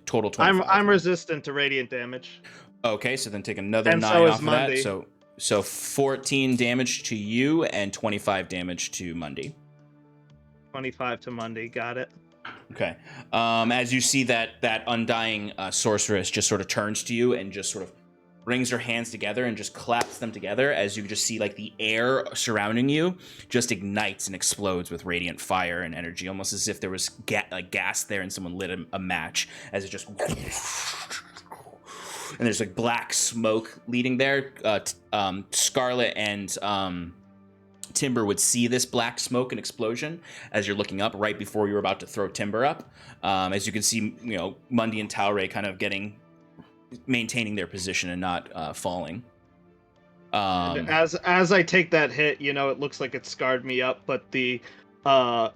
total 25. I'm resistant to radiant damage. Okay, so then take another And 9 so is off of Mundy. that. So 14 damage to you and 25 damage to Mundy. 25 to Mundy, got it. Okay. As you see that undying sorceress just sort of turns to you and just sort of brings her hands together and just claps them together, as you just see like the air surrounding you just ignites and explodes with radiant fire and energy, almost as if there was gas there and someone lit a match, as it just and there's like black smoke leading there. Scarlet and Timber would see this black smoke and explosion as you're looking up right before you're about to throw Timber up. As you can see, Mundy and Talray kind of maintaining their position and not falling. As I take that hit, it looks like it scarred me up, but the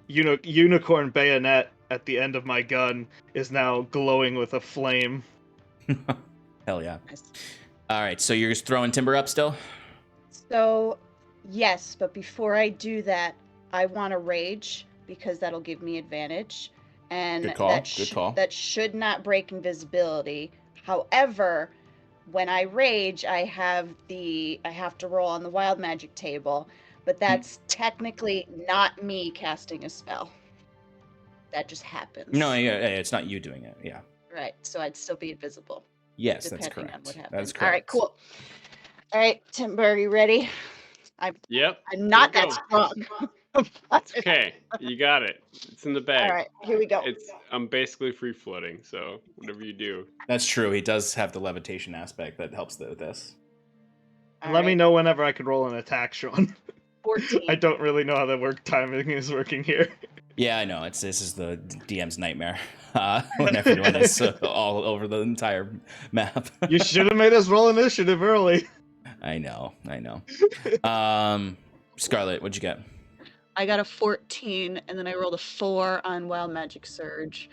unicorn bayonet at the end of my gun is now glowing with a flame. Hell yeah. All right, so you're just throwing Timber up still? So, yes, but before I do that, I want to rage, because that'll give me advantage. And Good call, good call. That should not break invisibility. However, when I rage, I have to roll on the wild magic table, but that's technically not me casting a spell. That just happens. No, yeah, it's not you doing it. Yeah. Right. So I'd still be invisible. Yes, that's depending on correct. what happens. That's correct. All right, cool. All right, Timber, are you ready? Yep. I'm not Here that we strong. Okay, you got it. It's in the bag. All right, here we go. I'm basically free floating, so whatever you do. That's true. He does have the levitation aspect that helps with this. All Let me right, know whenever I can roll an attack, Sean. 14. I don't really know how the timing is working here. Yeah, I know. This is the DM's nightmare. When everyone is all over the entire map. You should have made us roll initiative early. I know. Scarlet, what'd you get? I got a 14, and then I rolled a 4 on Wild Magic Surge,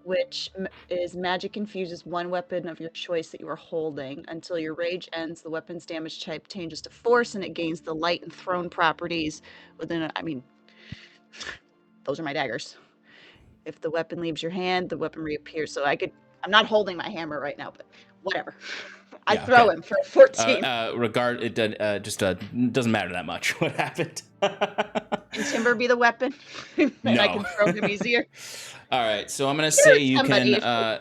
which is magic infuses one weapon of your choice that you are holding. Until your rage ends, the weapon's damage type changes to force, and it gains the light and thrown properties within those are my daggers. If the weapon leaves your hand, the weapon reappears. So I'm not holding my hammer right now, but whatever. I throw him for 14. It doesn't matter that much what happened. Can Timber be the weapon? And I can throw him easier. All right, so I'm gonna say you somebody. can,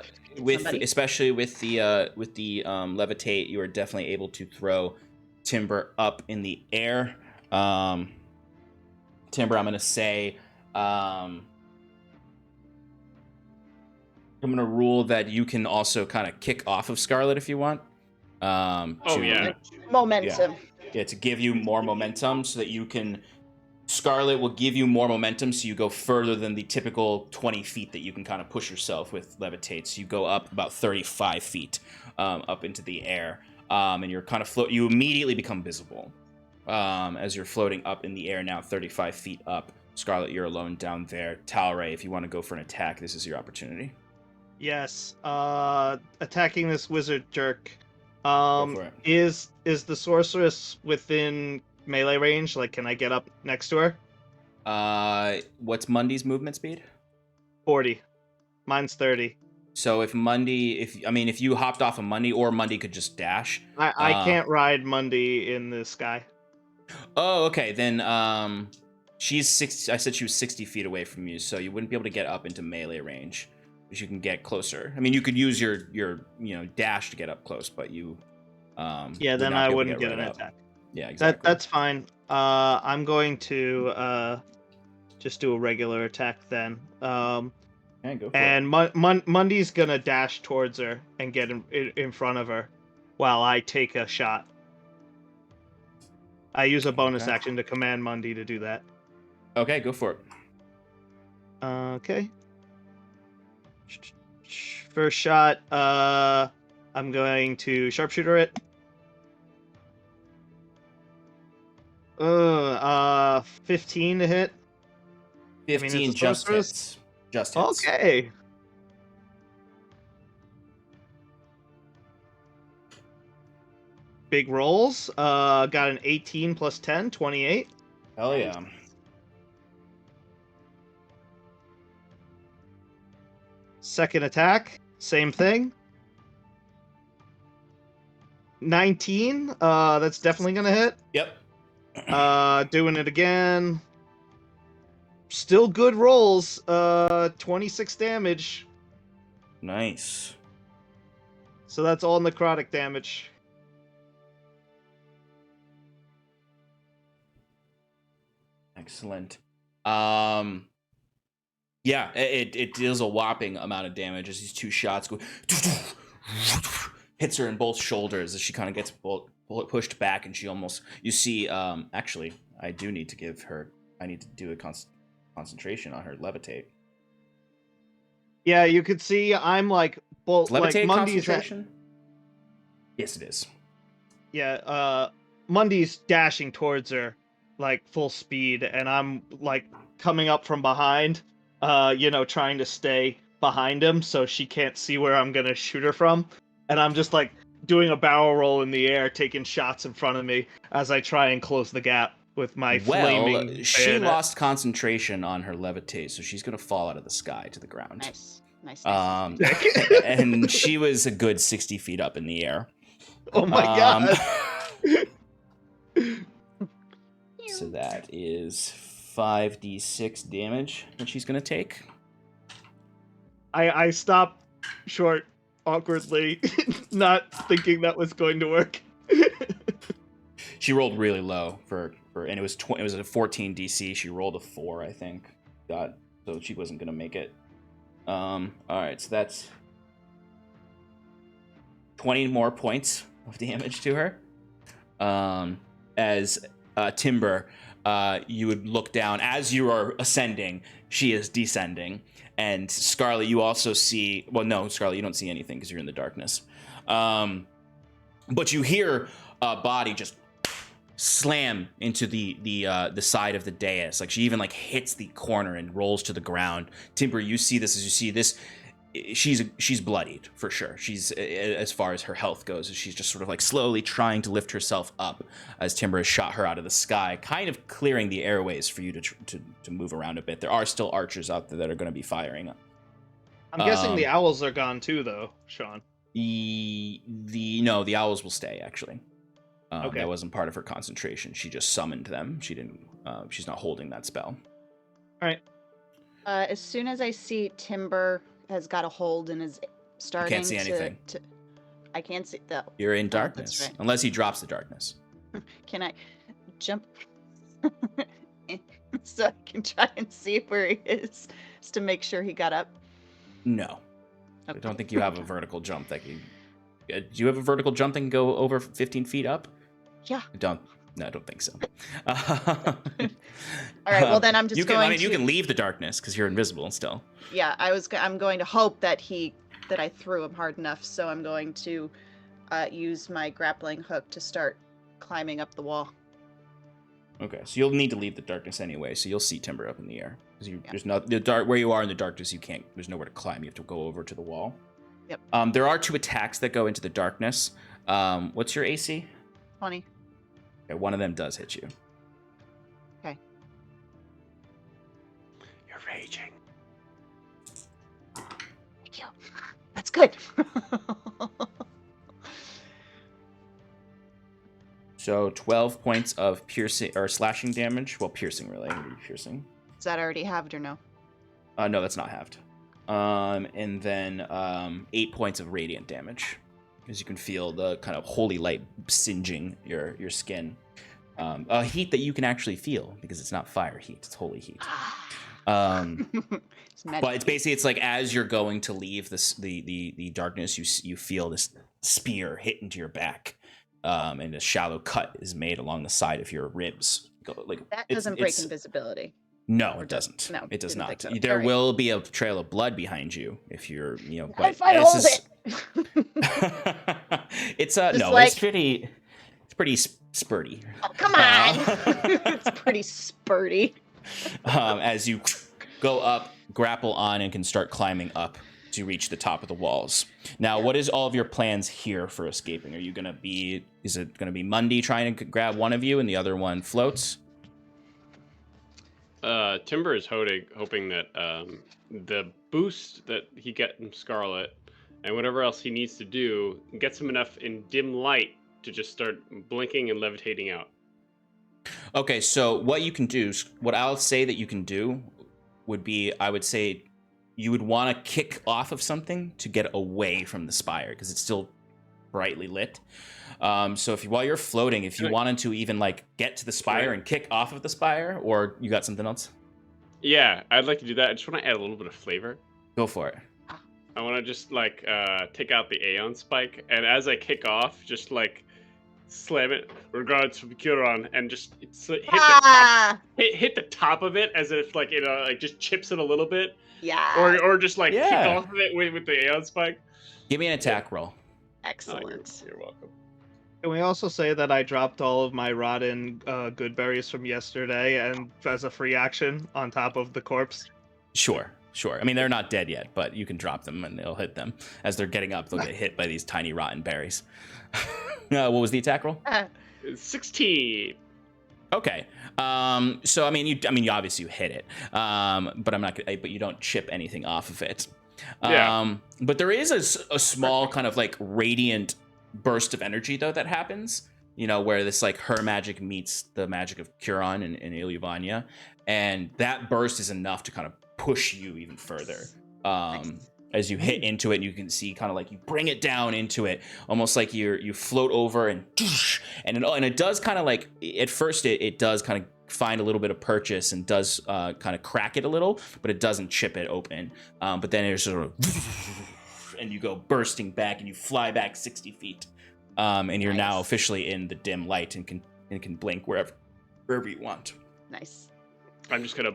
especially with the levitate, you are definitely able to throw Timber up in the air. Timber, I'm gonna say, I'm gonna rule that you can also kind of kick off of Scarlet if you want. Momentum. Yeah, to give you more momentum so that you can. Scarlet will give you more momentum so you go further than the typical 20 feet that you can kind of push yourself with levitate. So you go up about 35 feet up into the air, and you're kind of you immediately become visible as you're floating up in the air now 35 feet up. Scarlet, you're alone down there. Talray, if you want to go for an attack, this is your opportunity. Yes. Attacking this wizard jerk. Go for it. Is the sorceress within melee range? Like, can I get up next to her? What's Mundy's movement speed? 40. Mine's 30. So if you hopped off of Mundy, or Mundy could just dash. I can't ride Mundy in the sky. Oh, okay. Then she's 60. I said she was 60 feet away from you, so you wouldn't be able to get up into melee range. But you can get closer. I mean, you could use your dash to get up close, but you. Then I wouldn't get an attack. Yeah, exactly. That's fine. I'm going to just do a regular attack then. Go for and Mundy's gonna dash towards her and get in front of her, while I take a shot. I use a bonus action to command Mundy to do that. Okay, go for it. Okay. First shot. I'm going to sharpshooter it. 15 to hit. 15 just hits. Just hits. Okay. Big rolls. Got an 18 plus 10, 28. Hell yeah. Second attack, same thing. 19. That's definitely gonna hit. Yep. Doing it again. Still good rolls. 26 damage. Nice. So that's all necrotic damage. Excellent. Yeah, it deals a whopping amount of damage as these two shots go hits her in both shoulders as she kind of gets pushed back, and she almost, you see, actually, I need to do a concentration on her levitate. Yeah, you could see I'm like both Levitate like Mundy's concentration? Yes, it is. Yeah, Mundy's dashing towards her like full speed, and I'm like coming up from behind, trying to stay behind him so she can't see where I'm gonna shoot her from. And I'm just like doing a barrel roll in the air, taking shots in front of me as I try and close the gap with my flaming she bayonet. lost concentration on her levitate, so she's gonna fall out of the sky to the ground. Nice. And she was a good 60 feet up in the air. Oh my god. So that is 5d6 damage that she's gonna take. I stopped short awkwardly, not thinking that was going to work. She rolled really low and it was it was a 14 DC. She rolled a 4, I think. So she wasn't gonna make it. All right, so that's 20 more points of damage to her. As Timber, you would look down as you are ascending. She is descending, and Scarlet, you also see. Well, no, Scarlet, you don't see anything because you're in the darkness. But you hear a body just slam into the side of the dais. Like she even like hits the corner and rolls to the ground. Timber, you see this as you see this. She's bloodied for sure. She's, as far as her health goes, she's just sort of like slowly trying to lift herself up as Timber has shot her out of the sky, kind of clearing the airways for you to move around a bit. There are still archers out there that are going to be firing. I'm guessing the owls are gone too, though, Sean. No, the owls will stay actually. Okay. That wasn't part of her concentration. She just summoned them. She didn't. She's not holding that spell. All right. As soon as I see Timber has got a hold and is starting Can't see anything. I can't see that. You're in Oh, darkness, that's right. unless he drops the darkness. Can I jump so I can try and see where he is, just to make sure he got up? No, Okay. I don't think you have a vertical jump that can. Do you have a vertical jump that can go over 15 feet up? Yeah. I don't think so. All right. Well, then I'm just you can. going I mean, to. you can leave the darkness because you're invisible still. Yeah, I'm going to hope that I threw him hard enough, so I'm going to use my grappling hook to start climbing up the wall. Okay, so you'll need to leave the darkness anyway. So you'll see Timber up in the air because Yeah. there's not the dark where you are in the darkness. You can't. There's nowhere to climb. You have to go over to the wall. Yep. There are 2 attacks that go into the darkness. What's your AC? 20. Okay, one of them does hit you. Okay. You're raging. Thank you. That's good. So 12 points of piercing or slashing damage. Well, piercing really. Piercing. Is that already halved or no? No, that's not halved. And then 8 points of radiant damage, as you can feel the kind of holy light singeing your skin. A heat that you can actually feel because it's not fire heat; it's holy heat. But it's basically it's like as you're going to leave the darkness, you feel this spear hit into your back, and a shallow cut is made along the side of your ribs. That doesn't break invisibility. No, it doesn't. No, it does didn't not. think so. There Alright. will be a trail of blood behind you if you're, But If I hold it. it's Just no, like- it's pretty spurty. Oh, come on. It's pretty spurty. As you go up, grapple on, and can start climbing up to reach the top of the walls. Now, what is all of your plans here for escaping? Is it gonna be Mundy trying to grab one of you and the other one floats? Timber is hoping that the boost that he gets from Scarlet and whatever else he needs to do gets him enough in dim light to just start blinking and levitating out. Okay, so what you can do, what I'll say that you can do would be, I would say you would want to kick off of something to get away from the spire because it's still brightly lit. So while you're floating, if you wanted to even like get to the spire and kick off of the spire, or you got something else? Yeah, I'd like to do that. I just want to add a little bit of flavor. Go for it. I want to just like take out the Aeon spike, and as I kick off, just like slam it. Regards from Kiron, and just hit the top of it as if like like just chips it a little bit. Yeah. Or just like kick off of it with the Aeon spike. Give me an attack roll. Excellent. You're welcome. Can we also say that I dropped all of my rotten good berries from yesterday and as a free action on top of the corpse? Sure. I mean, they're not dead yet, but you can drop them and they'll hit them. As they're getting up, they'll get hit by these tiny rotten berries. What was the attack roll? 16. Okay. So I mean, you obviously hit it. But I'm not. But you don't chip anything off of it. Yeah. But there is a small kind of like radiant burst of energy though that happens. You know, where this like her magic meets the magic of Curon and Ilyvania, and that burst is enough to kind of push you even further. As you hit into it, and you can see kind of like you bring it down into it, almost like you float over and it does kind of like at first it does kind of find a little bit of purchase and does kind of crack it a little, but it doesn't chip it open. But then it's sort of and you go bursting back and you fly back 60 feet. And you're now officially in the dim light and can blink wherever you want. Nice. I'm gonna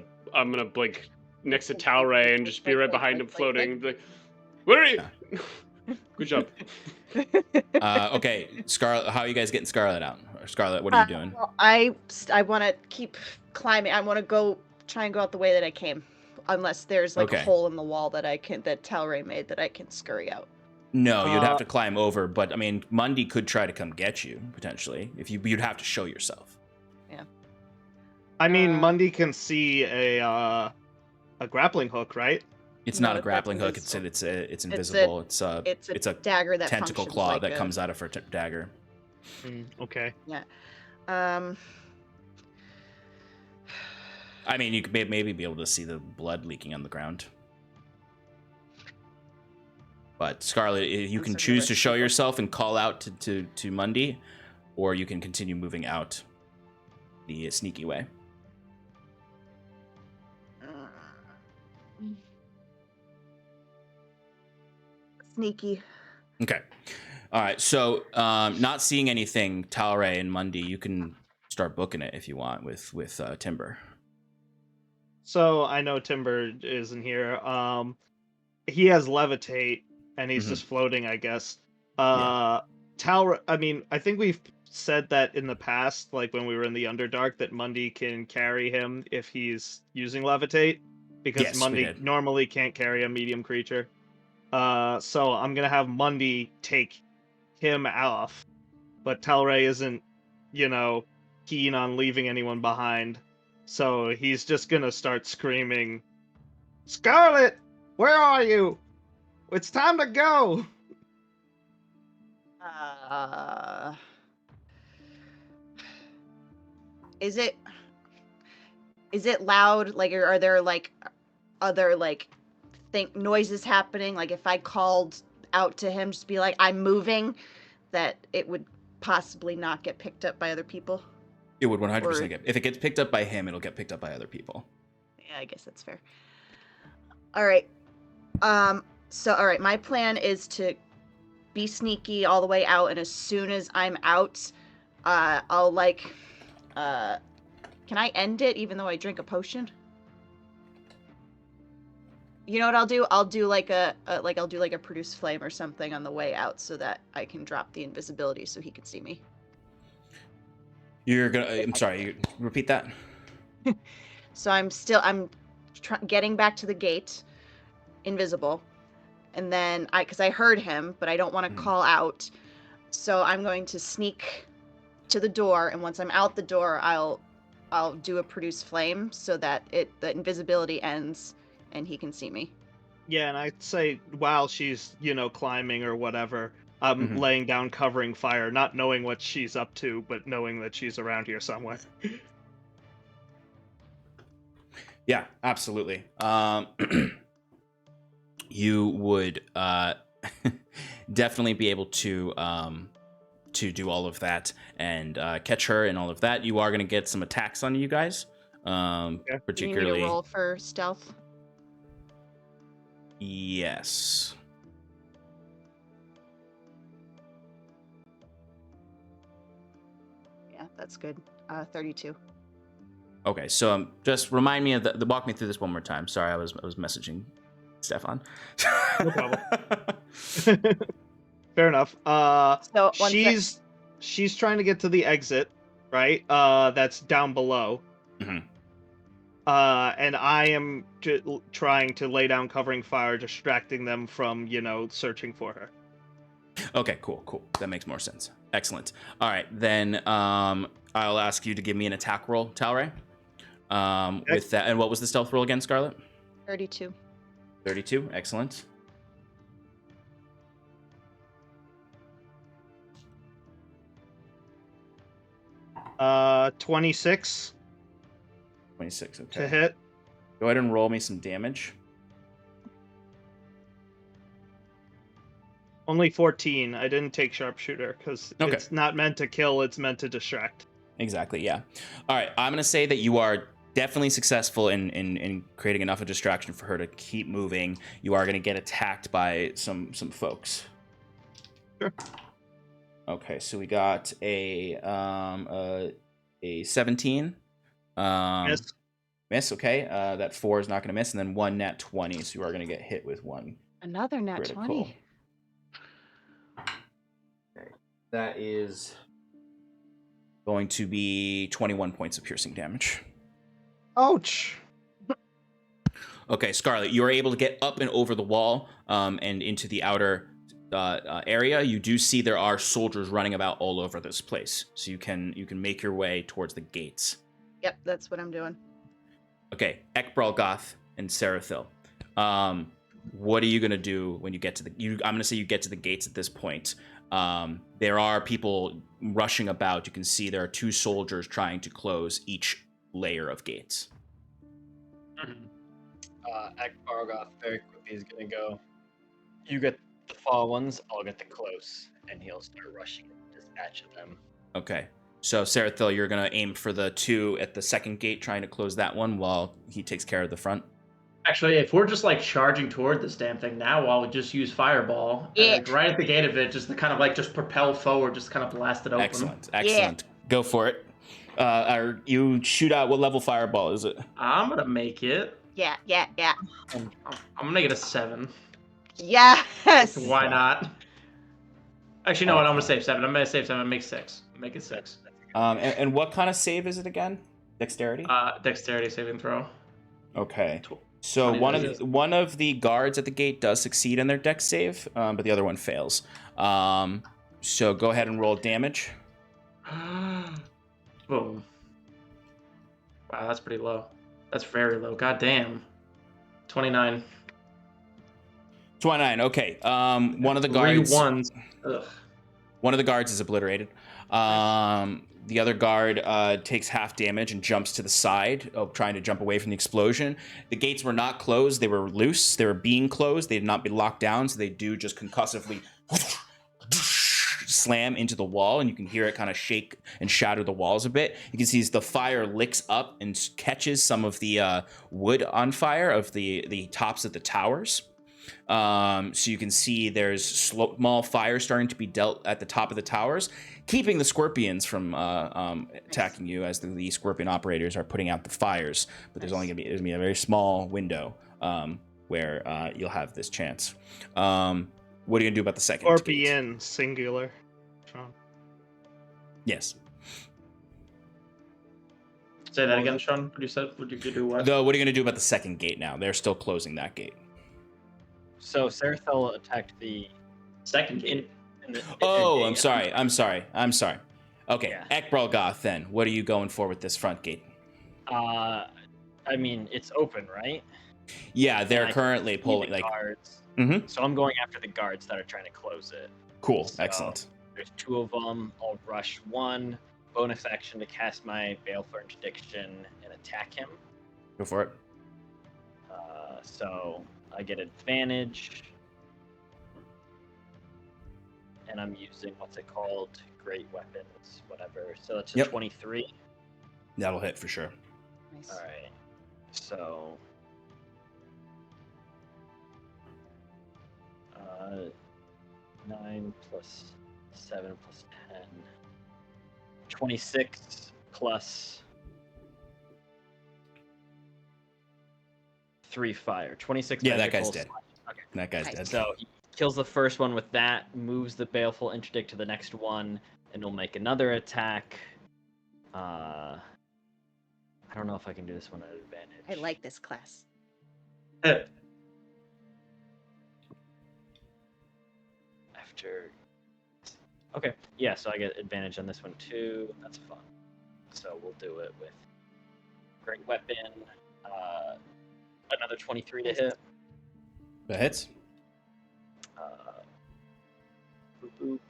blink next to Talray and just be right behind him floating. Like, where are you? Good job. Okay, Scarlet, how are you guys getting Scarlet out? Or Scarlet, what are you doing? Well, I want to keep climbing. I want to try and go out the way that I came, unless there's like a hole in the wall that Talray made that I can scurry out. No, you'd have to climb over, but I mean, Mundi could try to come get you potentially. You'd have to show yourself. Yeah. I mean, Mundi can see a grappling hook, right? It's not a grappling hook. It's invisible. It's a dagger that tentacle claw like that comes out of her dagger. Okay. Yeah. I mean, you could maybe be able to see the blood leaking on the ground. But Scarlet, you can choose to show yourself and call out to Mundi, or you can continue moving out the sneaky way. Sneaky. Okay. All right. So, not seeing anything, Talray and Mundi, you can start booking it if you want with Timber. So I know Timber isn't here. He has levitate, and he's just floating, I guess. Talray. I mean, I think we've said that in the past, like when we were in the Underdark, that Mundi can carry him if he's using levitate, because Mundi normally can't carry a medium creature. So I'm gonna have Mundi take him off, but Talray isn't, keen on leaving anyone behind. So he's just gonna start screaming, "Scarlet, where are you? It's time to go!" Is it loud? Like, are there like other like noises happening? Like, if I called out to him, just be like, "I'm moving," that it would possibly not get picked up by other people? It would 100% get. If it gets picked up by him, it'll get picked up by other people. Yeah, I guess that's fair. All right. So, all right, my plan is to be sneaky all the way out, and as soon as I'm out, I'll like, can I end it even though I drink a potion? You know what I'll do? I'll do like I'll do like a produce flame or something on the way out so that I can drop the invisibility so he can see me. I'm sorry, you repeat that? So I'm getting back to the gate, invisible, and then because I heard him, but I don't want to call out, so I'm going to sneak to the door, and once I'm out the door, I'll do a produce flame so that the invisibility ends and he can see me. Yeah, and I'd say while she's climbing or whatever, I'm laying down covering fire, not knowing what she's up to, but knowing that she's around here somewhere. Yeah, absolutely. You would definitely be able to do all of that and catch her and all of that. You are going to get some attacks on you guys, particularly. You need to roll for stealth. Yes. Yeah, that's good. 32. Okay, so just remind me of walk me through this one more time. Sorry, I was messaging Stefan. No problem. Fair enough. So she's trying to get to the exit, right? That's down below. Mm-hmm. And I am trying to lay down covering fire, distracting them from, searching for her. Okay, cool. That makes more sense. Excellent. All right, then I'll ask you to give me an attack roll, Talray. With that, and what was the stealth roll again, Scarlet? 32. 32, excellent. 26 26. to Okay. hit. Go ahead and roll me some damage. Only 14. I didn't take sharpshooter because Okay. it's not meant to kill, it's meant to distract. Exactly, yeah. All right, I'm going to say that you are definitely successful in creating enough of a distraction for her to keep moving. You are going to get attacked by some folks. Sure. Okay, so we got a 17. Miss. Miss, okay. That 4 is not going to miss, and then 1 nat 20, so you are going to get hit with 1. Another nat Critical. 20. Okay. That is going to be 21 points of piercing damage. Ouch. Okay, Scarlet, you are able to get up and over the wall and into the outer area. You do see there are soldiers running about all over this place, so you can make your way towards the gates. Yep, that's what I'm doing. Okay, Ekbralgoth and Sarathil. What are you gonna do when you get to the? I'm gonna say you get to the gates at this point. There are people rushing about. You can see there are 2 soldiers trying to close each layer of gates. Ekbargoth very quickly is gonna go. You get the far ones, I'll get the close, and he'll start rushing and dispatch of them. Okay. So, Sarathil, you're going to aim for the 2 at the second gate, trying to close that one while he takes care of the front. Actually, if we're just like charging toward this damn thing now, I'll just use Fireball. Yeah. Like, right at the gate of it, just to kind of like just propel forward, just kind of blast it open. Excellent. Excellent. Yeah. Go for it. You shoot out, what level Fireball is it? I'm going to make it. Yeah. I'm going to make it a 7. Yes! Why not? Actually, no, I'm going to save 7. I'm going to save 7 and make 6. Make it 6. And what kind of save is it again? Dexterity? Dexterity saving throw. Okay. So one of the guards at the gate does succeed in their dex save, but the other one fails. So go ahead and roll damage. Boom. Wow, that's pretty low. That's very low. God damn. 29. 29. Okay. One of the guards. 3 ones. Ugh. One of the guards is obliterated. The other guard takes half damage and jumps to the side, trying to jump away from the explosion. The gates were not closed. They were loose. They were being closed. They did not be locked down, so they do just concussively slam into the wall, and you can hear it kind of shake and shatter the walls a bit. You can see as the fire licks up and catches some of the wood on fire of the tops of the towers. So you can see there's small fire starting to be dealt at the top of the towers, keeping the scorpions from attacking you as the scorpion operators are putting out the fires. But there's only gonna be a very small window where you'll have this chance. What are you gonna do about the second? Scorpion, gate? Singular. Sean. Yes. Say that again, Sean. What you said? What you do? What? What are you gonna do about the second gate now? They're still closing that gate. So Sarathil attacked the second gate. I'm sorry. Okay, yeah. Ekbralgoth, then. What are you going for with this front gate? I mean, it's open, right? Yeah, they're currently pulling the guards. Mm-hmm. So I'm going after the guards that are trying to close it. Cool, so excellent. There's 2 of them. I'll rush 1. Bonus action to cast my Baleful Interdiction and attack him. Go for it. So I get advantage. And I'm using, what's it called? Great weapons, whatever. So it's a 23. That'll hit for sure. Nice. All right. So 9 plus 7 plus 10. 26 plus 3 fire. 26. Yeah, that guy's dead. Okay. That guy's dead. So he kills the first one with that, moves the Baleful Interdict to the next one, and will make another attack. I don't know if I can do this one at advantage. I like this class. After. Okay, yeah, so I get advantage on this one too. That's fun. So we'll do it with Great Weapon. Another 23 to hit. That hits. Boop.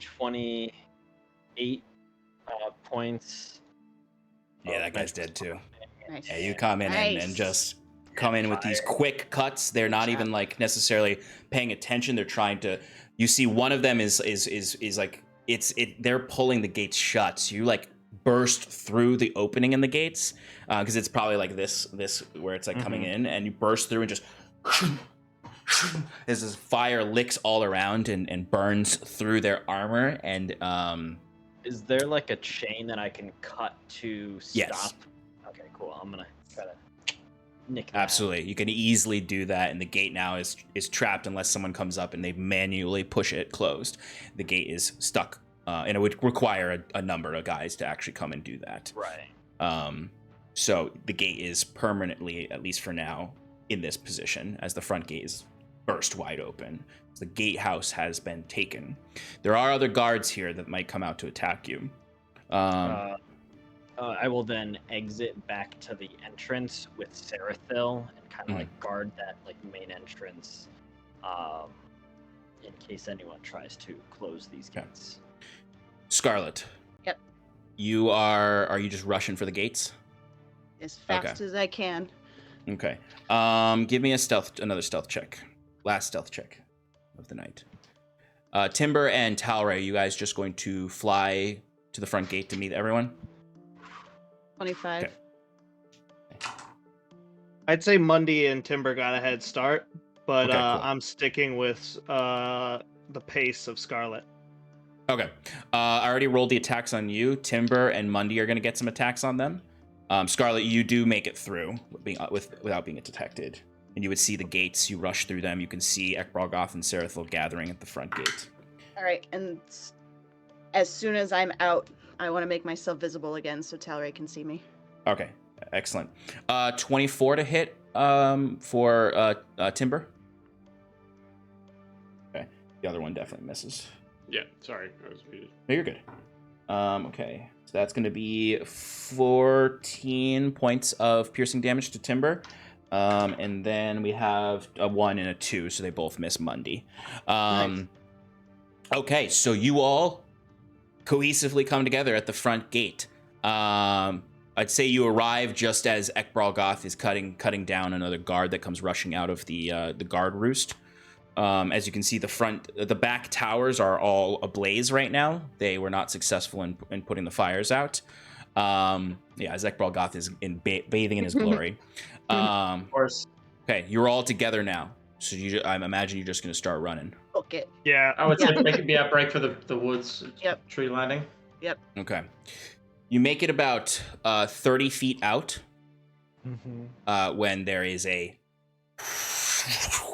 28 points. Yeah, that guy's dead too. Nice. Yeah, you come in and Nice. just come in with these quick cuts. They're not even like necessarily paying attention. They're trying to. You see, one of them is like they're pulling the gates shut. So you like burst through the opening in the gates because it's probably like this where it's like coming in, and you burst through and just. As this fire licks all around and burns through their armor, and Is there like a chain that I can cut to stop? Yes. Okay, cool. I'm gonna try to nick that. absolutely, you can easily do that, and the gate now is trapped unless someone comes up and they manually push it closed. The gate is stuck, and it would require a number of guys to actually come and do that. Right. So the gate is permanently, at least for now, in this position as the front gate is burst wide open. The gatehouse has been taken. There are other guards here that might come out to attack you. I will then exit back to the entrance with Sarathil and kind of like guard that like main entrance, in case anyone tries to close these gates. Scarlet. Yep. Are you just rushing for the gates? As fast as I can. Okay. Give me another stealth check. Last stealth check of the night. Timber and Talray, you guys just going to fly to the front gate to meet everyone? 25. Okay. I'd say Mundy and Timber got a head start, but Okay, cool. I'm sticking with the pace of Scarlet. Okay. I already rolled the attacks on you. Timber and Mundy are going to get some attacks on them. Scarlet, you do make it through without being detected. And you would see the gates. You rush through them. You can see Ekbralgoth and Sarathil gathering at the front gate. All right, and as soon as I'm out, I want to make myself visible again so Talray can see me. Okay, excellent. 24 to hit for Timber. Okay, the other one definitely misses. Yeah, sorry, I was muted. No, you're good. Okay, so that's going to be 14 points of piercing damage to Timber. And then we have a 1 and a 2, so they both miss Mundy. Nice. Okay, so you all cohesively come together at the front gate. I'd say you arrive just as Ekbralgoth is cutting down another guard that comes rushing out of the guard roost. As you can see, the back towers are all ablaze right now. They were not successful in putting the fires out. As Ekbralgoth is bathing in his glory. Of course. Okay, you're all together now. So I imagine you're just going to start running. Book it. Yeah, I would say make a break for the woods. Yep. Tree landing. Yep. Okay. You make it about 30 feet out when there is a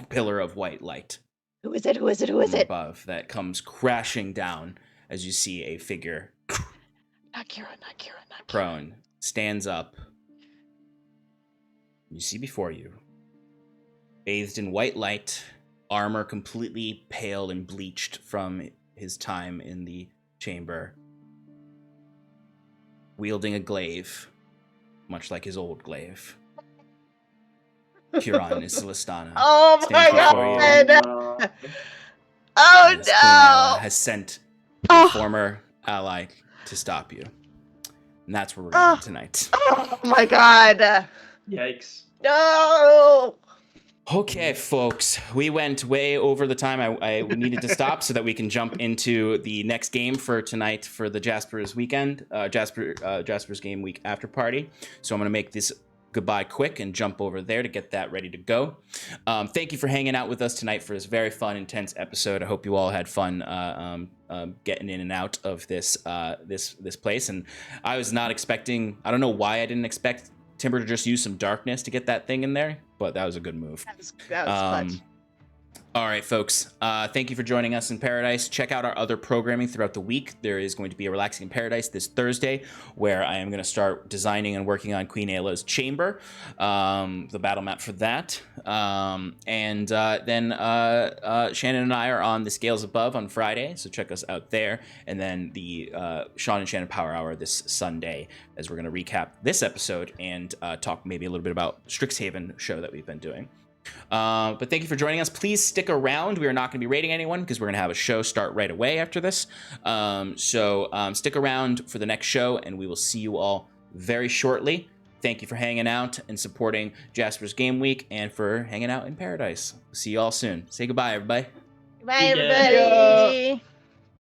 pillar of white light. Who is it? Who is it? Who is from it? above that comes crashing down as you see a figure Not Kira, not Kira, not Kira. prone, stands up. You see before you, bathed in white light, armor completely pale and bleached from his time in the chamber, wielding a glaive, much like his old glaive. Kiran is Celestana. Oh my stands before you. god! Oh As Queen Ayla no! has sent Oh. a former ally to stop you. And that's where we're going tonight. Oh my god! Yikes. No! Okay, folks, we went way over the time I needed to stop so that we can jump into the next game for tonight for the Jasper's weekend, Jasper's game week after party. So I'm going to make this goodbye quick and jump over there to get that ready to go. Thank you for hanging out with us tonight for this very fun, intense episode. I hope you all had fun getting in and out of this place. And I was not expecting, I don't know why I didn't expect Timber to just use some darkness to get that thing in there, but that was a good move. That was clutch. All right, folks. Thank you for joining us in Paradise. Check out our other programming throughout the week. There is going to be a Relaxing in Paradise this Thursday, where I am going to start designing and working on Queen Ayla's chamber, the battle map for that. Then Shannon and I are on the Scales Above on Friday, so check us out there. And then the Sean and Shannon Power Hour this Sunday, as we're going to recap this episode and talk maybe a little bit about Strixhaven show that we've been doing. But thank you for joining us. Please stick around. We are not going to be rating anyone because we're going to have a show start right away after this. So stick around for the next show, and we will see you all very shortly. Thank you for hanging out and supporting Jasper's Game Week and for hanging out in Paradise. See you all soon. Say goodbye, everybody. Bye, Yeah. everybody.